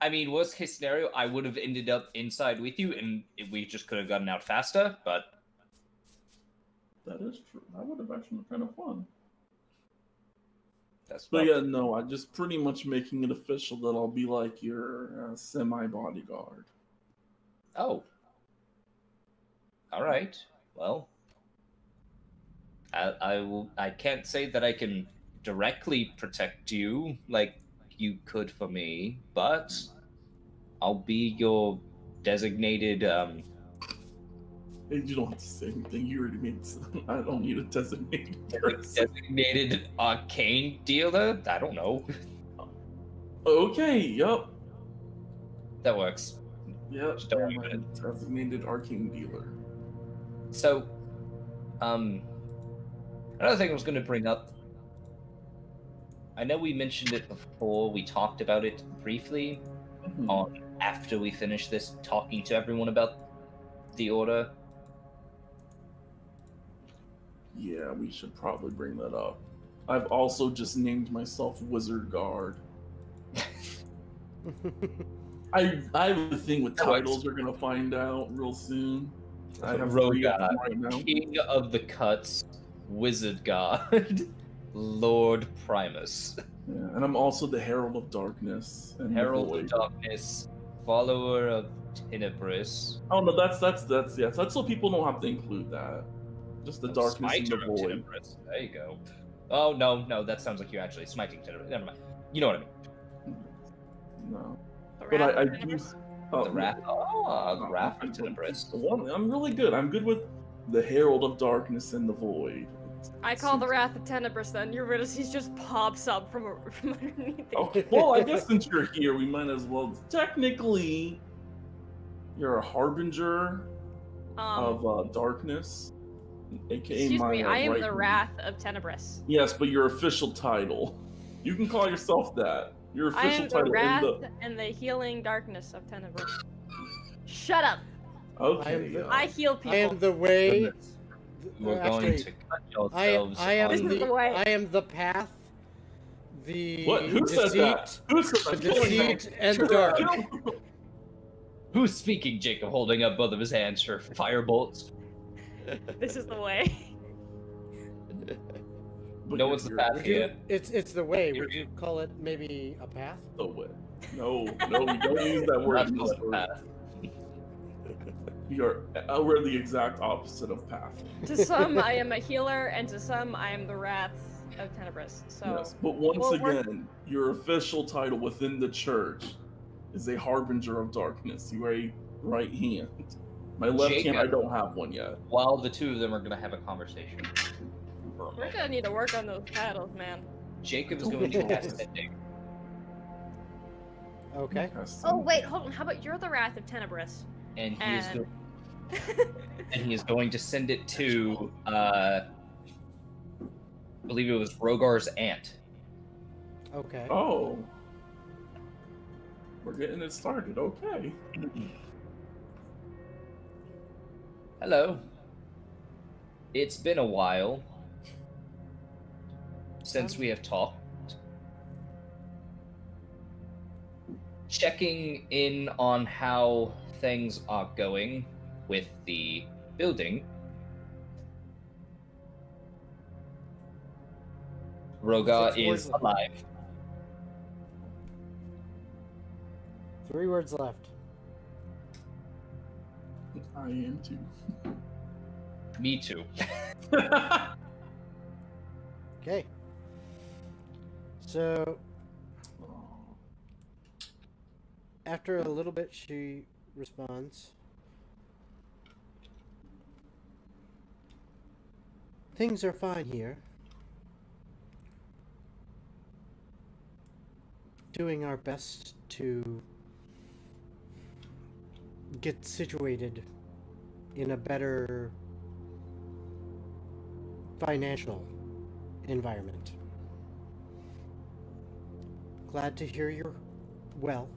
I mean, worst case scenario, I would have ended up inside with you, and we just could have gotten out faster. But that is true. That would have actually been kind of fun. that's. But yeah, no, I'm just pretty much making it official that I'll be like your semi-bodyguard. Oh. All right. Well, I can't say that I can directly protect you like you could for me, but I'll be your designated. Hey, you don't have to say anything. You already made. I don't need a designated person. Designated arcane dealer. I don't know. Okay. Yup. That works. Yep. Just don't worry about it. Designated arcane dealer. So, another thing I was going to bring up. I know we mentioned it before. We talked about it briefly on after we finished this, talking to everyone about the order. Yeah, we should probably bring that up. I've also just named myself Wizard Guard. I have a thing with titles we're gonna find out real soon. I have 3 of them right now. King of the Cuts, Wizard Guard, Lord Primus, Yeah, and I'm also the Herald of Darkness and Herald the of Void. Darkness, Follower of Tenebris. Oh no, that's so people don't have to include that. Just the darkness and the Smiter of void. Tenebris. There you go. Oh no, that sounds like you're actually smiting Tenebris. Never mind. You know what I mean. No. The But Wrath I of do. Tenebris? The Wrath. Oh, the Wrath of Tenebris. I'm really good. I'm good with the Herald of Darkness and the Void. I call the Wrath of Tenebris then. Eurydice just pops up from underneath it. Okay. Well, I guess since you're here, we might as well. Technically, you're a harbinger of darkness, aka Excuse my. me, I am right the hand. Wrath of Tenebris. Yes, but your official title. You can call yourself that. Your I official am the title Wrath in the. and the Healing Darkness of Tenebris. Shut up! Okay. I heal people. I am the way. We're going Actually, to cut yourselves. I am This is the way. I am the path. The What? Who deceit, said that? Who said the that? deceit and the dark. Who's speaking, Jacob, holding up both of his hands for fire bolts? This is the way. No one's the path Would you- here. it's the way. You're- Would you call it maybe a path? The way. No, we don't use that word. That's in this the word. path. We're the exact opposite of path. To some, I am a healer, and to some, I am the Wrath of Tenebris. So, Yes, but once Well, we're- again, your official title within the church is a harbinger of darkness. You are a right hand. My left hand, I Jacob. don't have one yet. While the two of them are going to have a conversation. For a we're moment. gonna need to work on those titles, man. Jacob is going to cast Sending. Okay. Oh wait, hold on. How about you're the Wrath of Tenebris? And he is And and he is going to send it to I believe it was Rhodar's aunt. Okay. Oh. We're getting it started. Okay. Hello. It's been a while since we have talked. Checking in on how things are going with the building. Rhodar 6 words is left. alive. 3 words left. I am too. Me too. Okay. So after a little bit, she responds. Things are fine here. Doing our best to get situated in a better financial environment. Glad to hear you're well.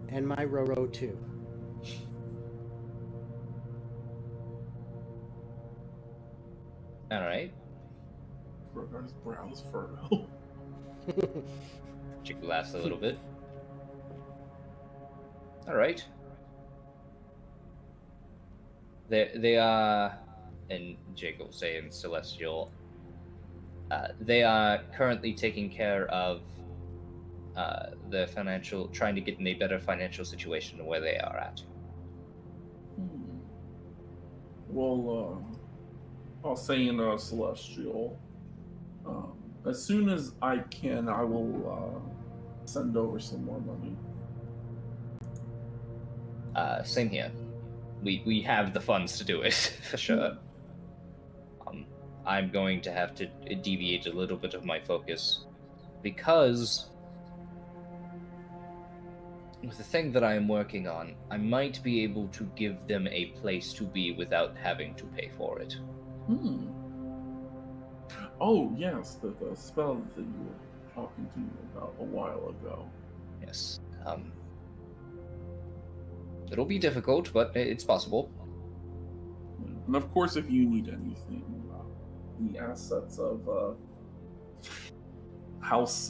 And my Roro too. All right. Rhodar's brows furrow. Chick laughs a little bit. All right. They are, and Jake will say in Celestial, they are currently taking care of the financial, trying to get in a better financial situation where they are at. Well, I'll say in Celestial, as soon as I can, I will send over some more money. Same here. We have the funds to do it, for sure. I'm going to have to deviate a little bit of my focus, because with the thing that I am working on, I might be able to give them a place to be without having to pay for it. Oh, yes, the spell that you were talking to me about a while ago. Yes. It'll be difficult, but it's possible. And of course, if you need anything, the assets of House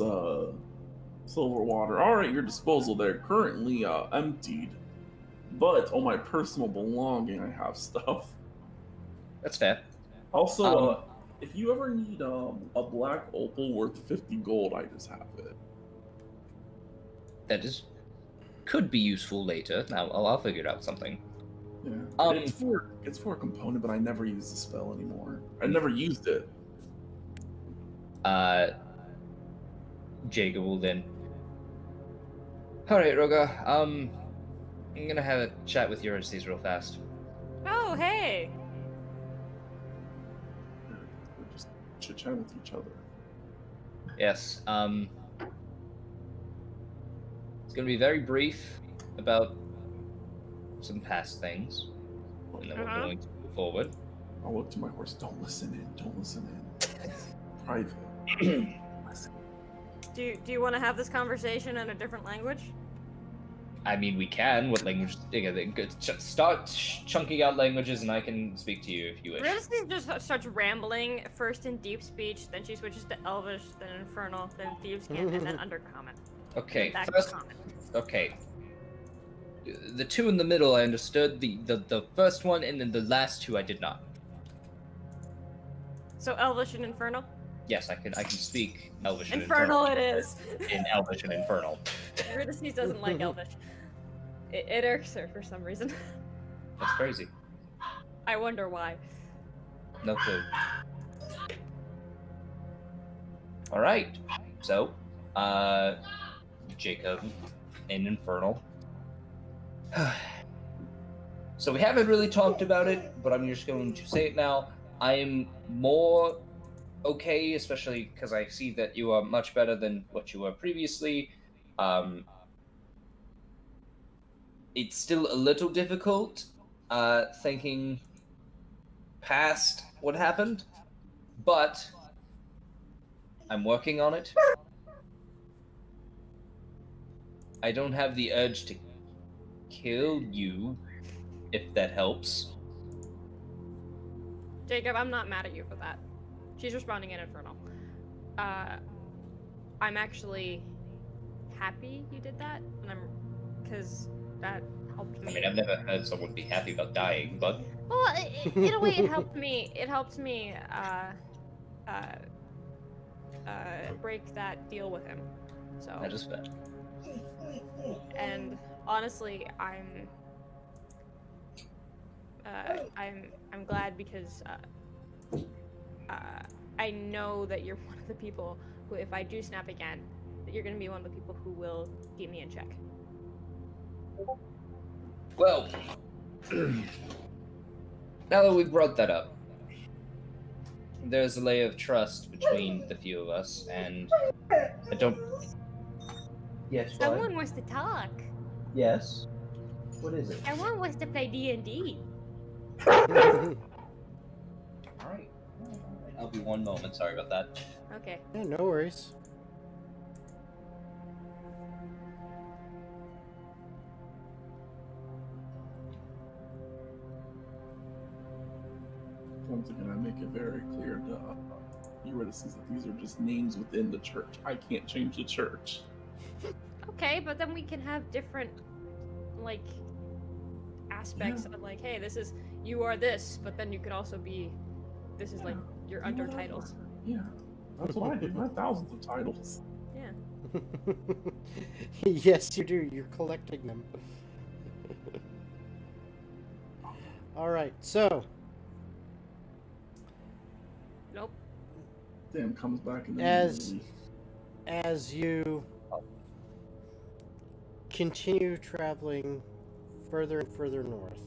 Silverwater are at your disposal. They're currently emptied, but on my personal belonging, I have stuff. That's fair. Also, if you ever need a black opal worth 50 gold, I just have it. That could be useful later. I'll figure out something. Yeah. It's for a component, but I never use the spell anymore. I never used it. Jacob will then. All right, Rhodar. I'm gonna have a chat with Ulysses real fast. Oh, hey. We're just chit-chatting with each other. Yes. It's gonna be very brief about some past things, and then we're going to move forward. I'll look to my horse. Don't listen in. Don't listen in. Private. Listen. Do you want to have this conversation in a different language? I mean, we can. What language? Start chunking out languages, and I can speak to you if you wish. Realistically, just starts rambling, first in deep speech, then she switches to Elvish, then Infernal, then Thieveskin, and then Undercommon. Okay, Back to first. common. Okay. The two in the middle, I understood. The first one, and then the last two, I did not. So Elvish and Infernal? Yes, I can speak Elvish and Infernal it is! In Elvish and Infernal. Eurydice doesn't like Elvish. It irks her for some reason. That's crazy. I wonder why. No clue. Alright. So, Jacob and Infernal. So we haven't really talked about it, but I'm just going to say it now. I am more okay, especially because I see that you are much better than what you were previously. It's still a little difficult thinking past what happened, but I'm working on it. I don't have the urge to kill you, if that helps. Jacob, I'm not mad at you for that. She's responding in Infernal. I'm actually happy you did that, and because that helped me. I mean, I've never heard someone be happy about dying, but... Well, in a way, it helped me. It helped me break that deal with him. So. That is fair. And honestly, I'm glad because I know that you're one of the people who, if I do snap again, that you're gonna be one of the people who will keep me in check. Well, now that we've brought that up, there's a layer of trust between the few of us, and I don't... Yes, what? Someone wants to talk. Yes? What is it? Someone wants to play D&D. Alright. I'll be one moment, sorry about that. Okay. Yeah, no worries. Once again, I make it very clear to Eurydice that these are just names within the church. I can't change the church. Okay, but then we can have different, like, aspects of, like, hey, this is, you are this, but then you could also be, this is, like, your undertitles. Yeah, that's what I do. I have thousands of titles. Yeah. Yes, you do. You're collecting them. Alright, so... Nope. Damn, comes back in the as you continue traveling further and further north,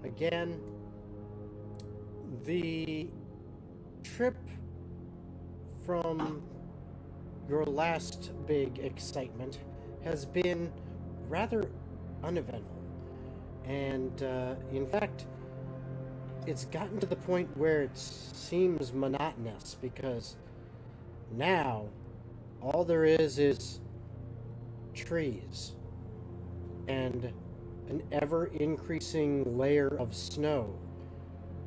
again, the trip from your last big excitement has been rather uneventful, and in fact, it's gotten to the point where it seems monotonous, because now all there is trees and an ever-increasing layer of snow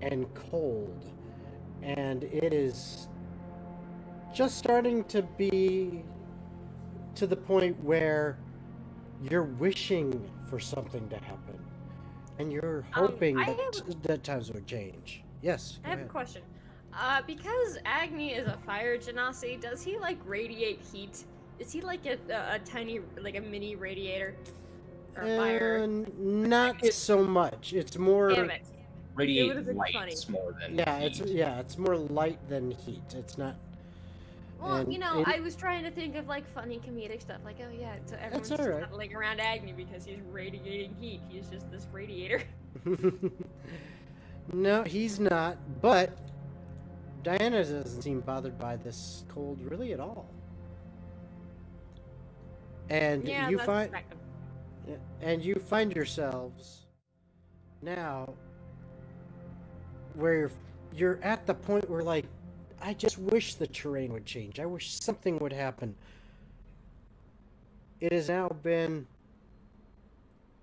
and cold, and it is just starting to be to the point where you're wishing for something to happen, and you're hoping that times would change. Yes, I have a question. Because Agni is a fire genasi, does he, like, radiate heat? Is he like a tiny, like a mini radiator? Or fire? Not so much. It's more... Damn it. Radiate lights more than heat. It's more light than heat. It's not... Well, And you know, it- I was trying to think of like funny comedic stuff, like, oh yeah, so everyone's just alright. cuddling around Agni because he's radiating heat. He's just this radiator. No, he's not. But Diana doesn't seem bothered by this cold really at all. And Yeah, you that's find expected. and you find yourselves now where you're at the point where, like, I just wish the terrain would change. I wish something would happen. It has now been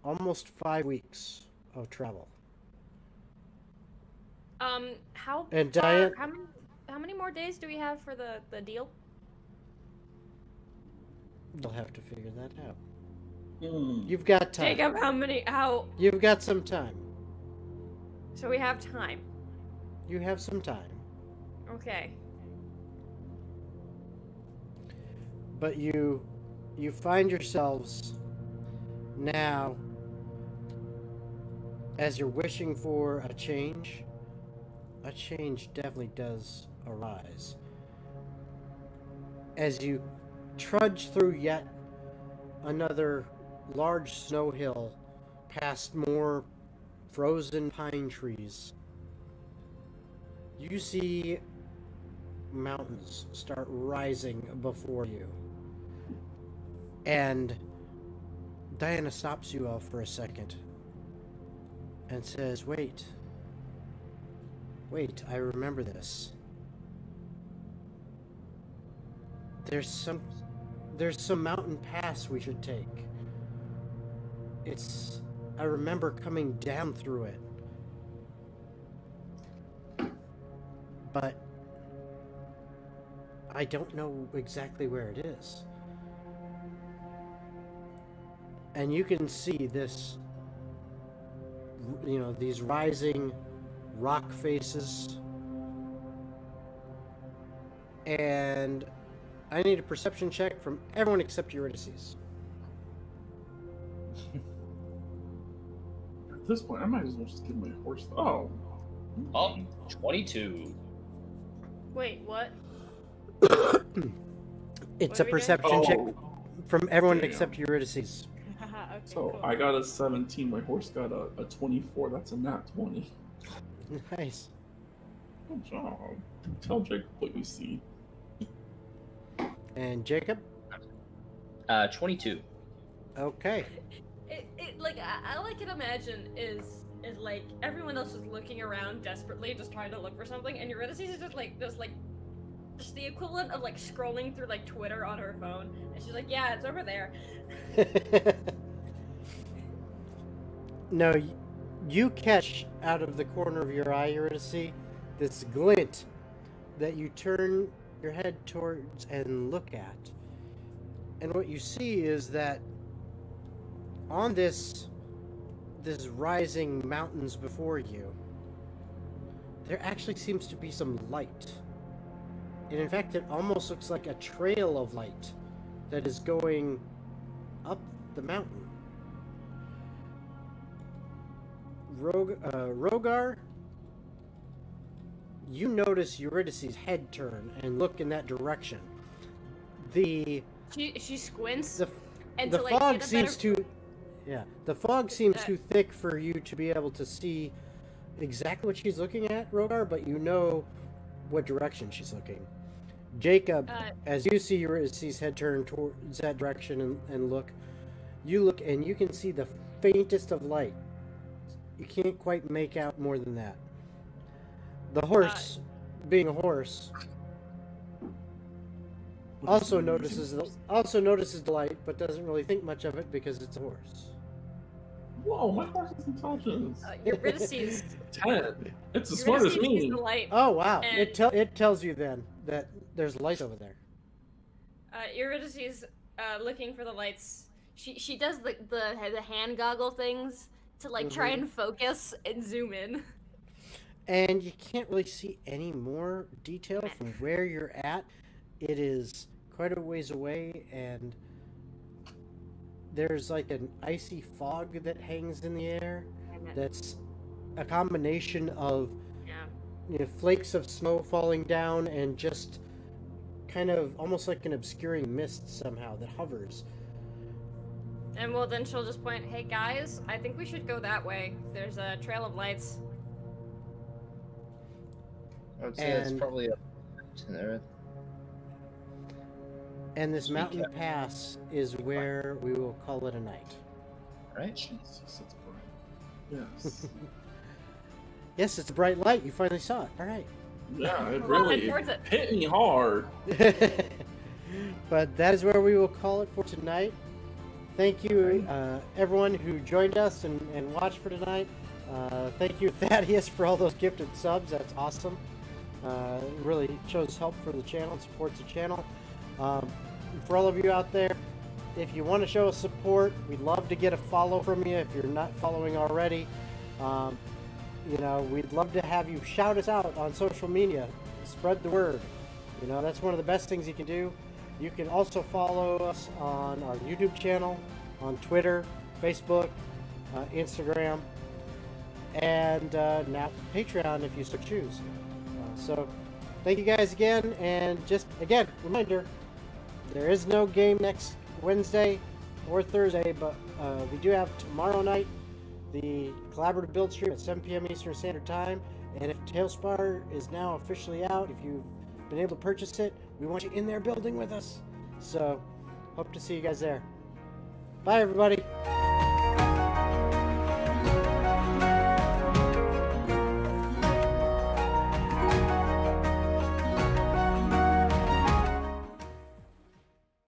almost 5 weeks of travel. How And far, Diane- how many more days do we have for the deal? You'll have to figure that out. Hmm. You've got time. Jacob, how? You've got some time. So we have time. You have some time. Okay. But you find yourselves now, as you're wishing for a change definitely does arise. As you trudge through yet another large snow hill past more frozen pine trees, you see mountains start rising before you. And Diana stops you all for a second and says, wait, I remember this. There's some mountain pass we should take. I remember coming down through it. But I don't know exactly where it is. And you can see this, these rising rock faces. And I need a perception check from everyone except Eurydice. At this point, I might as well just give my horse. Oh. Oh, 22. Wait, what? It's What a are we perception check Oh. from everyone Damn. except Eurydice. Okay, So cool. I got a 17. My horse got a 24. That's a nat 20. Nice. Good job. Tell Jacob what you see. And Jacob? 22. Okay. Like all I can imagine is like everyone else is looking around desperately, just trying to look for something, and Eurydice is just the equivalent of like scrolling through like Twitter on her phone, and she's like, "Yeah, it's over there." No, you catch out of the corner of your eye, Eurydice, this glint that you turn your head towards and look at. And what you see is that on this rising mountains before you, there actually seems to be some light. And in fact, it almost looks like a trail of light that is going up the mountain. Rhodar, you notice Eurydice's head turn and look in that direction. She squints. The and the to, like, fog get a seems better... too, yeah. The fog seems too thick for you to be able to see exactly what she's looking at, Rhodar, but you know what direction she's looking. Jacob, as you see Eurydice's head turn towards that direction and look, you look and you can see the faintest of light. You can't quite make out more than that. The horse, being a horse, also notices the light, but doesn't really think much of it because it's a horse. Whoa, my horse's intelligence. Eurydice's 10. It's as smart as Eurydice sees me. the light. Oh wow! And- It tells you then that there's light over there. Eurydice's looking for the lights. She does the hand goggle things to like try and focus and zoom in. And you can't really see any more detail from where you're at. It is quite a ways away, and there's like an icy fog that hangs in the air. That's a combination of Yeah. flakes of snow falling down and just kind of almost like an obscuring mist somehow that hovers. And well, then she'll just point, hey guys, I think we should go that way. There's a trail of lights. I would say it's And- probably up to there. And this Sweet mountain cat. pass is where we will call it a night. All right. Jesus, it's bright. Yes. Yes, it's a bright light. You finally saw it. All right. Yeah, it Well, really head towards it. hit me hard. But that is where we will call it for tonight. Thank you, everyone who joined us and watched for tonight. Thank you, Thaddeus, for all those gifted subs. That's awesome. It really shows help for the channel and supports the channel. For all of you out there, if you want to show us support, we'd love to get a follow from you if you're not following already. You know, we'd love to have you shout us out on social media. Spread the word. You know, that's one of the best things you can do. You can also follow us on our YouTube channel, on Twitter, Facebook, Instagram, and now Patreon if you so choose. So thank you guys again, and just again, reminder, there is no game next Wednesday or Thursday, but we do have tomorrow night the collaborative build stream at 7 p.m. Eastern Standard Time. And if Tailspire is now officially out, if you've been able to purchase it, we want you in there building with us. So, hope to see you guys there. Bye, everybody.